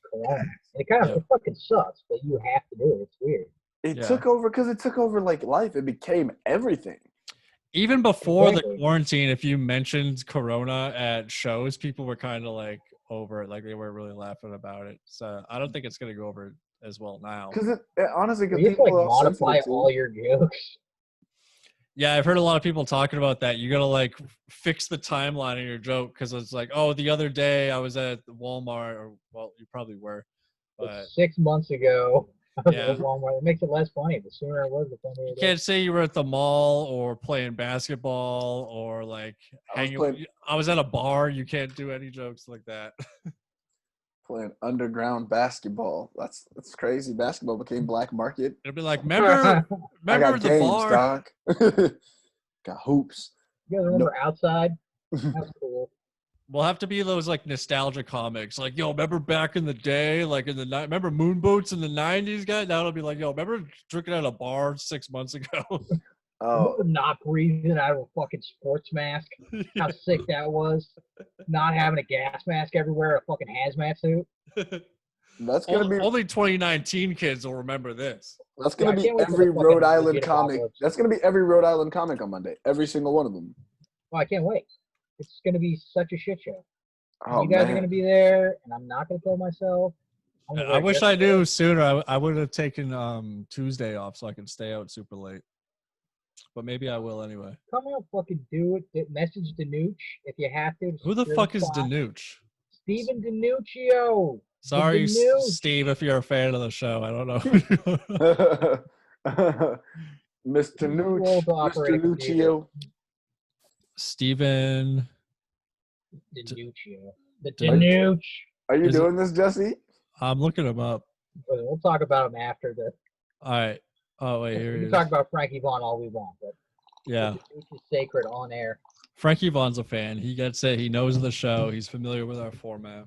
Corona. And it kind of it fucking sucks, but you have to do it. It's weird. It took over because it took over like life. It became everything. Even before the quarantine, if you mentioned Corona at shows, people were kind of like over it, like they were really laughing about it. So I don't think it's gonna go over as well now. Because it honestly, you have to like modify all your jokes. Yeah, I've heard a lot of people talking about that. You gotta like fix the timeline of your joke because it's like, oh, the other day I was at Walmart, or well, you probably were, but 6 months ago. Yeah. Walmart. It makes it less funny. The sooner it was, the funnier it you can't say you were at the mall or playing basketball or like hanging. I was at a bar. You can't do any jokes like that. Playing underground basketball. That's crazy. Basketball became black market. It'll be like, remember I got the games, bar? dog. Got hoops. You guys remember Outside? That's cool. We'll have to be those like nostalgia comics. Like, yo, remember back in the day, like in the night, remember moon boots in the 90s, guys? Now it'll be like, yo, remember drinking at a bar 6 months ago? Oh, not breathing out of a fucking sports mask. How sick that was. Not having a gas mask everywhere, a fucking hazmat suit. That's gonna be only 2019 kids will remember this. That's gonna be every Rhode Island comic. That's gonna be every Rhode Island comic on Monday. Every single one of them. Oh, I can't wait. It's gonna be such a shit show. Oh, you guys are gonna be there, and I'm not gonna kill myself. I wish I knew sooner. I would have taken Tuesday off so I could stay out super late. But maybe I will anyway. Come on, fucking do it. Message Danucci if you have to. Who the fuck is Danucci? Steven Danuccio. Sorry, Steve, if you're a fan of the show. I don't know. Mr. Nucci. Mr. Nuccio. Steven Danuccio. The Danucci. Are you doing this, Jesse? I'm looking him up. We'll talk about him after the. All right. Oh, wait, here he is. We can talk about Frankie Vaughn all we want, but yeah, it's sacred on air. Frankie Vaughn's a fan. He gets it. He knows the show. He's familiar with our format.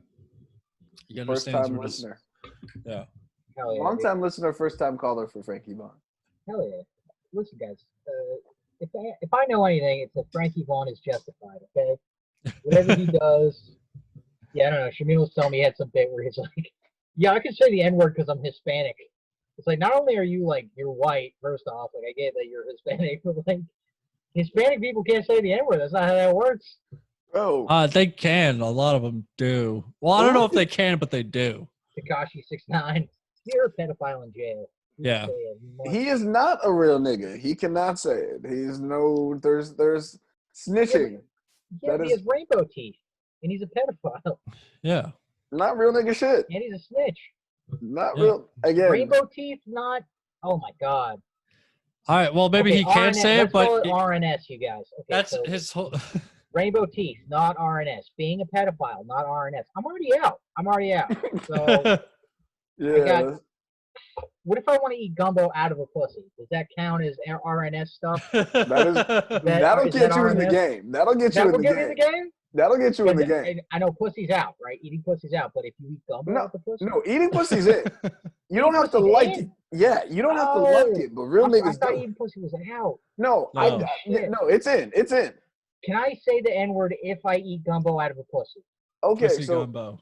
He understands. First-time listener. Yeah. Hell yeah. Long-time listener, first-time caller for Frankie Vaughn. Hell yeah. Listen, guys. If I know anything, it's that Frankie Vaughn is justified. Okay. Whatever he does. Yeah, I don't know. Shamil was telling me he had some bit where he's like, "Yeah, I can say the N-word because I'm Hispanic." It's like, not only are you like, you're white, first off, like I get that you're Hispanic, but like Hispanic people can't say the N-word. That's not how that works. Oh. They can. A lot of them do. Well, I don't know if they can, but they do. Tekashi 6ix9ine. You're a pedophile in jail. You Yeah. say as much. He is not a real nigga. He cannot say it. He's no. There's snitching. Yeah, That he is has rainbow teeth, and he's a pedophile, Yeah. not real nigga shit. and he's a snitch. Not Yeah. real. Again, Rainbow teeth, not. Oh my god. All right. Well, maybe Okay, he can't RNS, say it, let's call but it RNS, you guys. Okay, that's so his whole. rainbow teeth, not RNS. Being a pedophile, not RNS. I'm already out. So yeah. what if I want to eat gumbo out of a pussy? Does that count as RNS stuff? That'll is get that you in the RNS? game. That'll get you That in will the get me in the game. game? That'll get you in the Because game. I know pussy's out, right? Eating pussy's out, but if you eat gumbo No, with the pussy, no, eating pussy's it. You don't Eating have to pussy's like in? it. Yeah, you don't have to like it, but real I niggas thought do. eating pussy was out. No, No. no, it's in. It's in. Can I say the N word if I eat gumbo out of a pussy? Okay, Pussy so gumbo.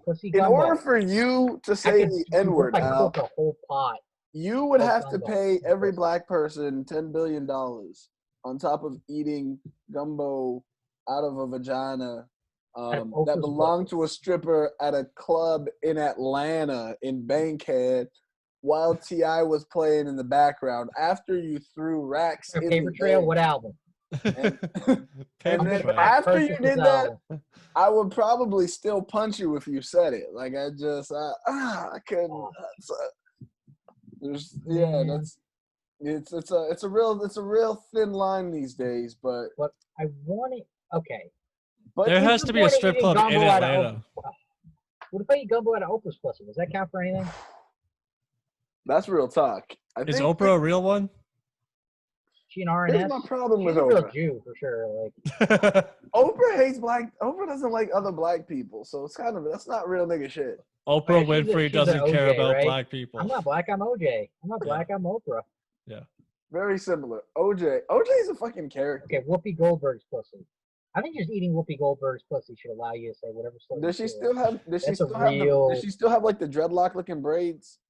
Pussy in gumbo. order for you to say the N word, What if I Al, cook a whole pot? you would of have to gumbo pay every pussy? black person $10 billion on top of eating gumbo out of a vagina that Oprah's belonged pussy. to a stripper at a club in Atlanta in Bankhead while T.I. was playing in the background after you threw racks in Paper the Trail, bank. what album? And, Paper and then trail. after you Purchased did this that, album. I would probably still punch you if you said it. Like I couldn't. Oh. Man. It's a real thin line these days, but I want it. Okay. but There you- has to be a What if strip eating club in gumbo out of Atlanta. What if I eat gumbo out of Oprah's pussy? Does that count for anything? that's real talk. I Is think Oprah a real one? She an RNS? here's my problem She's with a real Oprah. Jew for sure. Like Oprah hates black. Oprah doesn't like other black people, so it's kind of that's not real nigga shit. Oprah she's Winfrey an doesn't care OJ, about right? black people. I'm not black. I'm OJ. I'm not Yeah. black. I'm Oprah. Very similar. OJ's a fucking character. Okay, Whoopi Goldberg's pussy. I think just eating Whoopi Goldberg's pussy should allow you to say whatever. Does she still have? Does she That's a still have? real- Does she still have like the dreadlock looking braids?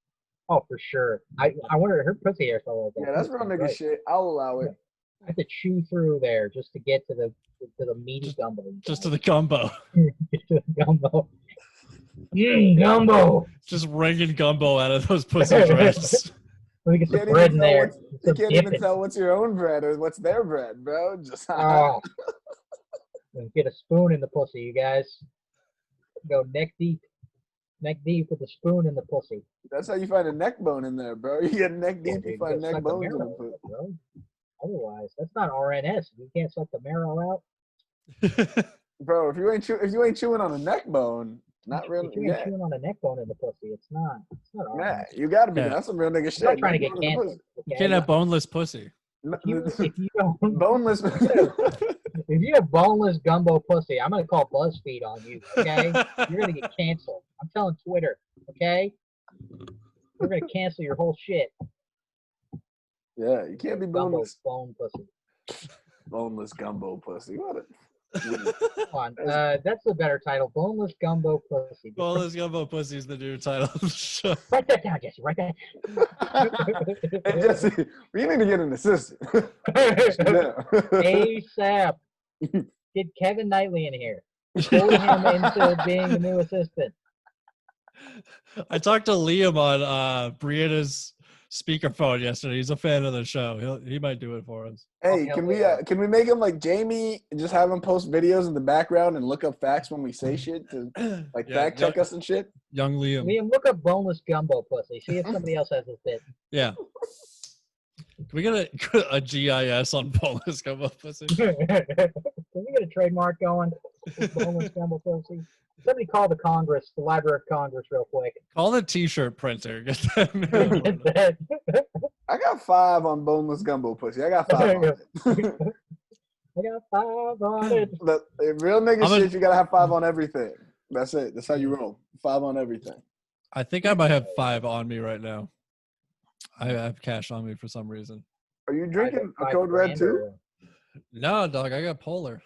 Oh, for sure. I wonder her pussy hairstyle like that. Yeah, that's real nigga shit. I'll allow it. I have to chew through there just to get to the meaty gumbo. Just to the gumbo. Just to the gumbo. Gumbo. Just wringing gumbo out of those pussy dreads. Let me get some Can't bread even in tell there. what's- You Some can't even dipping. tell what's your own bread or what's their bread, bro. Just Oh. Get a spoon in the pussy, you guys. Go neck deep with a spoon in the pussy. that's how you find a neck bone in there, bro. You get neck Yeah, deep, dude, you find gotta neck suck the bones in marrow the pussy. out, bro. Otherwise, that's not RNS. You can't suck the marrow out. Bro, if you ain't chewing on a neck bone, not really. If you ain't chewing on a neck bone in the pussy, it's not RNS. Yeah, you gotta be. Yeah. That's some real nigga shit. I'm not trying to Neck get bone in the canceled. You Okay? can't have boneless pussy. If you don't, boneless. if you have boneless gumbo pussy, I'm gonna call BuzzFeed on you. Okay, you're gonna get canceled. I'm telling Twitter. Okay, we're gonna cancel your whole shit. Yeah, you can't be Gumbo boneless. bone pussy. Boneless gumbo pussy. What? Come on, that's the better title. Boneless gumbo pussy. Boneless gumbo pussy is the new title of the show. Write that down, Jesse. Write that. Hey Jesse, we need to get an assistant. down. No. ASAP. Get Kevin Knightley in here. Pull him into being the new assistant. I talked to Liam on Brianna's speakerphone yesterday. He's a fan of the show. He might do it for us. Hey, hell can we make him like Jamie and just have him post videos in the background and look up facts when we say shit to like fact check us and shit? Young Liam. Liam, look up boneless gumbo pussy. See if somebody else has this bit. Yeah. Can we get a GIS on boneless gumbo pussy? Can we get a trademark going? Boneless gumbo pussy. Somebody call the Congress, the Library of Congress, real quick. Call the t-shirt printer. Get that. I got 5 on boneless gumbo pussy. I got 5 on it. I got 5 on it. But real nigga shit, you gotta have 5 on everything. That's it. That's how you roll. 5 on everything. I think I might have 5 on me right now. I have cash on me for some reason. Are you drinking a $5 Code Red grand too? or- No, dog. I got Polar.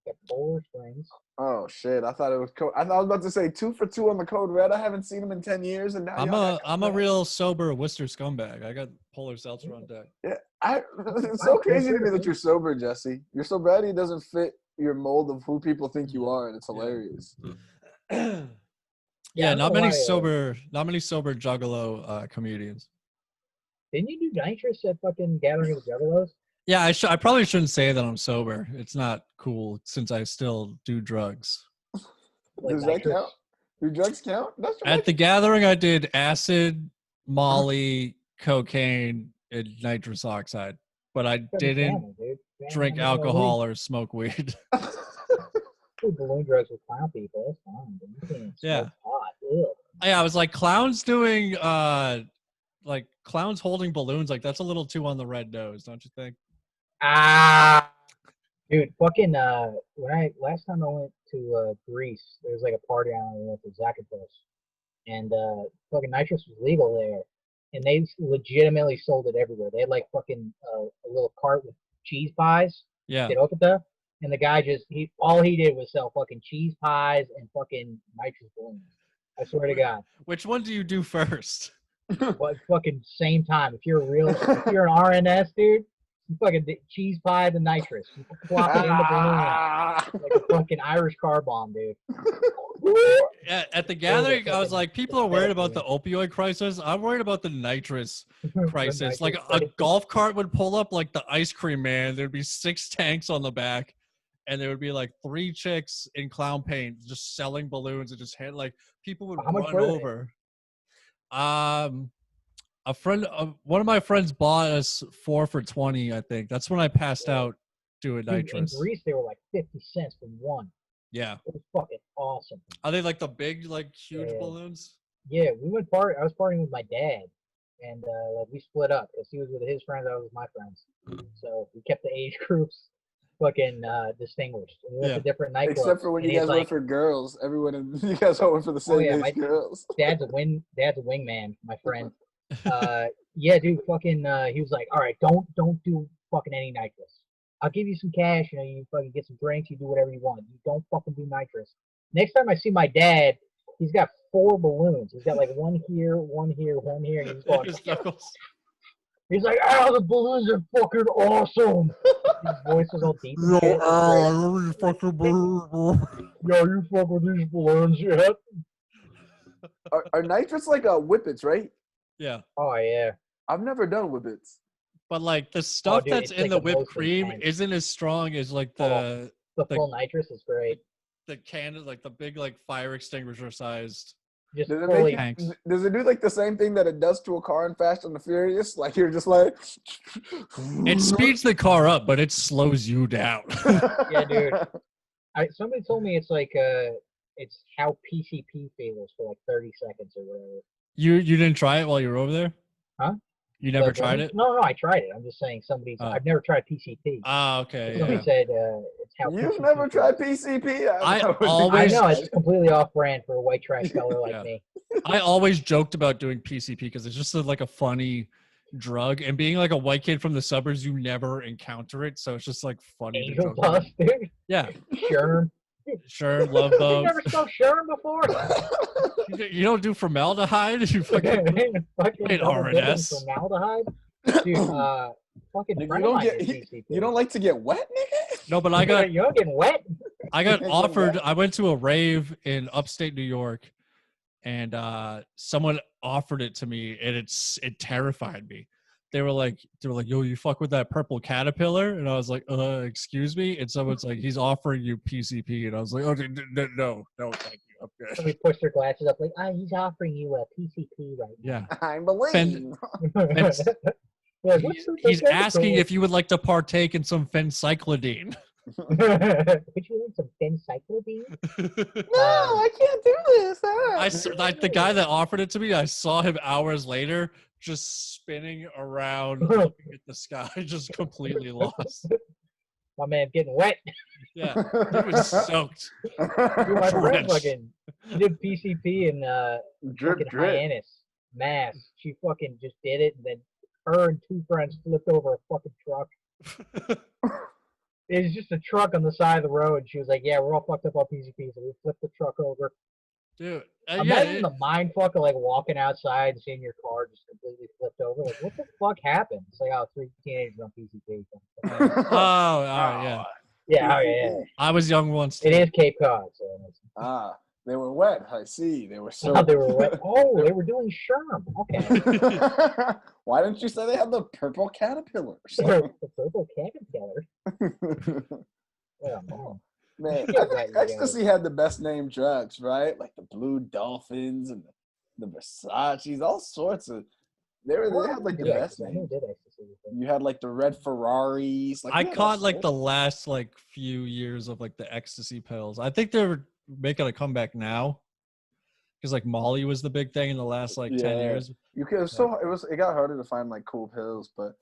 Got 4 strings. Oh shit! I thought it was Code. I was about to say 2 for 2 on the Code Red. I haven't seen him in 10 years, and now I'm y'all a got I'm Code a Red. real sober Worcester scumbag. I got Polar Seltzer on deck. Yeah, it's so crazy to me that you're sober, Jesse. Your sobriety doesn't fit your mold of who people think you are, and it's hilarious. Yeah, I don't not know many why, sober, juggalo comedians. didn't you do nitrous at fucking Gathering of the Juggalos? Yeah, I probably shouldn't say that I'm sober. It's not cool since I still do drugs. Like Does that nitrous? count? Do drugs count? That's At the gathering, I did acid, Molly, cocaine, and nitrous oxide, but I Fucking didn't family, dude. Family drink members all weed. alcohol or smoke weed. Do balloon drugs with clown people. That's fine, but you can't Yeah. smoke pot. Ew. Yeah, I was like, clowns doing like clowns holding balloons, like that's a little too on the red nose, don't you think? Ah, dude, fucking last time I went to Greece, there was like a party on we went to Zakynthos, and fucking nitrous was legal there, and they legitimately sold it everywhere. They had like fucking a little cart with cheese pies. Yeah. And the guy just all he did was sell fucking cheese pies and fucking nitrous balloons. I swear to God. Which one do you do first? But fucking same time. If you're an RNS dude, you fucking cheese pie the nitrous. You plop it in the balloon like a fucking Irish car bomb, dude. At the gathering, I was like, people are worried about the opioid crisis. I'm worried about the nitrous crisis. Like a golf cart would pull up like the ice cream man. There'd be 6 tanks on the back, and there would be like 3 chicks in clown paint just selling balloons and just had like people would run over. A friend, one of my friends bought us 4 for $20. I think that's when I passed out doing nitrous. In Greece, they were like 50 cents for one. Yeah, it was fucking awesome. Are they like the big, like huge balloons? Yeah, we went party. I was partying with my dad, and like we split up because he was with his friends, I was with my friends. So we kept the age groups fucking distinguished. And we went to different nightclubs. Except for when you guys went for girls, everyone you guys all went for the same age girls. Dad's a wingman, my friend. Yeah, dude, fucking. He was like, all right, don't do fucking any nitrous. I'll give you some cash. You know, you fucking get some drinks. You do whatever you want. You don't fucking do nitrous. Next time I see my dad, he's got 4 balloons. He's got like one here, one here, one here. And he's going. He's like, the balloons are fucking awesome. His voice was all deep. Yo, you fucking balloons. Yo, you fuck with these balloons yet? Are nitrous like whippets, right? Yeah. Oh yeah. I've never done whippets. But like the stuff that's in the whipped cream isn't as strong as like the full nitrous is great. The can, like the big like fire extinguisher sized. Does it do like the same thing that it does to a car in Fast and the Furious? Like you're just like it speeds the car up, but it slows you down. Yeah, dude. Somebody told me it's like it's how PCP feels for like 30 seconds or whatever. You didn't try it while you were over there? Huh? You never tried it? No, I tried it. I'm just saying I've never tried PCP. Okay. Somebody said it's how You've never tried PCP? I know it's completely off brand for a white trash color like me. I always joked about doing PCP because it's just like a funny drug, and being like a white kid from the suburbs, you never encounter it, so it's just like funny. Angel dust, dude. Yeah. Sure, love those. You never smelled Sherm before? You don't do formaldehyde? You fucking RNS. Formaldehyde? Dude, fucking you don't like to get wet, nigga? No, but I got... You're not getting wet? I got offered... I went to a rave in upstate New York, and someone offered it to me, and it terrified me. They were like, yo, you fuck with that purple caterpillar? And I was like, excuse me? And someone's like, he's offering you PCP. And I was like, okay, no, thank you. I'm good. Somebody pushed their glasses up like, he's offering you a PCP right now. Yeah. I believe. He's asking if you would like to partake in some phencyclidine. Could you want some phencyclidine? No, I can't do this. The guy that offered it to me, I saw him hours later just spinning around looking at the sky, just completely lost. My man getting wet. Yeah, he was soaked. Dude, my friend fucking did PCP in fucking Hyannis, Mass. She fucking just did it, and then her and 2 friends flipped over a fucking truck. It was just a truck on the side of the road. She was like, yeah, we're all fucked up on PCP, so we flipped the truck over. Dude, imagine the mind fuck of like walking outside and seeing your car just completely flipped over. Like, what the fuck happened? It's like, 3 teenagers on PCP. All right, yeah. Yeah, yeah. I was young once. It is Cape Cod, so. They were wet. I see. They were so. Oh, they were wet. Oh, they were doing sherm. Okay. Why didn't you say they had the purple caterpillars? The purple caterpillar. Yeah, man. Man, Get I think right, you guys. Ecstasy had the best named drugs, right? Like the Blue Dolphins and the Versace's, all sorts of. They had like the Yeah, best I never names. did ecstasy before. You had like the red Ferraris. Like I we had all caught like the sorts. last like few years of like the ecstasy pills. I think they're making a comeback now because like Molly was the big thing in the last like 10 Yeah. years. You could it got harder to find like cool pills, but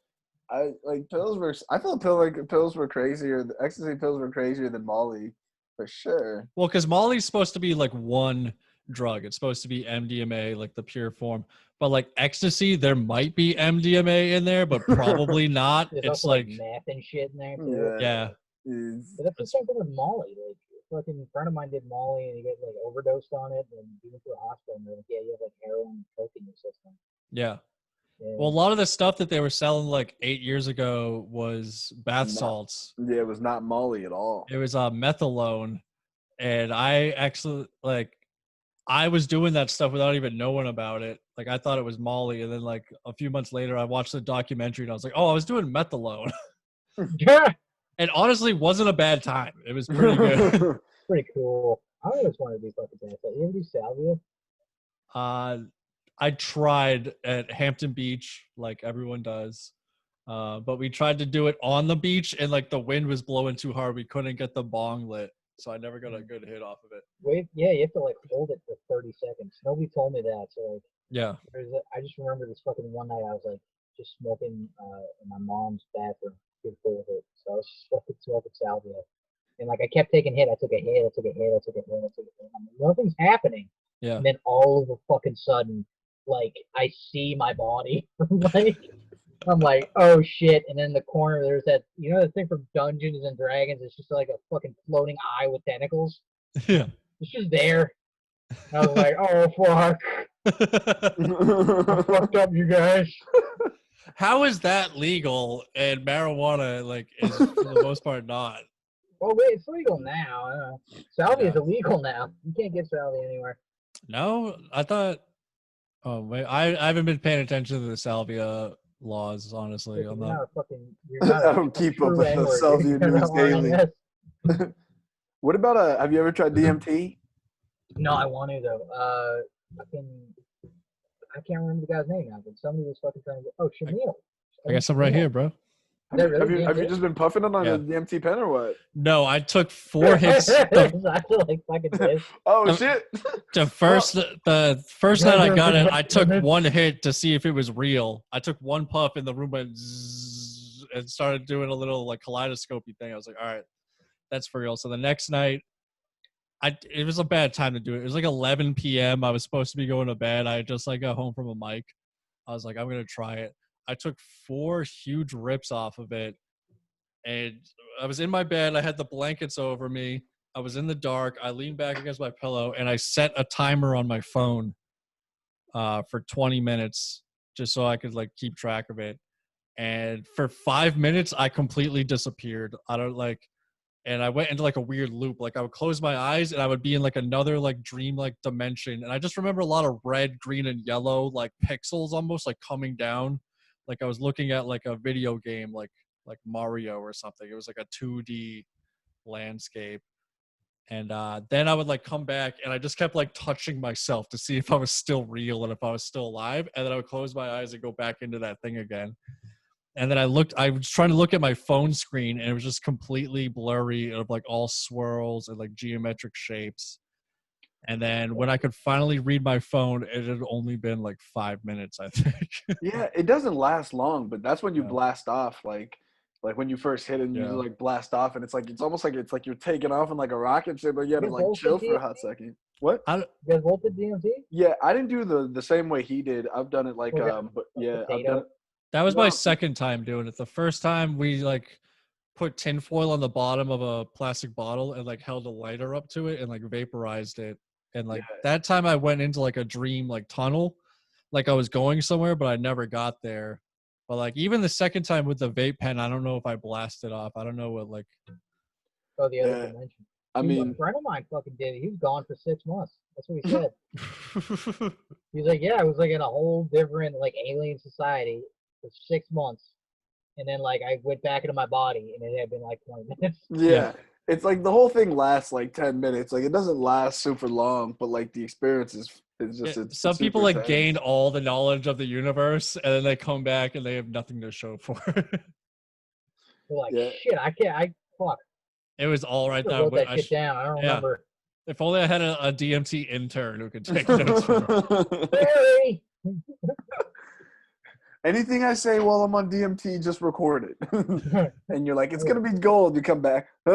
I feel like pills were crazier. The ecstasy pills were crazier than Molly, for sure. Well, because Molly's supposed to be like one drug. It's supposed to be MDMA, like the pure form. But like ecstasy, there might be MDMA in there, but probably not. There's It's also like meth and shit in there too. yeah. But that's the same thing with Molly. Like, a fucking friend of mine did Molly and he got like overdosed on it and he went to a hospital and they're like, yeah, you have like heroin and coke in your system. Yeah. Yeah. Well, a lot of the stuff that they were selling like 8 years ago was bath salts. Yeah, it was not Molly at all. It was methadone, and I actually like I was doing that stuff without even knowing about it. Like I thought it was Molly, and then like a few months later, I watched the documentary and I was like, "Oh, I was doing methadone." Yeah. And honestly, wasn't a bad time. It was pretty good. Pretty cool. I always wanted to do fucking bath salts. You ever do salvia? I tried at Hampton Beach, like everyone does. But we tried to do it on the beach, and like the wind was blowing too hard. We couldn't get the bong lit, so I never got a good hit off of it. Wait, yeah, you have to like hold it for 30 seconds. Nobody told me that. So like, Yeah. I just remember this fucking one night I was like just smoking in my mom's bathroom. Good with it. So I was just fucking smoking salvia. And like I kept taking hit. I took a hit. I took a hit. I took a hit. I took a hit. I'm like, nothing's happening. Yeah. And then all of a fucking sudden, like I see my body. Like I'm like, oh shit. And in the corner there's that, you know, the thing from Dungeons and Dragons. It's just like a fucking floating eye with tentacles. Yeah. It's just there. And I was like, oh fuck. I'm fucked up, you guys. How is that legal and marijuana like is for the most part not? Oh wait, it's legal now. Salvia is illegal now. You can't get salvia anywhere. No, I thought. Oh wait, I haven't been paying attention to the salvia laws. Honestly, You're I'm not not. a fucking. You're not I don't keep up true with the N-word. salvia You're news not daily. RNS. What about have you ever tried DMT? No, I want to though. I can't remember the guy's name now, but somebody was fucking trying to get. Oh, Shamil. I guess I'm right here, bro. Have you just been puffing it on Yeah. a DMT pen or what? No, I took 4 hits. I feel like fucking this. Oh shit! The first night I got it, I took 1 hit to see if it was real. I took 1 puff and the room went zzz and started doing a little like kaleidoscopy thing. I was like, all right, that's for real. So the next night, it was a bad time to do it. It was like 11 p.m. I was supposed to be going to bed. I just like got home from a mic. I was like, I'm gonna try it. I took 4 huge rips off of it, and I was in my bed. I had the blankets over me. I was in the dark. I leaned back against my pillow, and I set a timer on my phone for 20 minutes just so I could like keep track of it. And for 5 minutes, I completely disappeared. And I went into like a weird loop. Like I would close my eyes and I would be in like another like dream like dimension. And I just remember a lot of red, green, and yellow like pixels almost like coming down. Like I was looking at like a video game like Mario or something. It was like a 2D landscape. And then I would like come back and I just kept like touching myself to see if I was still real and if I was still alive. And then I would close my eyes and go back into that thing again. And then I was trying to look at my phone screen and it was just completely blurry of like all swirls and like geometric shapes. And then when I could finally read my phone, it had only been like 5 minutes, I think. Yeah, it doesn't last long, but that's when you blast off. Like when you first hit it, and you just like blast off, and it's almost like you're taking off in like a rocket ship, but you had to like chill for a hot second. What? You guys volted DMT? Yeah, I didn't do the same way he did. I've done it like but yeah, I've done it. That was my second time doing it. The first time we like put tinfoil on the bottom of a plastic bottle and like held a lighter up to it and like vaporized it. And like that time I went into like a dream like tunnel, like I was going somewhere, but I never got there. But like even the second time with the vape pen, I don't know if I blasted off. I don't know what like. Oh, the other dimension. I Dude, mean, a friend of mine fucking did it. He was gone for 6 months. That's what he said. He's like, yeah, I was like in a whole different like alien society for 6 months, and then like I went back into my body, and it had been like 20 minutes. yeah. It's like the whole thing lasts like 10 minutes. Like it doesn't last super long, but like the experience is just it's Some people super like intense. gain all the knowledge of the universe, and then they come back and they have nothing to show for it. They're like, Yeah. shit, I can't. Fuck. It was all right I there. wrote that shit down. I don't remember. If only I had a DMT intern who could take notes. Hey! Anything I say while I'm on DMT, just record it. And you're like, it's gonna be gold. You come back. I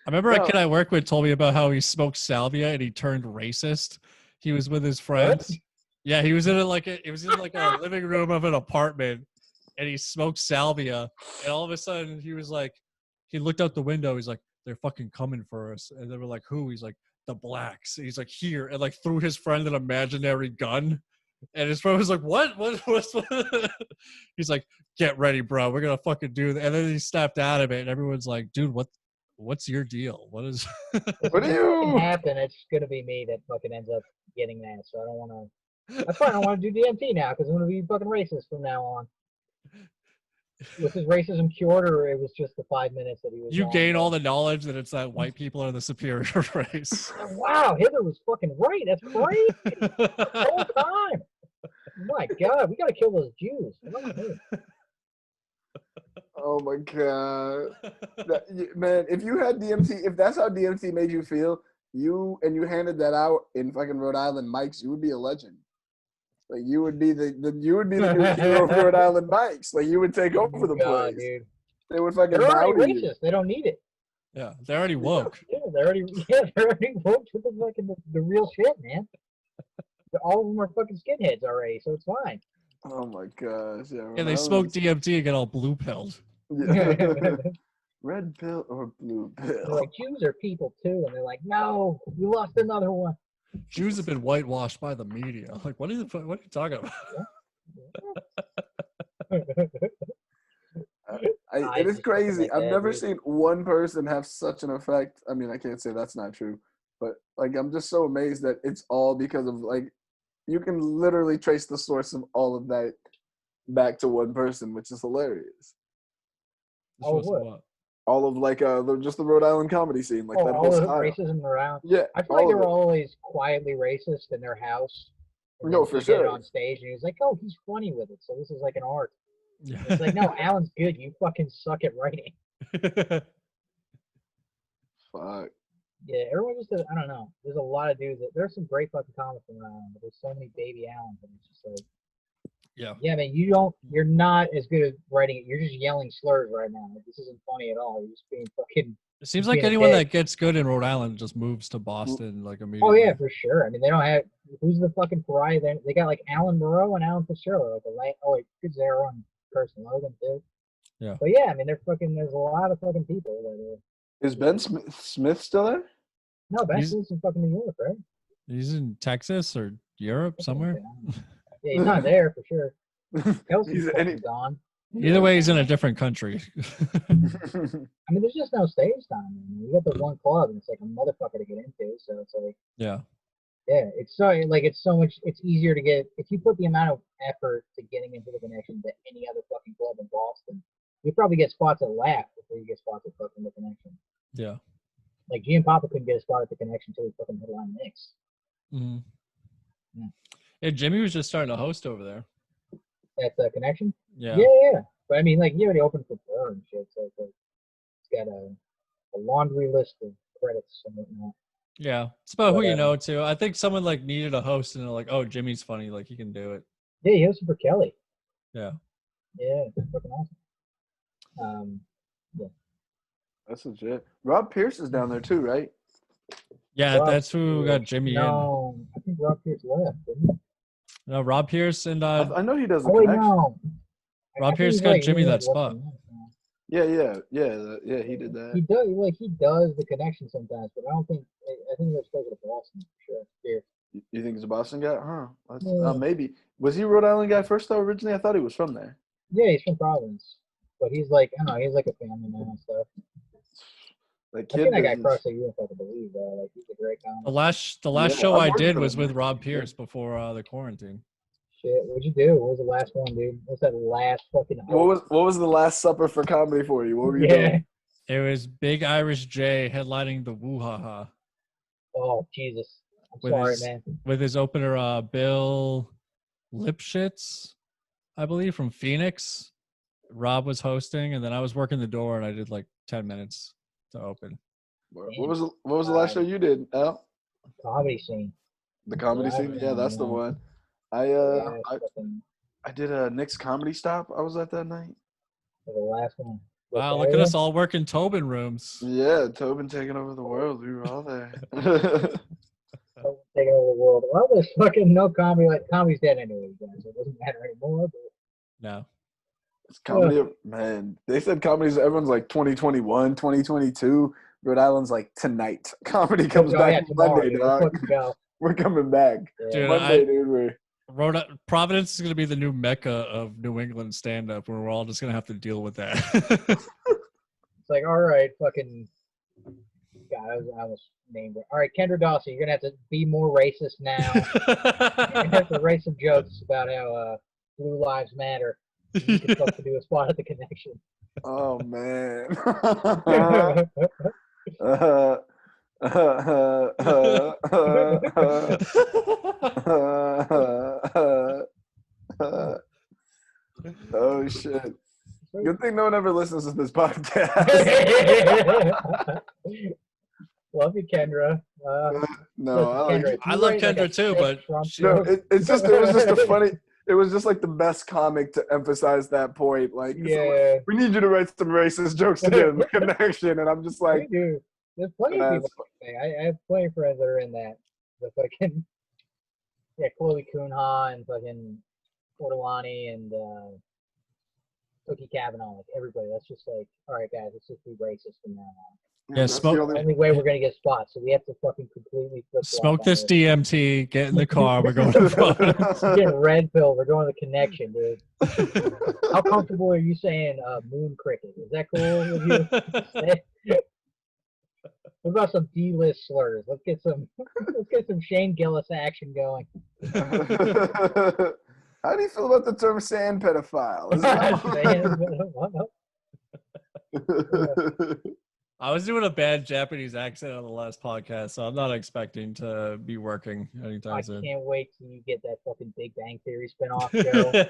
remember a kid I worked with told me about how he smoked salvia and he turned racist. He was with his friends. What? Yeah, he was in a living room of an apartment, and he smoked salvia. And all of a sudden, he looked out the window. He's like, "They're fucking coming for us." And they were like, "Who?" He's like, "The blacks." And he's like, "Here," and like threw his friend an imaginary gun. And his friend was like, "What? What's?" He's like, "Get ready, bro. We're gonna fucking do that." And then he snapped out of it, and everyone's like, "Dude, what's your deal? What is?" What do you happen? It's gonna be me that fucking ends up getting that. So I don't want to. That's why I don't want to do DMT now because I'm gonna be fucking racist from now on. Was his racism cured, or it was just the 5 minutes that he was? You gain all the knowledge that it's that white people are the superior race. Wow, Hitler was fucking right. That's crazy. The whole time. My God, we gotta kill those Jews. Oh my god, man! If you had DMT, if that's how DMT made you feel, you handed that out in fucking Rhode Island Mike's, you would be a legend. Like you would be the new hero of Rhode Island Mike's. Like you would take over the place. Dude. They would fucking They're bow already to you. racist. They don't need it. Yeah, they're already woke. Yeah, they're already woke to the fucking the real shit, man. All of them are fucking skinheads already, so it's fine. Oh my gosh! Yeah, they smoke DMT and get all blue pilled. Yeah. Red pill or blue pill? They're like, Jews are people too, and they're like, no, we lost another one. Jews have been whitewashed by the media. Like, what are you talking about? It is crazy. I've never seen one person have such an effect. I mean, I can't say that's not true, but like, I'm just so amazed that it's all because of like, you can literally trace the source of all of that back to one person, which is hilarious. What? All of like just the Rhode Island comedy scene, like that all whole the style. racism around. Yeah, I feel like they were always quietly racist in their house. No, for sure. Did it on stage, and he was like, "Oh, he's funny with it, so this is like an art." Yeah. It's like, no, Alan's good. You fucking suck at writing. Fuck. Yeah, everyone just I don't know. There's a lot of dudes. There's some great fucking comics around, but there's so many baby Allens, and it's just like, yeah, man, you're not as good at writing it. You're just yelling slurs right now. Like, this isn't funny at all. You're just being fucking. It seems like anyone that gets good in Rhode Island just moves to Boston like immediately. Oh yeah, for sure. I mean, they don't have who's the fucking pariah. They got like Alan Moreau and Alan Fitzgerald, like good Zara and Kirsten Logan too. Yeah. But yeah, I mean, there's a lot of fucking people that are. Is Ben Smith still there? No, Ben Smith's in fucking New York, right? He's in Texas or Europe somewhere. Yeah, he's not there for sure. Kelsey's gone. Either way, he's in a different country. I mean, there's just no stage time. I mean, you got the one club, and it's like a motherfucker to get into. So it's like, yeah, it's so much. It's easier to get if you put the amount of effort to getting into the connection to any other fucking club in Boston. You probably get spots at Laugh before you get spots at fucking the Connection. Yeah. Like G and Papa couldn't get a spot at the Connection until he fucking headline Knicks. Mm-hmm. Yeah, Jimmy was just starting to host over there. At the Connection? Yeah. Yeah. But I mean, like, he already opened for Burr and shit, so it's got a laundry list of credits and whatnot. Yeah. It's about who you know, too. I think someone, like, needed a host, and they're like, oh, Jimmy's funny. Like, he can do it. Yeah, he hosted for Kelly. Yeah. Yeah, it's fucking awesome. Yeah. That's legit. Rob Pierce is down there, too, right? Yeah, that's who got Jimmy in. No, I think Rob Pierce left, didn't he? No, Rob Pierce and I know he does the Connection. No. Rob Pierce got Jimmy that spot. Yeah, he did that. He does the Connection sometimes, but I think that's closer to Boston for sure. Yeah. You think he's a Boston guy? Huh? Maybe. Was he a Rhode Island guy first though? Originally, I thought he was from there. Yeah, he's from Providence, but he's like, I don't know, he's like a family man and stuff. Like I kid think I got business. crushed at you if I could believe that. Like, he's a great comic. The last Yeah, show I've I worked did for was him. with Rob Pierce before the quarantine. Shit, what'd you do? What was the last one, dude? What's that last fucking? What was the last supper for comedy for you? What were you doing? It was Big Irish J headlining the Woo Ha Ha. Oh Jesus! I'm sorry, man. With his opener, Bill Lipschitz, I believe, from Phoenix. Rob was hosting, and then I was working the door, and I did like 10 minutes to open. What was the last show you did, Al? Comedy scene. The comedy scene? Yeah, that's the one. I did a Nick's comedy stop. I was at that night. The last one. Wow, look at us all working Tobin rooms. Yeah, Tobin taking over the world. We were all there. Taking over the world. Well, there's fucking no comedy. Like comedy's dead anyway, guys. So it doesn't matter anymore. But... No. It's comedy, man. They said comedy's everyone's like 2021, 2022. Rhode Island's like tonight. Comedy comes back Monday, dog. We're coming back. Dude, Monday, dude. Providence is going to be the new mecca of New England stand-up, where we're all just going to have to deal with that. It's like, all right, fucking. God, I was named it. All right, Kendra Dawson, you're gonna have to be more racist now. You're gonna have to write some jokes about how Blue Lives Matter. You can supposed to do a spot at the Connection. Oh man. Oh shit. Good thing no one ever listens to this podcast. Love you, Kendra. No, I love Kendra too, but it was just a funny. It was just like the best comic to emphasize that point. Like, yeah, we need you to write some racist jokes to get in the Connection, and I'm just like, dude, there's plenty of people. I have plenty of friends that are in that. The fucking Chloe Kunha and fucking Ortolani and Cookie Kavanaugh, like everybody. That's just like, all right, guys, let's just be racist from now on. Yeah, that's the only way we're gonna get spots. So we have to fucking completely smoke this DMT. Get in the car. We're going to Providence. Getting red pill. We're going to the Connection, dude. How comfortable are you saying moon cricket? Is that cool with you? What about some D-list slurs? Let's get some Shane Gillis action going. How do you feel about the term sand pedophile? I was doing a bad Japanese accent on the last podcast, so I'm not expecting to be working anytime soon. I can't wait till you get that fucking Big Bang Theory spinoff show.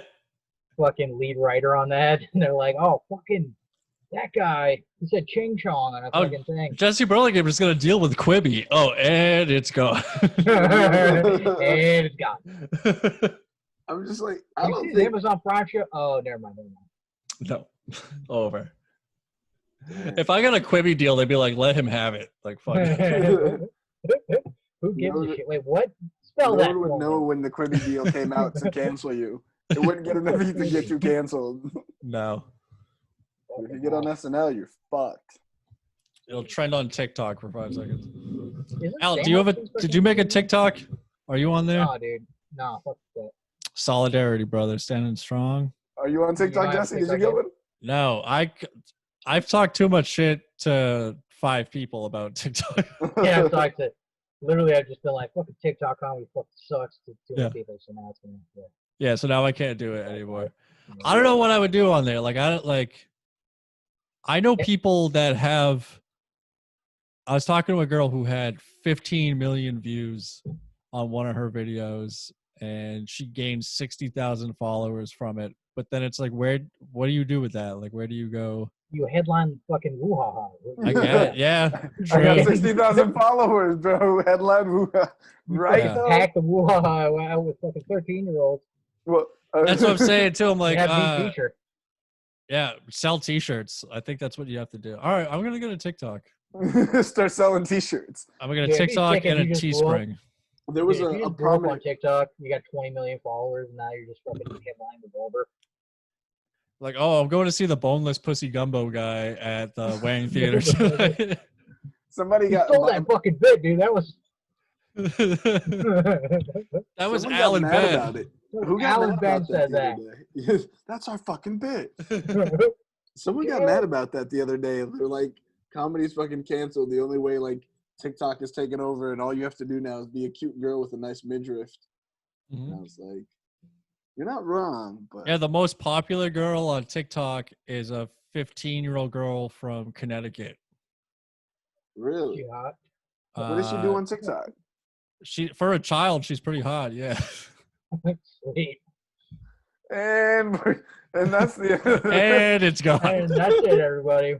Fucking lead writer on that, and they're like, "Oh, fucking that guy, he said ching chong on a fucking thing." Jesse Burlingame is going to deal with Quibi. Oh, and it's gone. And it's gone. I'm just like, I don't think the Amazon Prime show. Oh, never mind. No, over. If I got a Quibi deal, they'd be like, "Let him have it." Like, fuck. Who gives a shit? Wait, what? Spell that. No one would know when the Quibi deal came out to cancel you. It wouldn't get enough to get you canceled. No. If you get on SNL, you're fucked. It'll trend on TikTok for 5 seconds. Al, did you make a TikTok? Are you on there? No, dude. No, fuck that. Solidarity, brother. Standing strong. Are you on TikTok, Jesse? Did you get one? No, I've talked too much shit to 5 people about TikTok. Yeah, I've talked to. Literally, I've just been like, "Fucking TikTok comedy fucking sucks" to too many people. So now it's gonna. Yeah, so now I can't do it anymore. I don't know what I would do on there. I know people that have. I was talking to a girl who had 15 million views on one of her videos, and she gained 60,000 followers from it. But then it's like, what do you do with that? Like, where do you go? You headline fucking woo-ha-ha. I get it, yeah. I got 60,000 followers, bro. Headline woo-ha. Right? Yeah. Pack the woo-ha-ha with fucking 13-year-olds. Well, that's what I'm saying, too. I'm like, t-shirt. Yeah, sell T-shirts. I think that's what you have to do. All right, I'm going to go to TikTok. Start selling T-shirts. I'm going to TikTok and a Teespring. There was a prominent on TikTok. You got 20 million followers, and now you're just fucking headline Revolver. Like, oh, I'm going to see the Boneless Gumbo guy at the Wang Theater tonight. Somebody got stole that fucking bit, dude. That was that was Alan Ben. Who got Alan Ben said that? That's our fucking bit. Someone got mad about that the other day. They're like, comedy's fucking canceled. The only way like TikTok is taking over, and all you have to do now is be a cute girl with a nice midriff. And I was like, you're not wrong, but Yeah, the most popular girl on TikTok is a 15-year-old girl from Connecticut. really, She hot. what does she do on TikTok? She for a child, she's pretty hot. Yeah. Sweet. And that's the And it's gone. And that's it, everybody.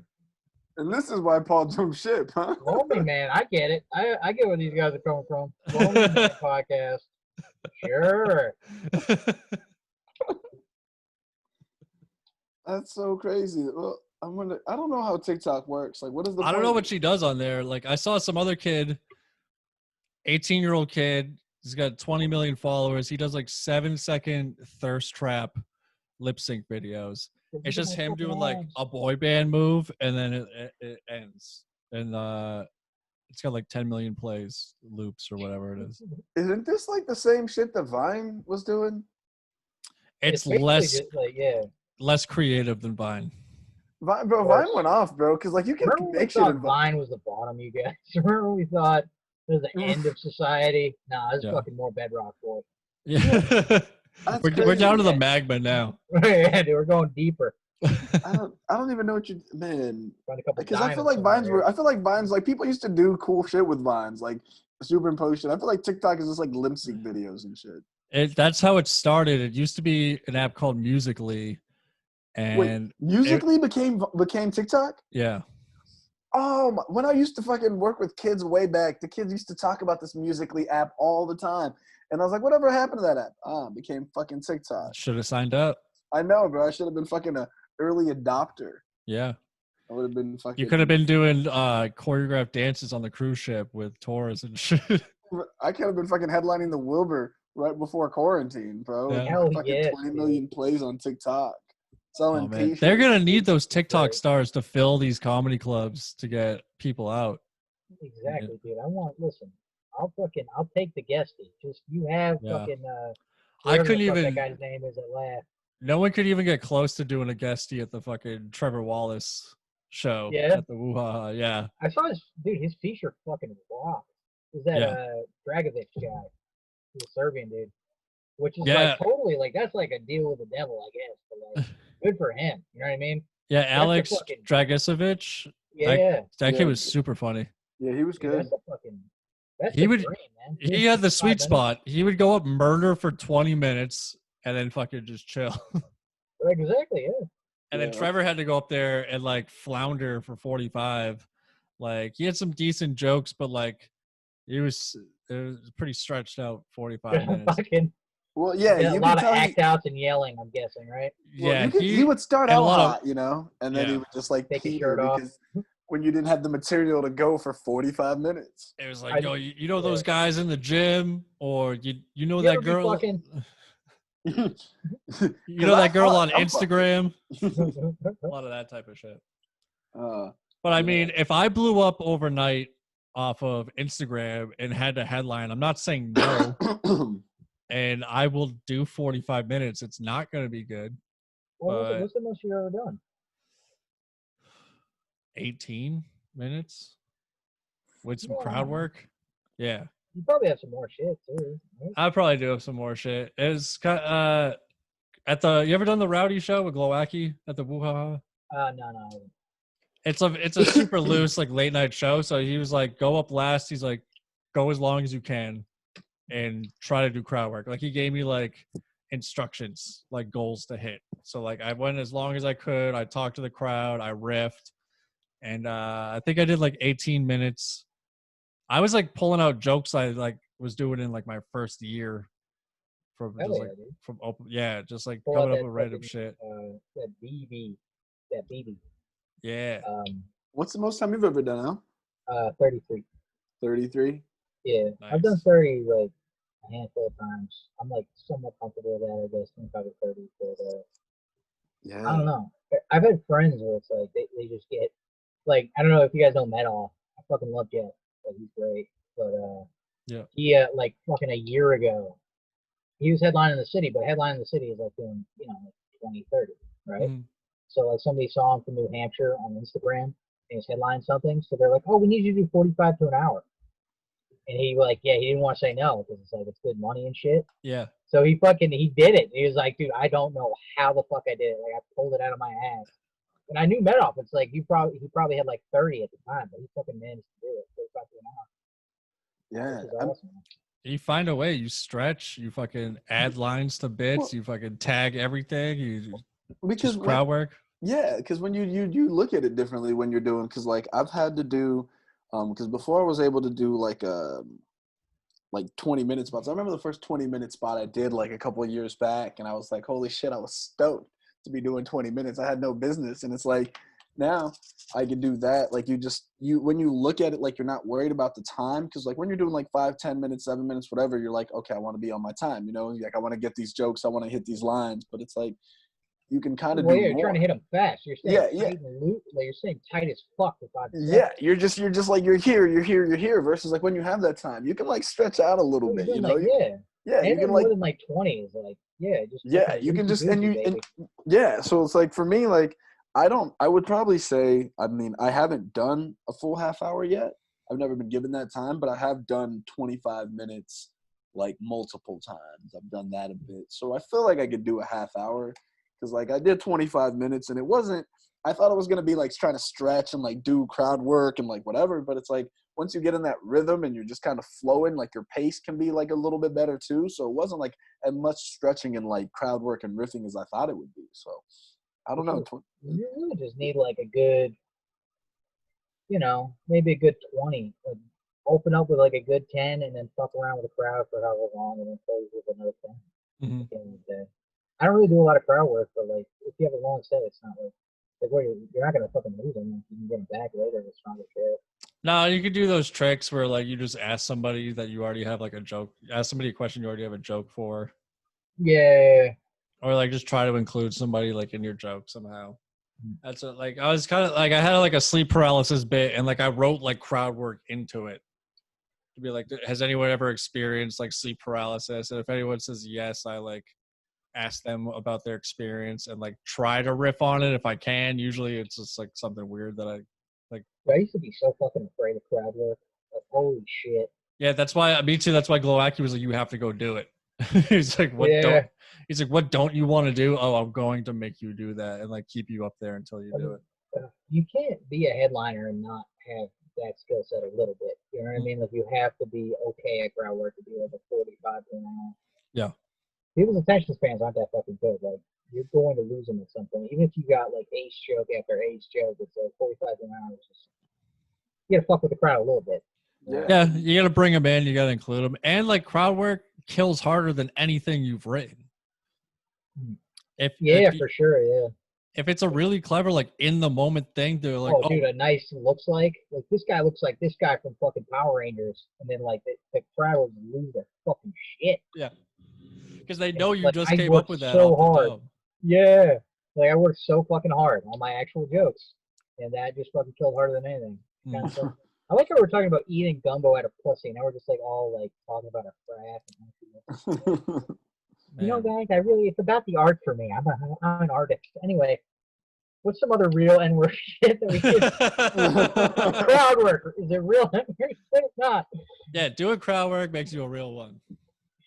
and this is why Paul jumped ship, huh? Lonely Man, I get it. I get where these guys are coming from. Lonely Man podcast. Sure. That's so crazy. Well, I don't know how TikTok works. Like, what is the? I don't know what she does on there. Like, I saw some other kid, 18-year-old kid. He's got 20 million followers. He does like 7-second thirst trap lip sync videos. It's just him doing like a boy band move, and then it ends. And it's got like 10 million plays, loops, or whatever it is. Isn't this like the same shit that Vine was doing? It's basically less just like, yeah. less creative than Vine. Vine, bro, Vine went off, bro, because like you can Remember when we make shit thought in Vine. Vine was the bottom, you guys? Remember when we thought it was the end of society? Nah, this is fucking more bedrock, boy. Yeah. We're down to the magma now. Yeah, dude, we're going deeper. I don't even know what you man. Find a couple Because I feel like Vines like people used to do cool shit with Vines, like superimpose shit. I feel like TikTok is just like lip sync videos and shit. That's how it started. It used to be an app called Musical.ly, and Wait, Musical.ly became TikTok? Yeah. Oh, when I used to fucking work with kids way back, the kids used to talk about this Musical.ly app all the time. And I was like, whatever happened to that app? It became fucking TikTok. Should have signed up. I know, bro. I should have been fucking an early adopter. Yeah. I would have been fucking. You could have been doing choreographed dances on the cruise ship with tours and shit. I could have been fucking headlining the Wilbur right before quarantine, bro. Yeah. Hell Fucking yes, 20 million plays on TikTok. Selling Man. They're gonna need those TikTok stars to fill these comedy clubs to get people out. Exactly, dude. Listen, I'll take the guestie. Just you have fucking I couldn't even. That guy's name is at last. No one could even get close to doing a guestie at the fucking Trevor Wallace show. Yeah. At the Woo-Ha. Yeah. I saw his feature fucking rocked. Is that Dragovic guy? He's a Serbian dude. Which is like totally like that's like a deal with the devil, I guess. But like good for him. You know what I mean? Yeah, Alex Dragicevic. Yeah. That kid was super funny. Yeah, he was good. That's the dream, man. He had the sweet spot. He would go up murder for 20 minutes and then fucking just chill. Exactly, yeah. And then Trevor had to go up there and like flounder for 45. Like he had some decent jokes, but like it was pretty stretched out 45 minutes. Well, yeah, a lot of act outs and yelling, I'm guessing, right? Well, yeah, he would start out hot, you know, and then he would just like take his shirt off. When you didn't have the material to go for 45 minutes. It was like, yo, you know those guys in the gym, or you know that girl. You know that girl on Instagram. A lot of that type of shit. But I mean, if I blew up overnight off of Instagram and had to headline, I'm not saying no. And I will do 45 minutes. It's not going to be good. What's the most you've ever done? 18 minutes with some crowd work. Yeah. You probably have some more shit too. Right? I probably do have some more shit. It's at you ever done the Rowdy show with Glowacki at the Woo-Ha? No. It's a super loose like late night show. So he was like, go up last. He's like, go as long as you can and try to do crowd work. Like he gave me like instructions, like goals to hit. So like I went as long as I could. I talked to the crowd. I riffed. And I think I did like 18 minutes. I was like pulling out jokes I like was doing in like my first year from just like from open. Yeah, just like coming up with random shit. That BB. Yeah. What's the most time you've ever done, Al? 33. 33? Yeah. Nice. I've done 30 like a handful of times. I'm like somewhat comfortable with that, I guess, 25 to 30. But yeah. I don't know. I've had friends where it's like they just get like, I don't know if you guys know Metal. I fucking love Jeff. Like, he's great. But he like fucking a year ago, he was headlining the city, but headlining the city is like doing, like 20, 30, right? Mm-hmm. So like somebody saw him from New Hampshire on Instagram and he's headlined something. So they're like, oh, we need you to do 45 to an hour. And he he didn't want to say no because it's like it's good money and shit. Yeah. So he did it. He was like, dude, I don't know how the fuck I did it. Like I pulled it out of my ass. And I knew Medoff. It's like he probably had like 30 at the time, but he fucking managed to do it 45 to an hour. Yeah. Which is awesome. You find a way. You stretch. You fucking add lines to bits. You fucking tag everything. You just crowd work. Yeah, because when you look at it differently when you're doing, because like I've had to do, because before I was able to do like 20-minute spots. I remember the first 20-minute spot I did like a couple of years back, and I was like, holy shit, I was stoked to be doing 20 minutes. I had no business, and it's like now I can do that. Like when you look at it, like you're not worried about the time, because like when you're doing like 5, 10 minutes, 7 minutes, whatever, you're like, okay, I want to be on my time, like I want to get these jokes, I want to hit these lines, but it's like you can kind of do you're more. Trying to hit them fast. You're staying tight and loose. Like you're staying tight as fuck for 5 seconds. Yeah, you're just like you're here. Versus like when you have that time, you can like stretch out a little bit. Like, yeah, you can like more than like 20 is like you can just so it's like for me, like I would probably say, I mean, I haven't done a full half hour yet. I've never been given that time, but I have done 25 minutes like multiple times. I've done that a bit, so I feel like I could do a half hour. Because, like, I did 25 minutes, and it wasn't – I thought it was going to be, like, trying to stretch and, like, do crowd work and, like, whatever. But it's, like, once you get in that rhythm and you're just kind of flowing, like, your pace can be, like, a little bit better, too. So it wasn't, like, as much stretching and, like, crowd work and riffing as I thought it would be. So, I don't know. You really just need, like, a good – maybe a good 20. Like, open up with, like, a good 10 and then fuck around with the crowd for however long and then close with another 10 at the end of the day. I don't really do a lot of crowd work, but like if you have a long set, it's not like you're not gonna fucking lose them. You can get them back later with stronger shit. No, you could do those tricks where like you just ask somebody that you already have like a joke. Ask somebody a question you already have a joke for. Yeah. Or like just try to include somebody like in your joke somehow. That's what, like I was kind of like I had like a sleep paralysis bit and like I wrote like crowd work into it to be like, has anyone ever experienced like sleep paralysis? And if anyone says yes, I like ask them about their experience and like try to riff on it if I can. Usually it's just like something weird that I like. I used to be so fucking afraid of crowd work. Like holy shit. Yeah, that's why me too. That's why Glowacki was like, you have to go do it. He's like, what don't? He's like, what don't you want to do? Oh, I'm going to make you do that and like keep you up there until you do it. You can't be a headliner and not have that skill set a little bit. You know what I mean? Like you have to be okay at crowd work to be like a 45 to an hour. Yeah. People's attention spans aren't that fucking good. Like you're going to lose them at some point. Even if you got like ace joke after ace joke, it's like 45 an hour. You gotta fuck with the crowd a little bit. Yeah, you gotta bring them in. You gotta include them, and like crowd work kills harder than anything you've written. For sure. Yeah. If it's a really clever, like in the moment thing, they're like, oh, dude, a nice looks like this guy looks like this guy from fucking Power Rangers, and then like the crowd will lose their fucking shit. Yeah. Because they know you like, just I came up with that. So hard. Yeah. Like I worked so fucking hard on my actual jokes. And that just fucking killed harder than anything. I like how we're talking about eating gumbo out of pussy. Now we're just like all like talking about our craft. You know, guys, it's about the art for me. I'm an artist. Anyway, what's some other real N-word shit that we did? Crowd work. Is it real N-word? It's not. Yeah, doing crowd work makes you a real one.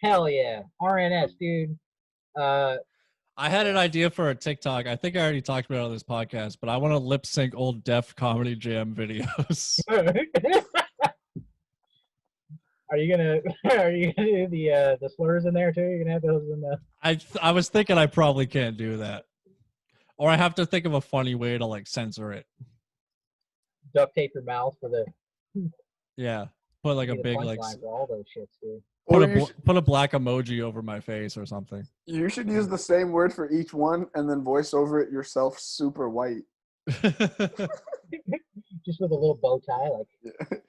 Hell yeah. RNS, dude. I had an idea for a TikTok. I think I already talked about it on this podcast, but I want to lip sync old Def Comedy Jam videos. Are you gonna do the slurs in there too? You're gonna have those in the. I was thinking I probably can't do that, or I have to think of a funny way to like censor it. Duct tape your mouth for the. Yeah, put like a big like. For all those shits, dude. Put a black emoji over my face or something. You should use the same word for each one and then voice over it yourself super white. Just with a little bow tie, like.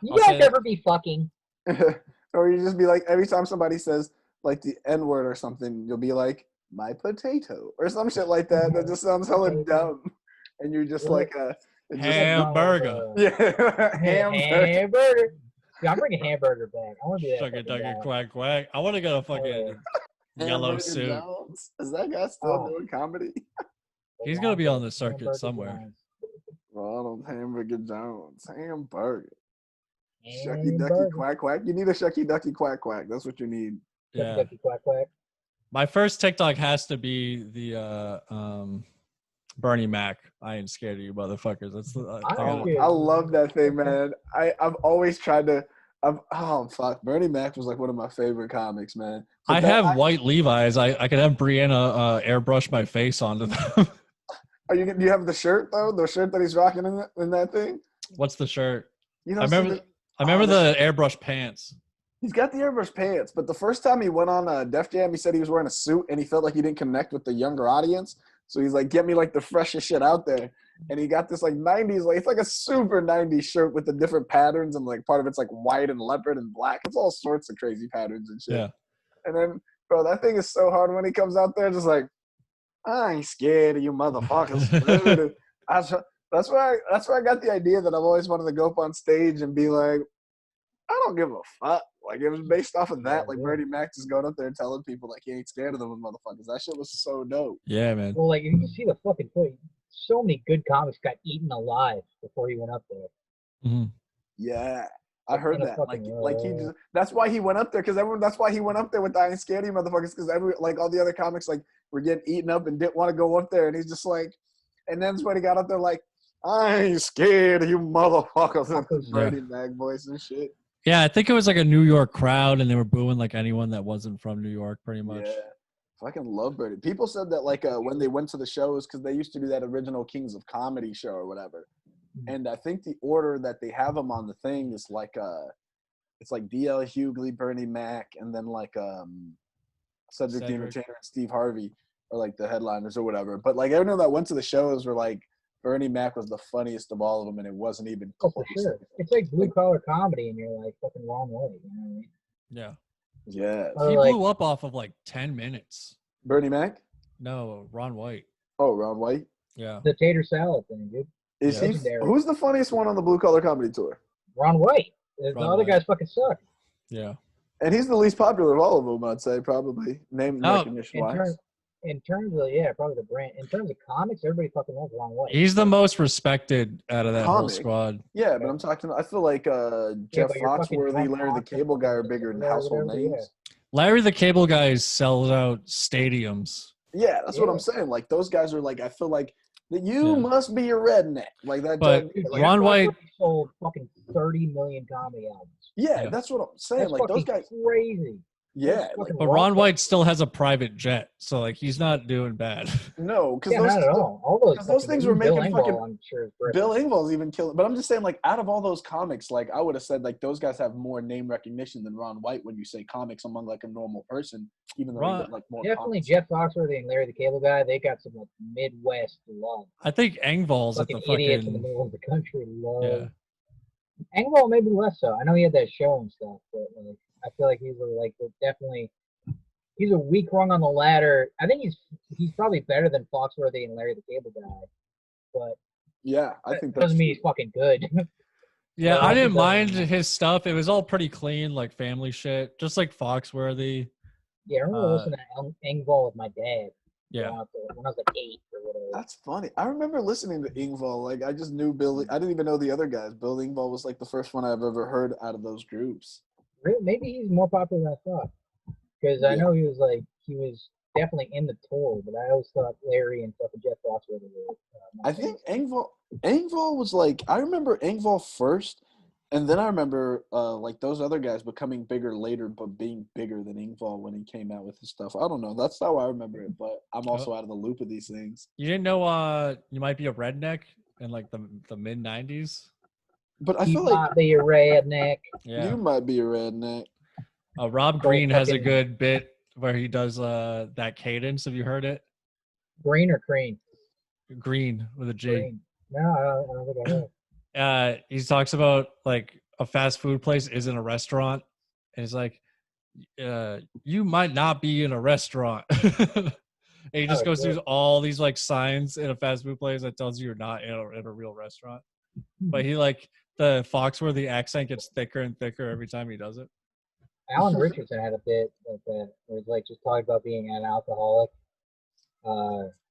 You guys ever be fucking? Or you just be like, every time somebody says like the N word or something, you'll be like, my potato or some shit like that. That just sounds hella dumb. And you're just like a hamburger. Yeah, hamburger. Yeah, I'm bringing hamburger back. I want to be that. Ducky, quack, quack. I want to get a fucking yellow suit. Jones? Is that guy still doing comedy? He's gonna be on the circuit somewhere. Ronald Hamburger Jones. Hamburger. Shucky Ducky Hamburger. Quack Quack. You need a Shucky Ducky Quack Quack. That's what you need. Yeah. Ducky Quack Quack. My first TikTok has to be the Bernie Mac. I ain't scared of you motherfuckers. That's the I love that thing, man. I've always tried to. Oh fuck, Bernie Mac was like one of my favorite comics, man. But I have white Levi's. I could have Brianna airbrush my face onto them. Do you have the shirt though? The shirt that he's rocking in that thing? What's the shirt? You know, I remember the airbrush pants. He's got the airbrush pants, but the first time he went on Def Jam, he said he was wearing a suit and he felt like he didn't connect with the younger audience. So he's like, get me like the freshest shit out there. And he got this like 90s, like it's like a super 90s shirt with the different patterns, and like part of it's like white and leopard and black. It's all sorts of crazy patterns and shit. Yeah. And then, bro, that thing is so hard when he comes out there, just like, I ain't scared of you motherfuckers. That's where I got the idea that I've always wanted to go up on stage and be like, I don't give a fuck. Like, it was based off of that. Like, Bernie Mac just going up there and telling people, like, he ain't scared of them motherfuckers. That shit was so dope. Yeah, man. Well, like, if you see the fucking point, so many good comics got eaten alive before he went up there. Mm-hmm. Yeah. I heard that. Like he just, that's why he went up there, because that's why he went up there with I ain't scared of you motherfuckers, because like all the other comics like were getting eaten up and didn't want to go up there, and he's just like, and then that's when he got up there like, I ain't scared of you motherfuckers, and Bernie Mac voice and shit. Yeah, I think it was like a New York crowd, and they were booing like anyone that wasn't from New York, pretty much. Yeah, fucking love Bernie. People said that like when they went to the shows, because they used to do that original Kings of Comedy show or whatever. And I think the order that they have them on the thing is like it's like D.L. Hughley, Bernie Mac, and then like Cedric the Entertainer and Steve Harvey are like the headliners or whatever. But like everyone that went to the shows were like, Bernie Mac was the funniest of all of them, and it wasn't even close. Oh, for sure. It's like blue collar comedy, and you're like fucking wrong way. You know what I mean? Yeah. Yeah. He blew up off of like 10 minutes. Bernie Mac? No, Ron White. Oh, Ron White? Yeah. The tater salad thing, dude. Is he? Who's the funniest one on the blue collar comedy tour? Ron White. The other guys fucking suck. Yeah. And he's the least popular of all of them, I'd say, probably. Name recognition wise. In terms of, probably the brand. In terms of comics, everybody fucking loves Ron White. He's the most respected out of that whole squad. Yeah, but I'm talking, I feel like Jeff Foxworthy, Larry the Cable Guy are bigger than household names. Yeah. Larry the Cable Guy sells out stadiums. Yeah, that's what I'm saying. Like, those guys are like, I feel like, that you must be a redneck. Like that. But like, Ron White sold fucking 30 million comedy albums. Yeah, that's what I'm saying. That's like those guys crazy. Yeah, but Ron White still has a private jet, so like he's not doing bad. No, because not at all. All those things were making fucking. I'm sure Bill Engvall's even killing. But I'm just saying, like, out of all those comics, like I would have said, like those guys have more name recognition than Ron White when you say comics among like a normal person, even though they get like more. Definitely, Jeff Foxworthy and Larry the Cable Guy, they got some like Midwest love. I think Engvall's at the fucking idiots in the middle of the country love. Yeah. Engvall maybe less so. I know he had that show and stuff, but like I feel like he's like definitely. He's a weak rung on the ladder. I think he's probably better than Foxworthy and Larry the Cable Guy, but yeah, I think that doesn't mean he's fucking good. Yeah, I didn't mind his stuff. It was all pretty clean, like family shit, just like Foxworthy. Yeah, I remember listening to Engvall with my dad. Yeah, when I was like 8 or whatever. That's funny. I remember listening to Engvall. Like I just knew Bill. I didn't even know the other guys. Bill Engvall was like the first one I've ever heard out of those groups. Really? Maybe he's more popular than I thought. Because I know he was definitely in the tour, but I always thought Larry and fucking Jeff Foxworthy were. I think Engvall was like, I remember Engvall first, and then I remember like those other guys becoming bigger later, but being bigger than Engvall when he came out with his stuff. I don't know. That's how I remember it, but I'm also out of the loop of these things. You didn't know you might be a redneck in like the mid 90s? But I feel like might be a redneck. Yeah. You might be a redneck. Rob Green has a good bit where he does that cadence. Have you heard it? Green or Crean? Green with a G. Green. No, I don't think I have. He talks about like a fast food place isn't a restaurant. And he's like, you might not be in a restaurant. And he just goes through all these like signs in a fast food place that tells you you're not in a real restaurant. But he like the Foxworthy accent gets thicker and thicker every time he does it. Alan Richardson had a bit like that, where he's like just talking about being an alcoholic.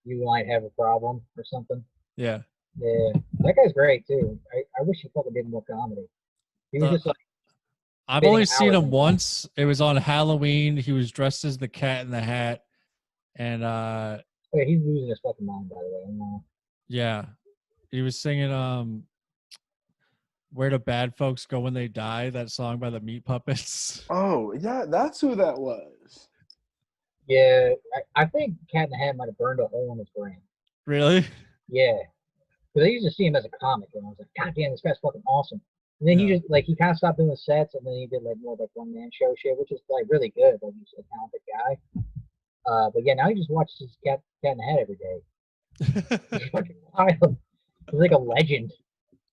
you might have a problem or something. Yeah. Yeah, that guy's great too. I wish he fucking did more comedy. He was just like I've spitting only seen hours him on once. It was on Halloween. He was dressed as the Cat in the Hat, and Wait, he's losing his fucking mind, by the way. I don't know. yeah, he was singing "Where Do Bad Folks Go When They Die," that song by the Meat Puppets. Oh, yeah, that's who that was. Yeah, I think Cat in the Hat might have burned a hole in his brain. Really? Yeah, because I used to see him as a comic, and I was like, God damn, this guy's fucking awesome. And then he Yeah. just like he kind of stopped doing sets, and then he did like more like one man show shit, which is like really good. Like he's a talented guy. But yeah, now he just watches his Cat in the Hat every day. It's fucking wild. He's like a legend.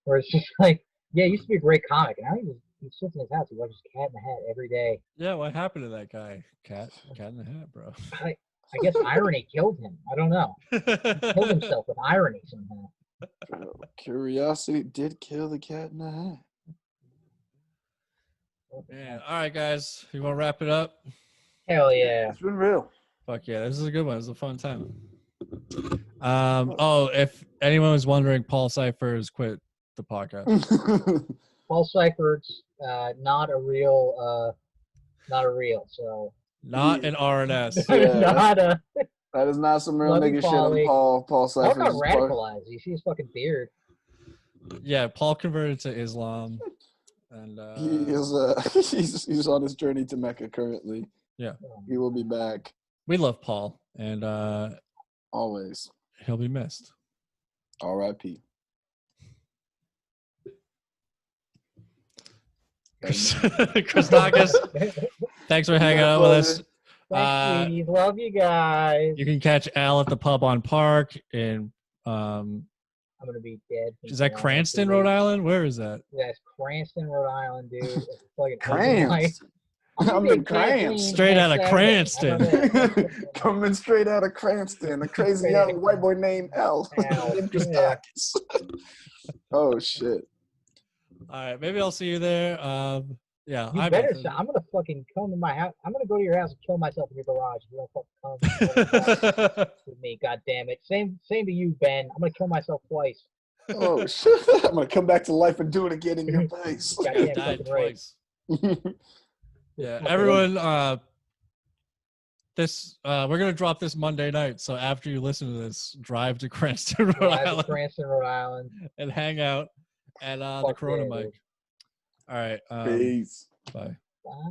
Where it's just like, yeah, he used to be a great comic, and now he sits in his house. He watches Cat in the Hat every day. Yeah, what happened to that guy? Cat in the Hat, bro. I guess irony killed him. I don't know. He killed himself with irony somehow. Curiosity did kill the cat in the hat. Man, all right, guys, you want to wrap it up? Hell yeah. It's been real. Fuck yeah, this is a good one. This is a fun time. Oh, if anyone was wondering, Paul Cyphers quit the podcast. Paul Cypher's not a real, so. Not an RNS. Yeah, Not a. that is not some real Love you, nigga shit on Paulie. Paul Paul Cyphers' got part. radicalized. You see his fucking beard. Yeah, Paul converted to Islam, and He is he's on his journey to Mecca currently. Yeah, he will be back we love Paul, and always. he'll be missed. R.I.P. Christakis, thanks for hanging out with us. Thanks, sweeties. Love you guys. You can catch Al at the pub on Park in I'm gonna be dead. is that Cranston, Rhode Island? Where is that? That's Cranston, Rhode Island, dude. It's fucking Cranston. I'm in Cranston. Straight out of Cranston. Coming straight out of Cranston. A crazy young white boy named Al. Named Christakis. Oh shit. All right, maybe I'll see you there. Yeah, You better. I'm gonna fucking come to my house. I'm gonna go to your house and kill myself in your garage. If you don't fucking come with me. God damn it. Same to you, Ben. I'm gonna kill myself twice. Oh shit. I'm gonna come back to life and do it again in your face. Goddamn died fucking right. twice. Yeah, everyone. We're gonna drop this Monday night. So after you listen to this, drive to Cranston, Rhode Island, Cranston, Rhode Island, and hang out at the Corona yeah, mic. dude. All right. Peace. Bye. Bye.